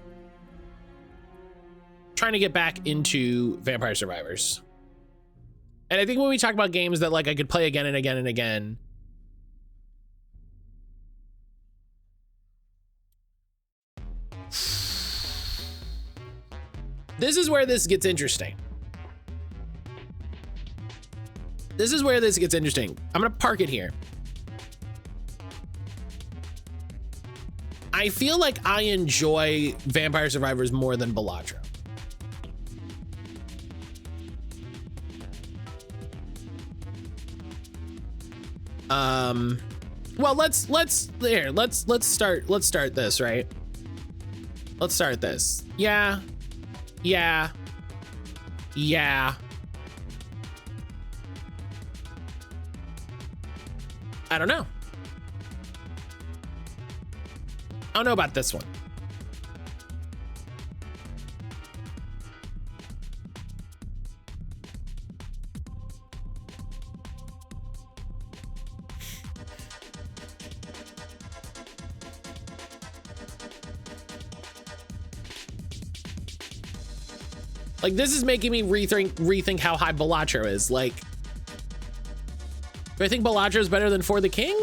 trying to get back into Vampire Survivors. And I think when we talk about games that like I could play again and again and again, this is where this gets interesting. This is where this gets interesting. I'm gonna park it here. I feel like I enjoy Vampire Survivors more than Balatro. Well, let's start this, right? Let's start this. Yeah. I don't know. I don't know about this one. Like, this is making me rethink how high Balatro is. Like, do I think Balatro is better than For the King?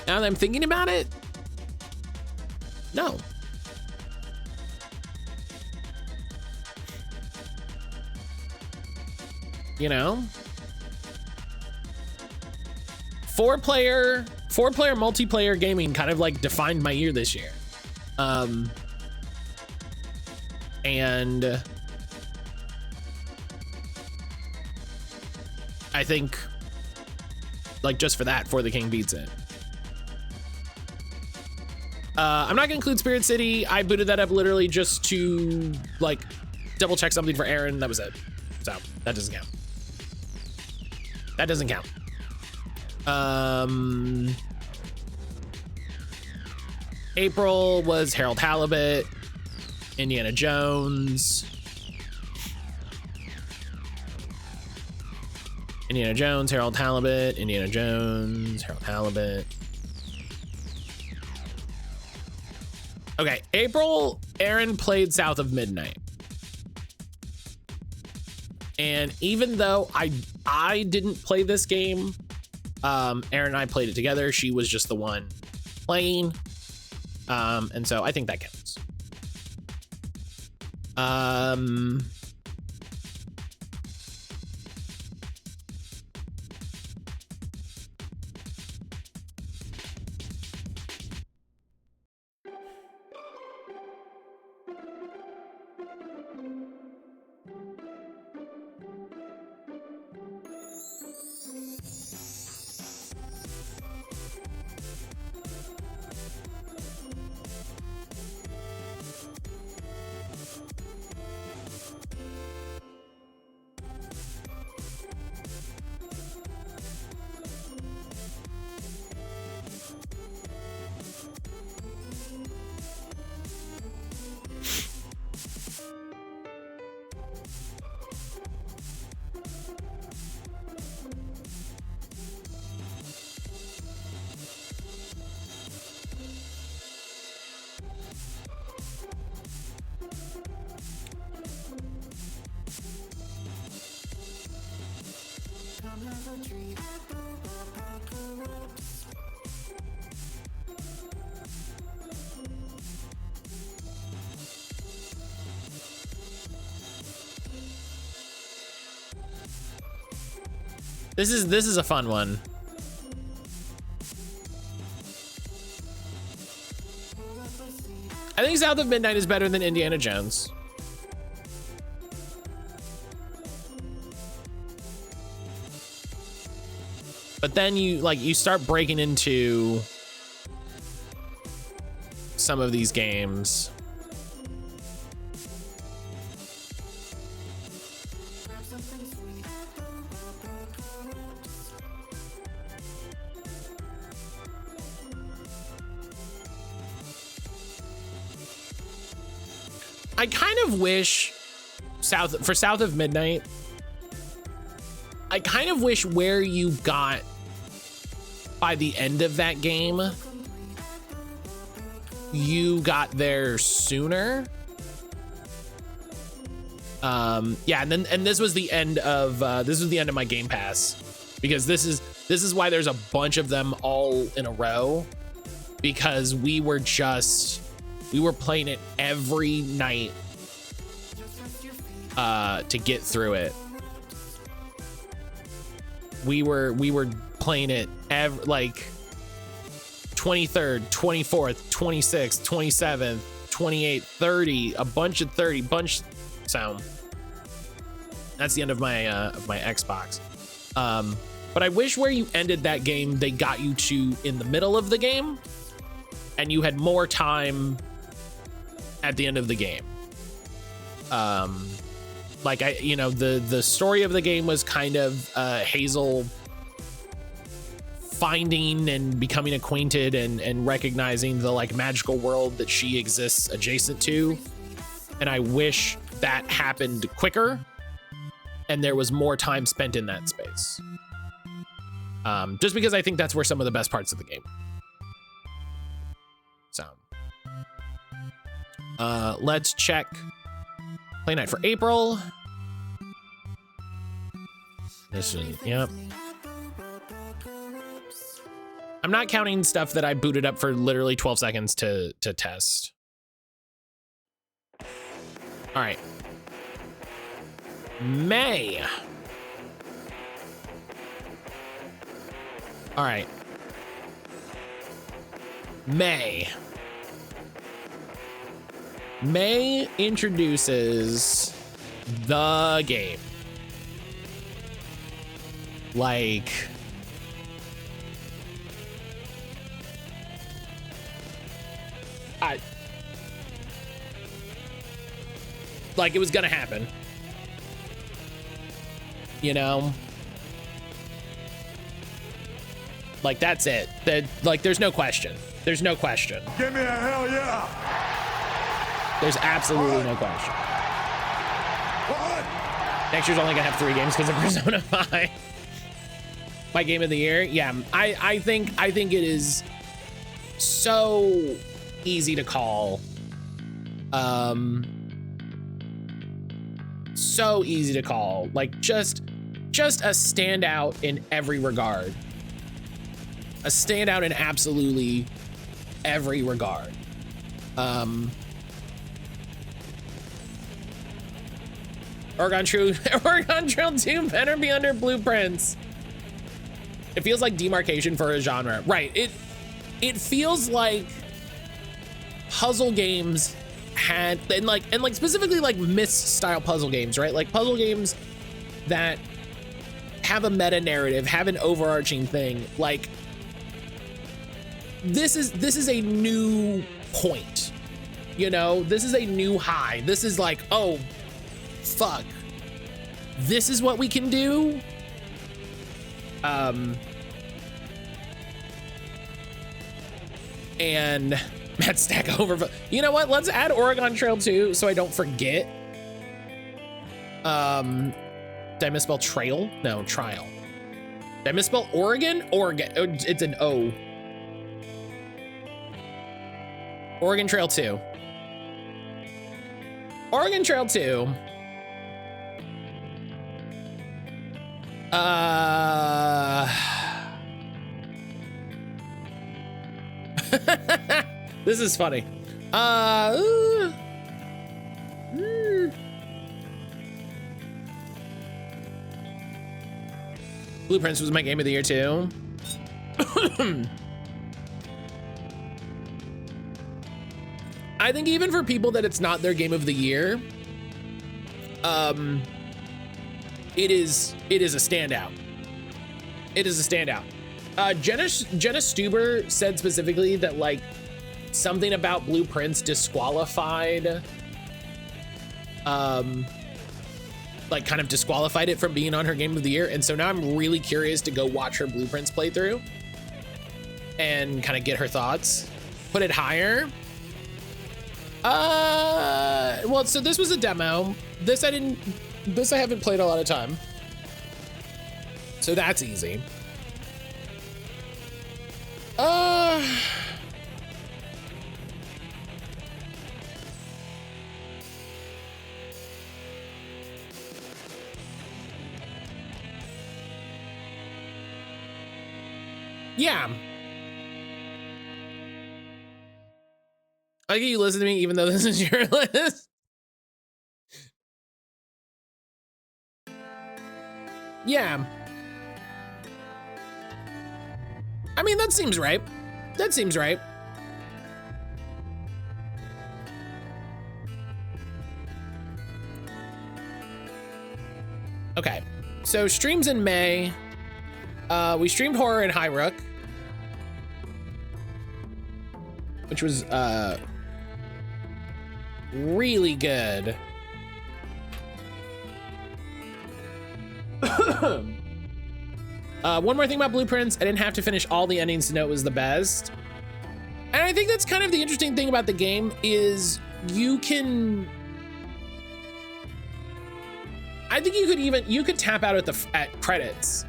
Now that I'm thinking about it, no. You know, four-player multiplayer gaming kind of like defined my year this year. And I think like just for that, For the King beats it. I'm not gonna include Spirit City. I booted that up literally just to like double check something for Aaron. That was it. So that doesn't count. That doesn't count. April was Harold Halibut, Indiana Jones. Indiana Jones, Harold Halibut, Indiana Jones, Harold Halibut. Okay, April, Aaron played South of Midnight. And even though I didn't play this game, Aaron and I played it together. She was just the one playing. And so I think that counts. This is a fun one. I think South of Midnight is better than Indiana Jones. But then you start breaking into some of these games. I kind of wish South of Midnight, I kind of wish where you got by the end of that game, you got there sooner. Yeah, and this was the end of my Game Pass, because this is why there's a bunch of them all in a row, because we were playing it every night to get through it. We were playing it like 23rd, 24th, 26th, 27th, 28th, 30, a bunch of 30, so that's the end of my my Xbox. But I wish where you ended that game, they got you to in the middle of the game and you had more time at the end of the game. Like the story of the game was kind of Hazel finding and becoming acquainted and recognizing the like magical world that she exists adjacent to. And I wish that happened quicker and there was more time spent in that space. Just because I think that's where some of the best parts of the game. So let's check play night for April. This is, yep. I'm not counting stuff that I booted up for literally 12 seconds to test. All right. May. All right. May introduces the game. Like, like it was gonna happen, you know? Like, that's it. That, like, there's no question. There's no question. Give me a hell yeah! There's absolutely no question. What? Next year's only gonna have 3 games because of Persona 5. My game of the year, yeah. I think it is so easy to call. So easy to call. Like just a standout in every regard. A standout in absolutely every regard. Oregon Trail 2 better be under blueprints. It feels like demarcation for a genre. Right, it feels like puzzle games had, and like specifically like Myst style puzzle games, right? Like puzzle games that have a meta narrative, have an overarching thing. Like this is a new point, you know? This is a new high. This is like, oh, fuck. This is what we can do? And Matt Stack over. You know what? Let's add Oregon Trail 2 so I don't forget. Did I misspell trail? No, trial. Did I misspell Oregon? Oregon. It's an O. Oregon Trail 2. Oregon Trail 2 This is funny. Blueprints was my game of the year too. I think even for people that it's not their game of the year, it is a standout. It is a standout. Jenna Stuber said specifically that like something about Blueprints disqualified, like kind of disqualified it from being on her game of the year. And so now I'm really curious to go watch her Blueprints playthrough and kind of get her thoughts. Put it higher. Well, so this was a demo. This I haven't played a lot of time. So that's easy. Yeah. I like you listen to me even though this is your list. Yeah. I mean, that seems right. That seems right. Okay, so streams in May. We streamed horror in High Rook, which was really good. One more thing about Blueprints, I didn't have to finish all the endings to know it was the best. And I think that's kind of the interesting thing about the game is you can, I think you could tap out at credits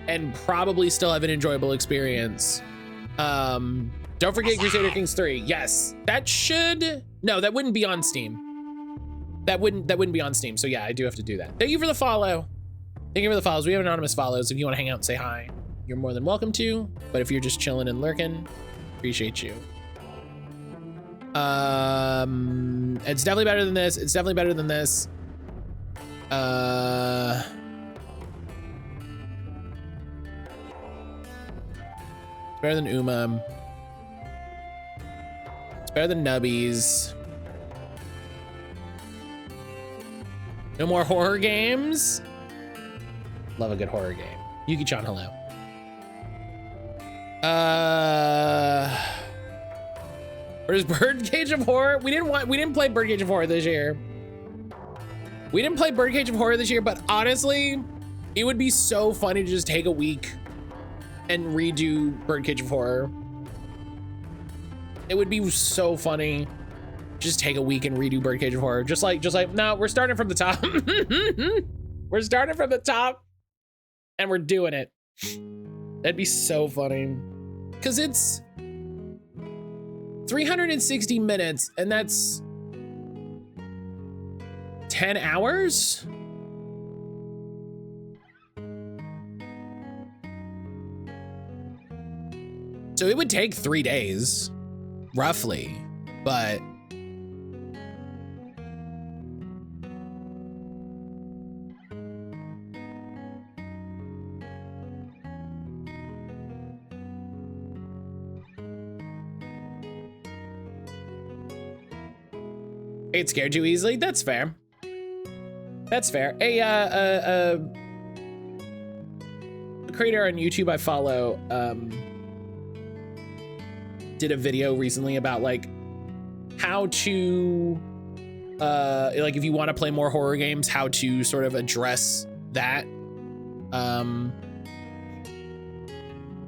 and probably still have an enjoyable experience. Don't forget Crusader Kings 3. Yes, that wouldn't be on Steam. That wouldn't be on Steam. So yeah, I do have to do that. Thank you for the follow. Thank you for the follows. We have anonymous follows. If you want to hang out and say hi, you're more than welcome to. But if you're just chilling and lurking, appreciate you. It's definitely better than this. It's definitely better than this. It's better than Uma. It's better than Nubbies. No more horror games. Love a good horror game. Yuki-chan, hello. Where's Birdcage of Horror? We didn't play Birdcage of Horror this year. We didn't play Birdcage of Horror this year, but honestly, it would be so funny to just take a week and redo Birdcage of Horror. It would be so funny. Just take a week and redo Birdcage of Horror. Just like, no, we're starting from the top. We're starting from the top and we're doing it. That'd be so funny. Cause it's 360 minutes and that's 10 hours? So it would take 3 days, roughly, but it scared you easily? That's fair. That's fair. A creator on YouTube I follow did a video recently about like how to like if you want to play more horror games, how to sort of address that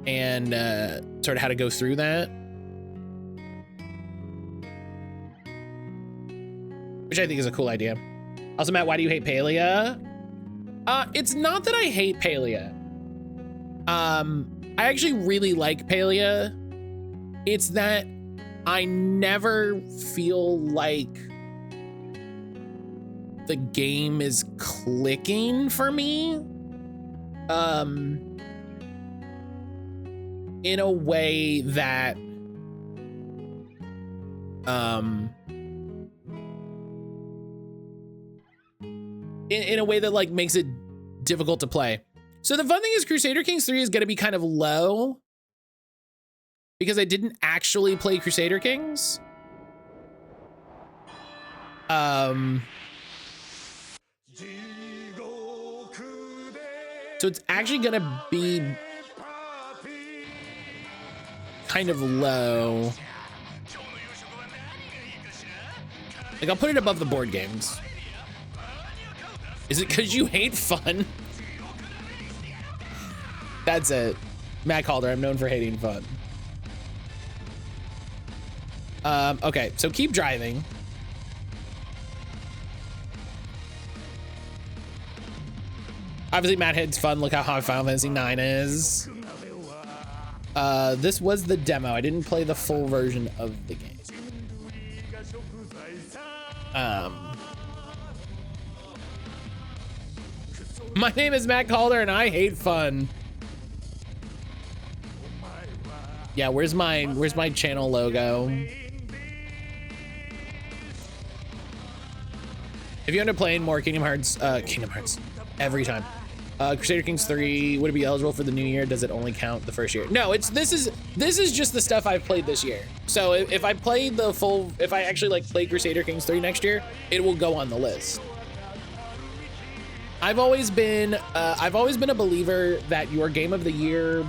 and sort of how to go through that, which I think is a cool idea. Also, Matt, why do you hate Palia? It's not that I hate Palia. I actually really like Palia. It's that I never feel like the game is clicking for me. in a way that in a way that like makes it difficult to play. So the fun thing is Crusader Kings 3 is going to be kind of low because I didn't actually play Crusader Kings. So it's actually going to be kind of low. Like I'll put it above the board games. Is it because you hate fun? That's it. Matt Calder, I'm known for hating fun. Okay, so keep driving. Obviously, Matt hates fun. Look how hot Final Fantasy IX is. This was the demo. I didn't play the full version of the game. My name is Matt Calder and I hate fun. Yeah, where's my channel logo? If you end up playing more Kingdom Hearts every time. Crusader Kings 3, would it be eligible for the new year? Does it only count the first year? No, this is just the stuff I've played this year. So if I play the full, if I actually like play Crusader Kings 3 next year, it will go on the list. I've always been a believer that your game of the year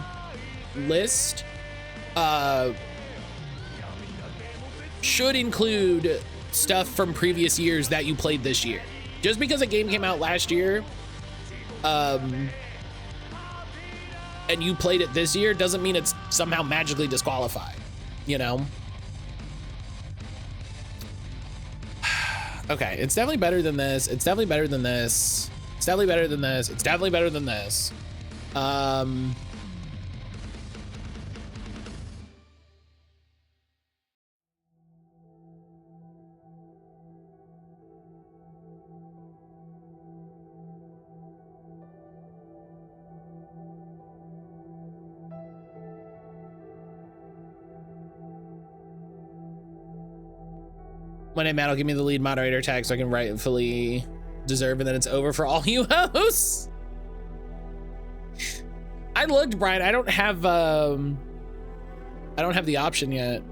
list should include stuff from previous years that you played this year. Just because a game came out last year, and you played it this year doesn't mean it's somehow magically disqualified, you know? Okay, it's definitely better than this. It's definitely better than this. It's definitely better than this. It's definitely better than this. One day, Matt will give me the lead moderator tag so I can rightfully deserve, and then it's over for all you hosts. I looked, Brian. I don't have the option yet.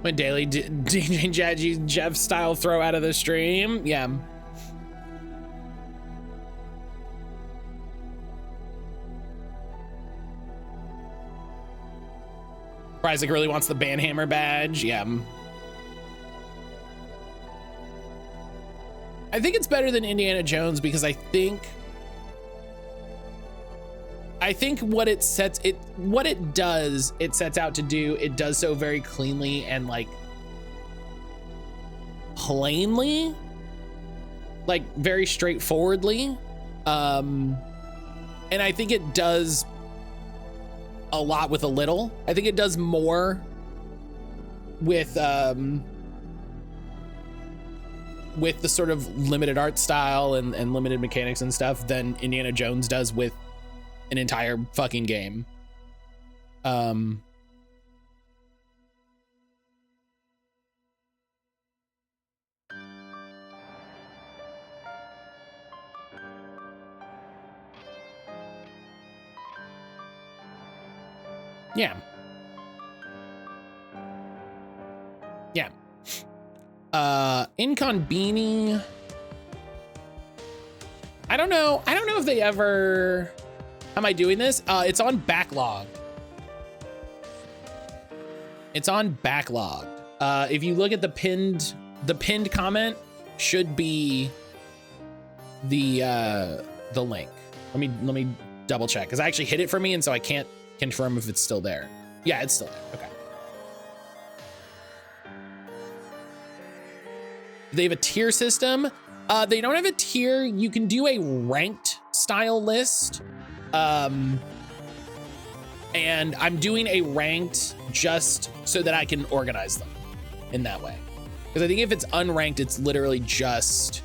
When daily DJ Jadgy Jeff style throw out of the stream. Yeah. Isaac really wants the Banhammer badge. Yeah. I think it's better than Indiana Jones because I think what it sets out to do, it does so very cleanly and like plainly, like very straightforwardly. And I think it does a lot with a little. I think it does more with the sort of limited art style and limited mechanics and stuff than Indiana Jones does with an entire fucking game. Yeah. Yeah. Inconbini. I don't know if they ever. How am I doing this? It's on backlog. It's on backlog. If you look at the pinned comment, should be the link. Let me double check because I actually hit it for me, and so I can't confirm if it's still there. Yeah, it's still there. Okay. They have a tier system. They don't have a tier. You can do a ranked style list. And I'm doing a ranked just so that I can organize them in that way. Because I think if it's unranked, it's literally just,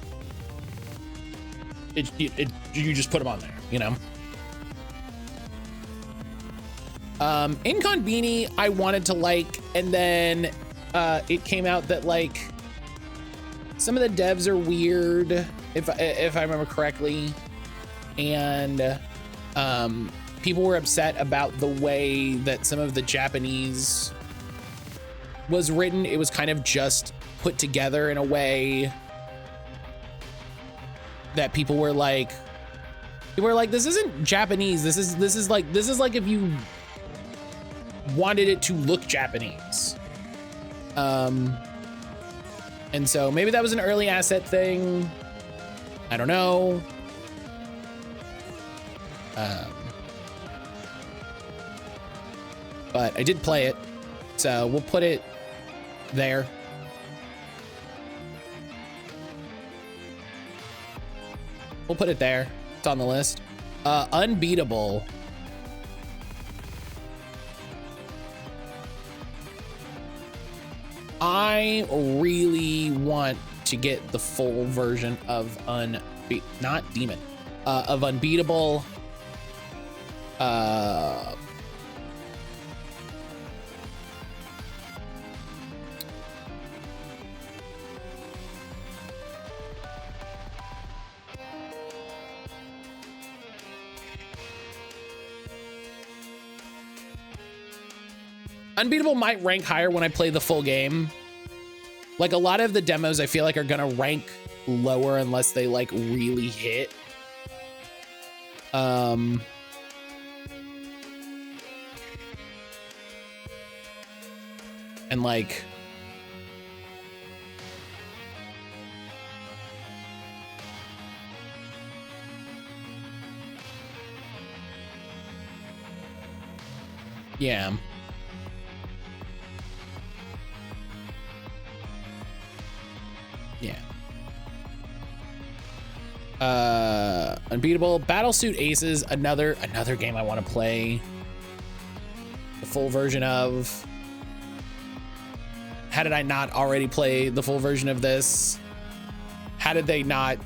you just put them on there, you know? Inconveni, I wanted to like, and then it came out that like, some of the devs are weird, if I remember correctly. And people were upset about the way that some of the Japanese was written. It was kind of just put together in a way that people were like, this isn't Japanese. This is like if you wanted it to look Japanese. And so maybe that was an early asset thing. I don't know. But I did play it, so we'll put it there. We'll put it there. It's on the list. Unbeatable. I really want to get the full version of not Demon, of Unbeatable. Unbeatable might rank higher when I play the full game. Like a lot of the demos I feel like are gonna rank lower unless they like really hit. And like yeah. Unbeatable. Battlesuit Aces, another game I want to play the full version of. How did I not already play the full version of this? How did they not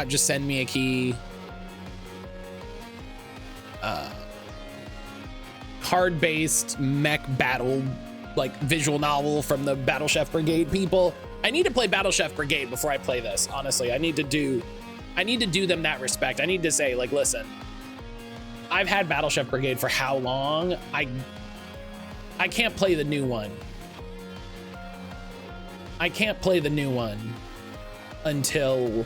just send me a key? Card-based mech battle, like visual novel from the Battle Chef Brigade people. I need to play Battle Chef Brigade before I play this. Honestly, I need to do them that respect. I need to say, like, listen, I've had Battle Chef Brigade for how long? I can't play the new one. I can't play the new one until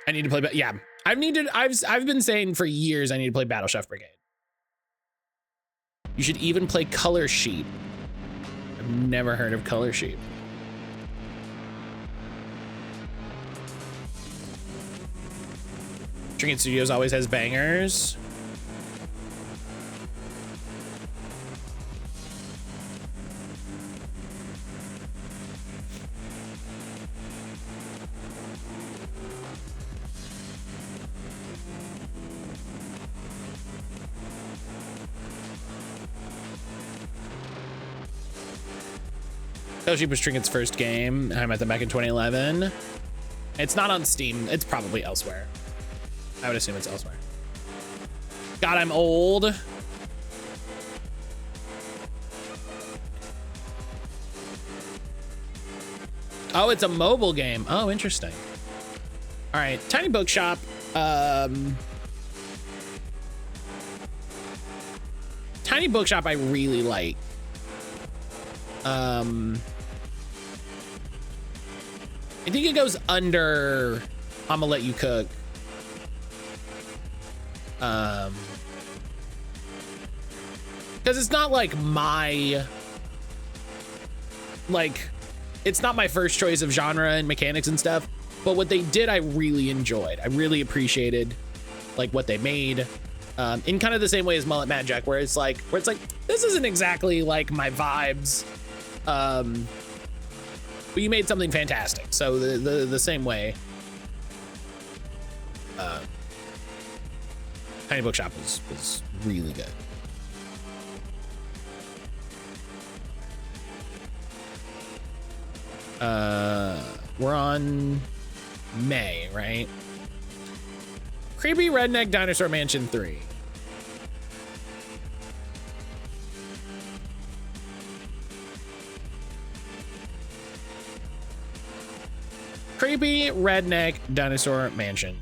I need to play, yeah. I've been saying for years I need to play Battle Chef Brigade. You should even play Color Sheep. I've never heard of Color Sheep. Trinket Studios always has bangers. Color Sheep was Trinket's first game. I met them back in 2011. It's not on Steam. It's probably elsewhere. I would assume it's elsewhere. God, I'm old. Oh, it's a mobile game. Oh, interesting. All right, Tiny Bookshop. Tiny Bookshop I really like. I think it goes under I'ma Let You Cook. Because it's not like my like, it's not my first choice of genre and mechanics and stuff, but what they did, I really enjoyed. I really appreciated like what they made, in kind of the same way as Mullet Magic, where it's like, this isn't exactly like my vibes, but you made something fantastic. So the same way, Tiny Bookshop was really good. We're on May, right? Creepy Redneck Dinosaur Mansion 3. Creepy Redneck Dinosaur Mansion.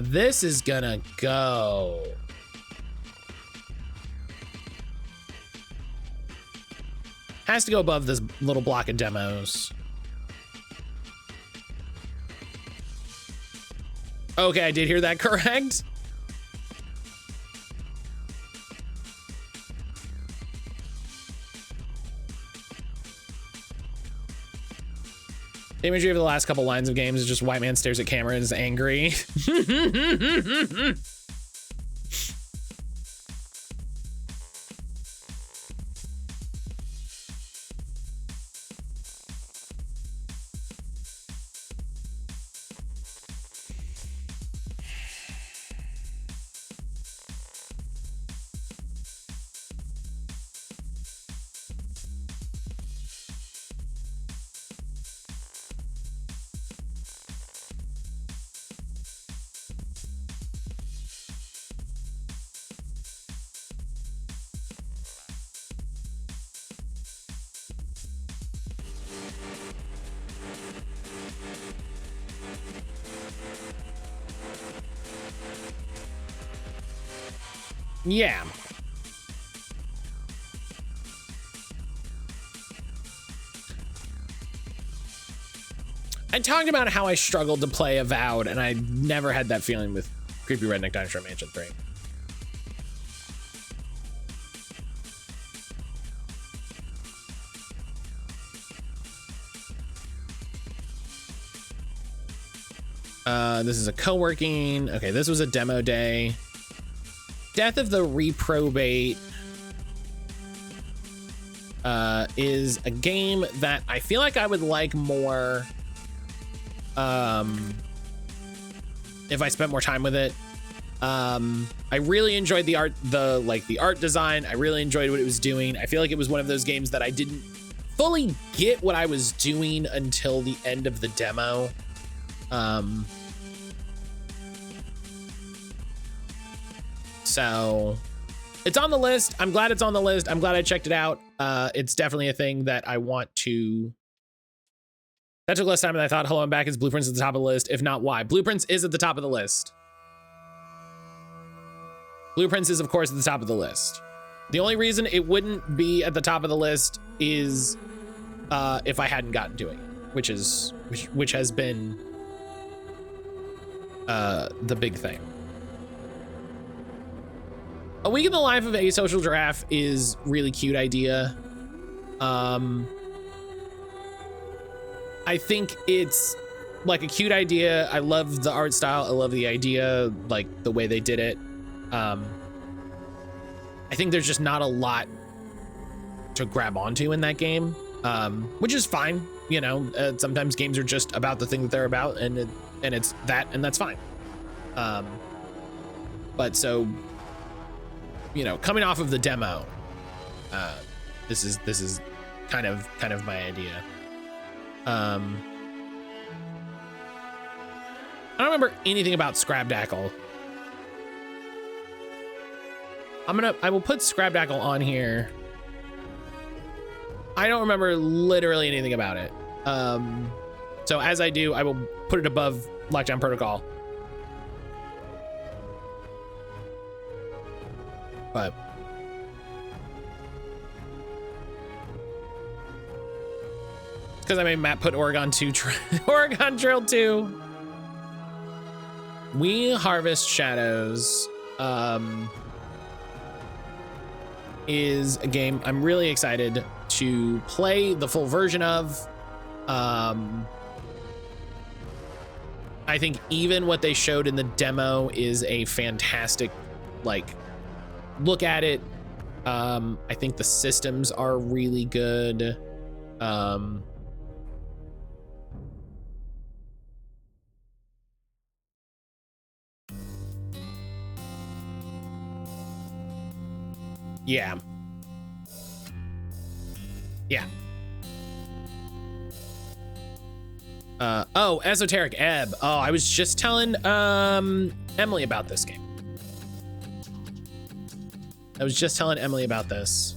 This is gonna go. Has to go above this little block of demos. Okay, I did hear that correct. The imagery of the last couple lines of games is just white man stares at camera and is angry. Yeah. I talked about how I struggled to play Avowed, and I never had that feeling with Creepy Redneck Dinosaur Mansion 3. This is a co-working. Okay, this was a demo day. Death of the Reprobate is a game that I feel like I would like more if I spent more time with it. I really enjoyed the art, the art design. I really enjoyed what it was doing. I feel like it was one of those games that I didn't fully get what I was doing until the end of the demo. So it's on the list. I'm glad it's on the list. I'm glad I checked it out. It's definitely a thing that I want to. That took less time than I thought. Hello, I'm back. Is Blueprints at the top of the list? If not, why? Blueprints is at the top of the list. Blueprints is, of course, at the top of the list. The only reason it wouldn't be at the top of the list is if I hadn't gotten to it, which has been the big thing. A Week in the Life of a Social Giraffe is really cute idea. I think it's like a cute idea. I love the art style. I love the idea, like the way they did it. I think there's just not a lot to grab onto in that game, which is fine. You know, sometimes games are just about the thing that they're about, and it's that, and that's fine. But so, you know, coming off of the demo, this is kind of my idea. I don't remember anything about Scrabdackle. I will put Scrabdackle on here. I don't remember literally anything about it. So as I do, I will put it above Lockdown Protocol. But because I made Matt put Oregon Trail 2. We Harvest Shadows is a game I'm really excited to play the full version of. I think even what they showed in the demo is a fantastic, like, look at it. I think the systems are really good. Yeah. Yeah. Oh, Esoteric Ebb. Oh, I was just telling Emily about this game. I was just telling Emily about this.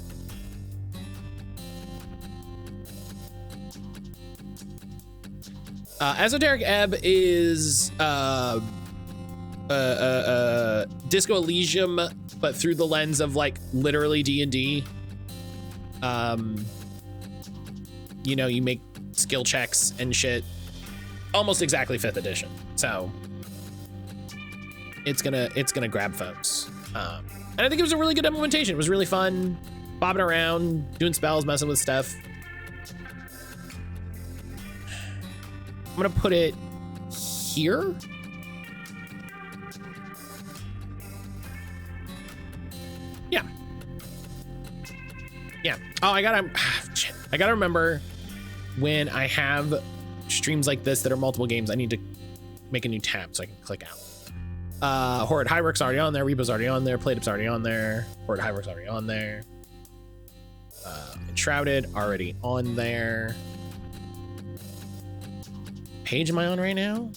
Esoteric Ebb is Disco Elysium, but through the lens of like literally D&D. You know, you make skill checks and shit. Almost exactly 5th edition. So it's gonna grab folks. And I think it was a really good implementation. It was really fun, bobbing around, doing spells, messing with stuff. I'm gonna put it here. Yeah. Yeah. Oh, I gotta remember when I have streams like this that are multiple games, I need to make a new tab so I can click out. Horrid Highwork's already on there. Repo's already on there. Playtip's already on there. Horrid Highwork's already on there. Enshrouded already on there. Page am I on right now?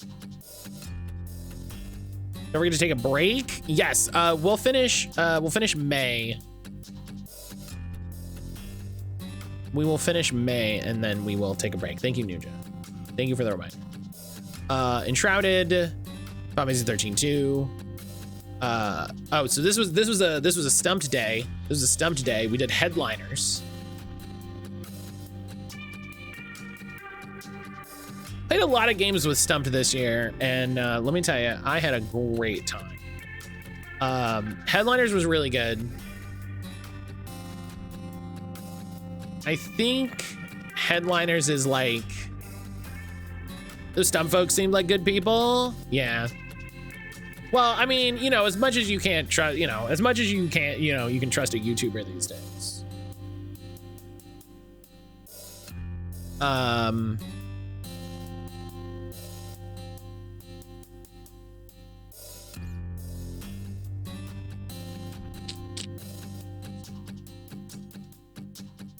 Are we gonna take a break? Yes. We'll finish May. We will finish May and then we will take a break. Thank you, Nuja. Thank you for the reminder. Enshrouded, Final Fantasy 13-2. Oh, so this was a stumped day. This was a stumped day. We did headliners. Played a lot of games with stumped this year, and let me tell you, I had a great time. Headliners was really good. I think headliners is like, those stump folks seemed like good people. Yeah. Well, I mean, you know, as much as you can't trust, you know, as much as you can't, you know, you can trust a YouTuber these days. I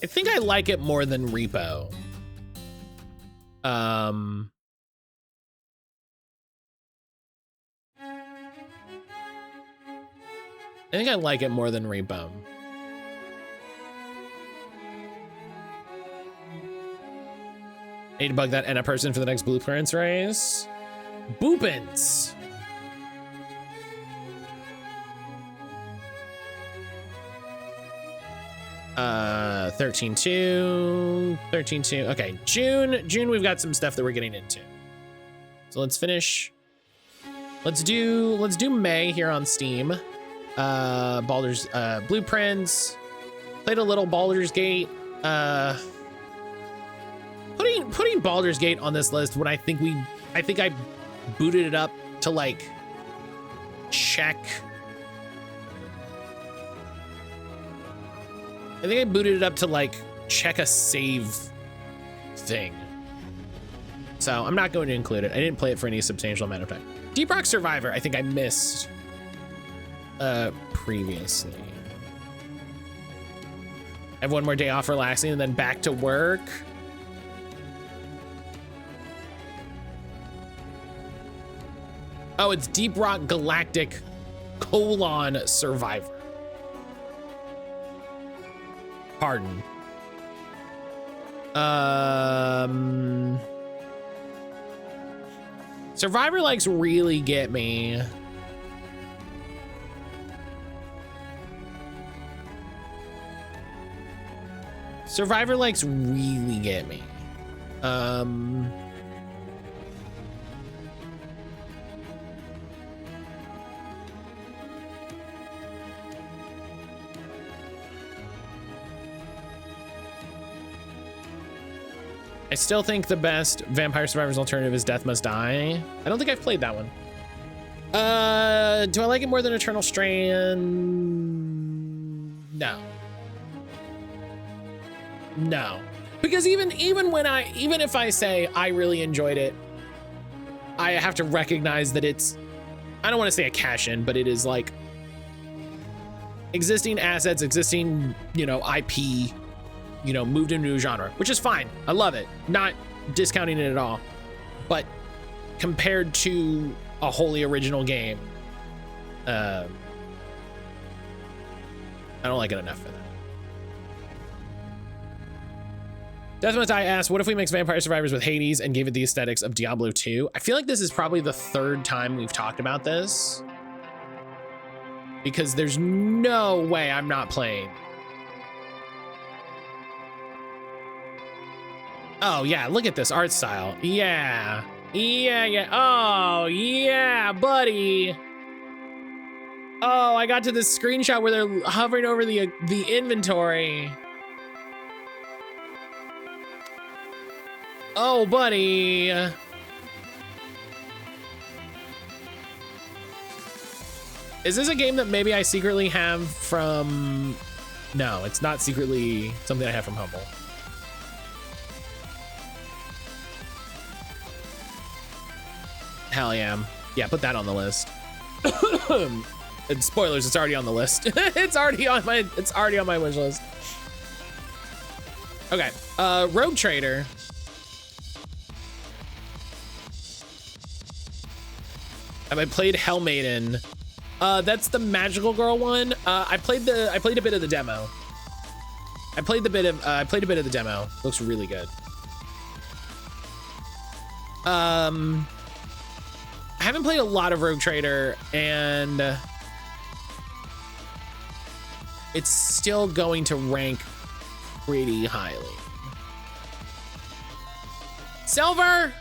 think I like it more than Repo. I think I like it more than Repo. Need to bug that Enna person for the next Blueprints race. Boopins. Uh, 13-2, 13-2. Okay, June, we've got some stuff that we're getting into. So let's finish. Let's do May here on Steam. Baldur's Blueprints. Played a little Baldur's Gate. Putting Baldur's Gate on this list when I think I booted it up to like check. I think I booted it up to like check a save thing. So I'm not going to include it. I didn't play it for any substantial amount of time. Deep Rock Survivor, I think I missed previously. I have one more day off relaxing and then back to work. Oh, it's Deep Rock Galactic : Survivor. Pardon. Survivor likes really get me. Survivor likes really get me. I still think the best Vampire Survivors alternative is Death Must Die. I don't think I've played that one. Do I like it more than Eternal Strand? No. No. Because even if I say I really enjoyed it, I have to recognize that it's, I don't want to say a cash in, but it is like existing assets, existing, you know, IP, you know, moved into a new genre, which is fine. I love it. Not discounting it at all. But compared to a wholly original game, I don't like it enough for that. Death Must Die asks, what if we mix Vampire Survivors with Hades and gave it the aesthetics of Diablo 2? I feel like this is probably the third time we've talked about this, because there's no way I'm not playing. Oh yeah, look at this art style. Yeah. Yeah. Oh yeah, buddy. Oh, I got to this screenshot where they're hovering over the inventory. Oh, buddy. Is this a game that maybe I secretly have from... No, it's not secretly something I have from Humble. Hell yeah. Yeah, put that on the list. And spoilers, it's already on the list. It's already on my wish list. Okay, Rogue Trader. Have I played Hell Maiden? That's the magical girl one. I played a bit of the demo. I played a bit of the demo. Looks really good. I haven't played a lot of Rogue Trader, and it's still going to rank pretty highly. Silver.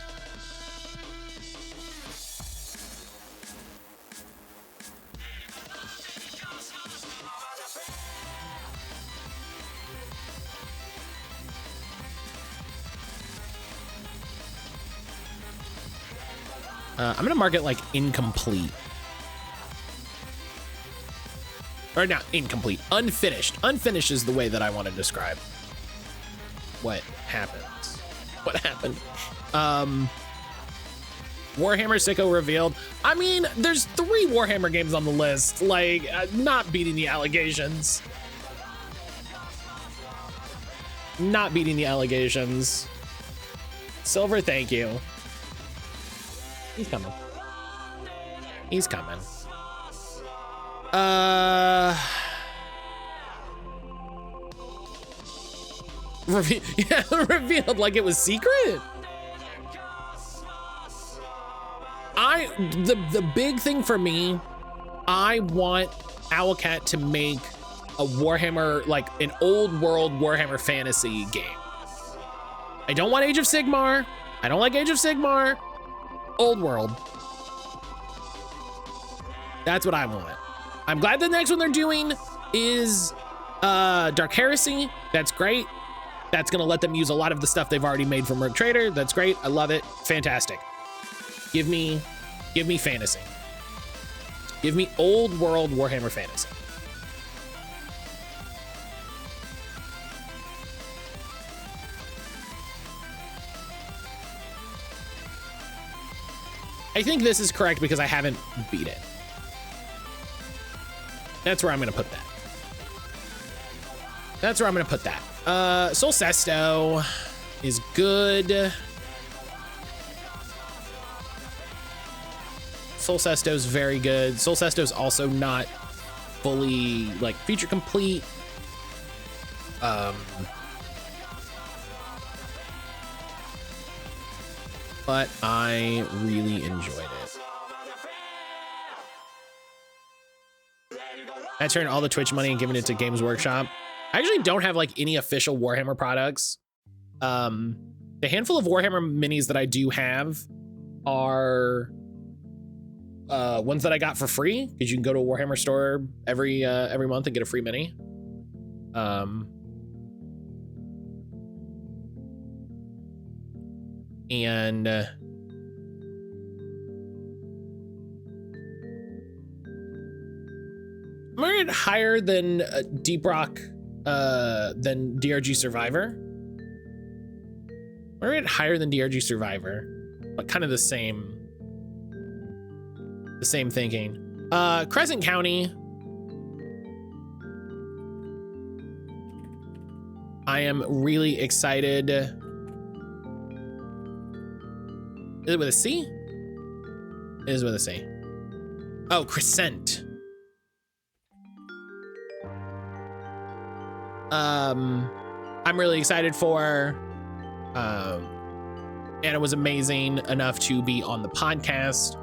I'm gonna mark it like incomplete. Or not incomplete, unfinished. Unfinished is the way that I want to describe what happens. What happened? Warhammer Sicko revealed. I mean, there's 3 Warhammer games on the list. Like, not beating the allegations. Not beating the allegations. Silver, thank you. He's coming. He's coming. Revealed like it was secret. The big thing for me, I want Owlcat to make a Warhammer, like an old world Warhammer fantasy game. I don't want Age of Sigmar. I don't like Age of Sigmar. Old world. That's what I want. I'm glad the next one they're doing is Dark Heresy. That's great. That's gonna let them use a lot of the stuff they've already made from Rogue Trader. That's great. I love it. Fantastic. Give me fantasy. Give me old world Warhammer fantasy. I think this is correct because I haven't beat it. That's where I'm gonna put that. That's where I'm gonna put that. Sol Sesto is good. Sol Sesto's very good. Sol Sesto's also not fully like feature complete. But I really enjoyed it. I turned all the Twitch money and given it to Games Workshop. I actually don't have like any official Warhammer products. The handful of Warhammer minis that I do have are ones that I got for free, because you can go to a Warhammer store every month and get a free mini. And I'm gonna rate it higher than Deep Rock, than DRG Survivor. I'm gonna rate it higher than DRG Survivor, but kind of the same thinking. Crescent County. I am really excited. Is it with a C? It is with a C. Oh, Crescent. I'm really excited for. Anna was amazing enough to be on the podcast.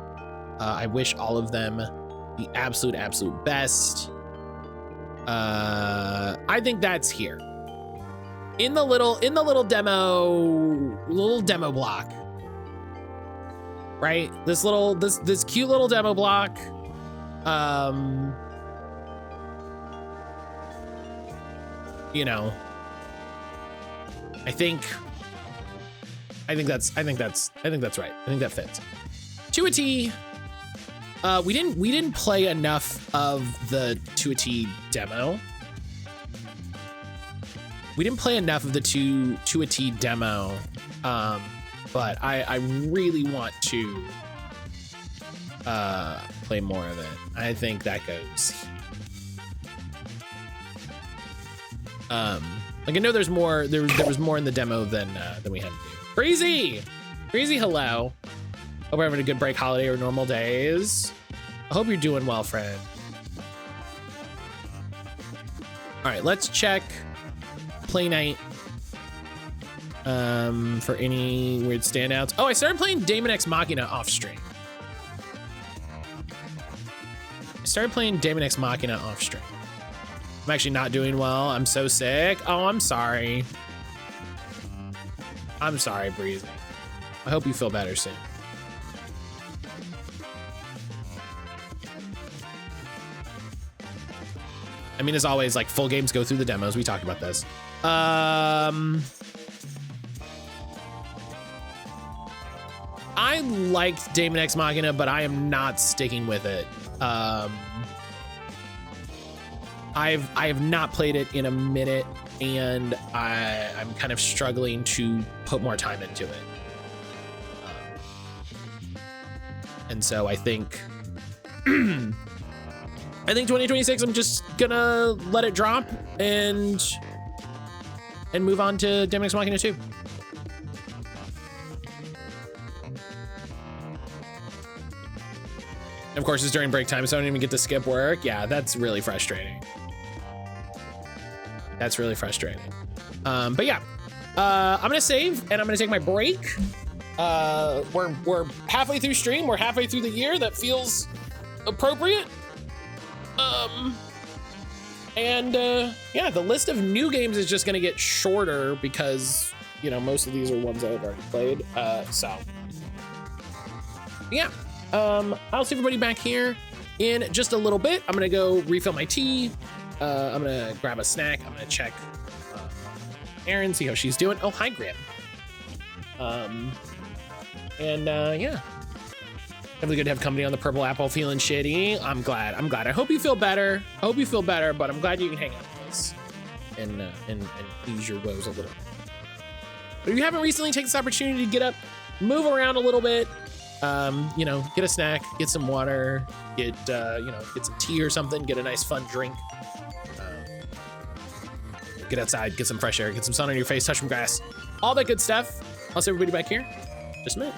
I wish all of them the absolute best. I think that's here. In the little demo block. Right? This cute little demo block. You know, I think that's right. I think that fits. To a T. We didn't play enough of the To a T demo. We didn't play enough of the To a T demo, but I really want to play more of it. I think that goes. Like I know there's more. There was more in the demo than we had to do. Breezy, hello. Hope you're having a good break holiday or normal days. I hope you're doing well, friend. All right, let's check Play Night for any weird standouts. Oh, I started playing Daemon X Machina off stream. I'm actually not doing well. I'm so sick. Oh, I'm sorry. I'm sorry, Breezy. I hope you feel better soon. I mean, as always, like full games go through the demos. We talked about this. I liked Daemon X Machina, but I am not sticking with it. I have not played it in a minute, and I'm kind of struggling to put more time into it. And so I think 2026, I'm just gonna let it drop and move on to Daemon X Machina 2. Of course, it's during break time, so I don't even get to skip work. Yeah, that's really frustrating. But yeah, I'm gonna save and I'm gonna take my break. We're halfway through stream. We're halfway through the year. That feels appropriate. Yeah, the list of new games is just gonna get shorter because, you know, most of these are ones I've already played. So yeah, I'll see everybody back here in just a little bit. I'm gonna go refill my tea. I'm gonna grab a snack. I'm gonna check Erin, see how she's doing. Oh, hi, Grim. Yeah. Definitely good to have company on the Purple Apple. Feeling shitty. I'm glad. I hope you feel better. But I'm glad you can hang out with us and ease your woes a little bit. But if you haven't recently, take this opportunity to get up, move around a little bit, you know, get a snack, get some water, get some tea or something, get a nice fun drink. Get outside, get some fresh air, get some sun on your face, touch some grass, all that good stuff. I'll see everybody back here in just a minute.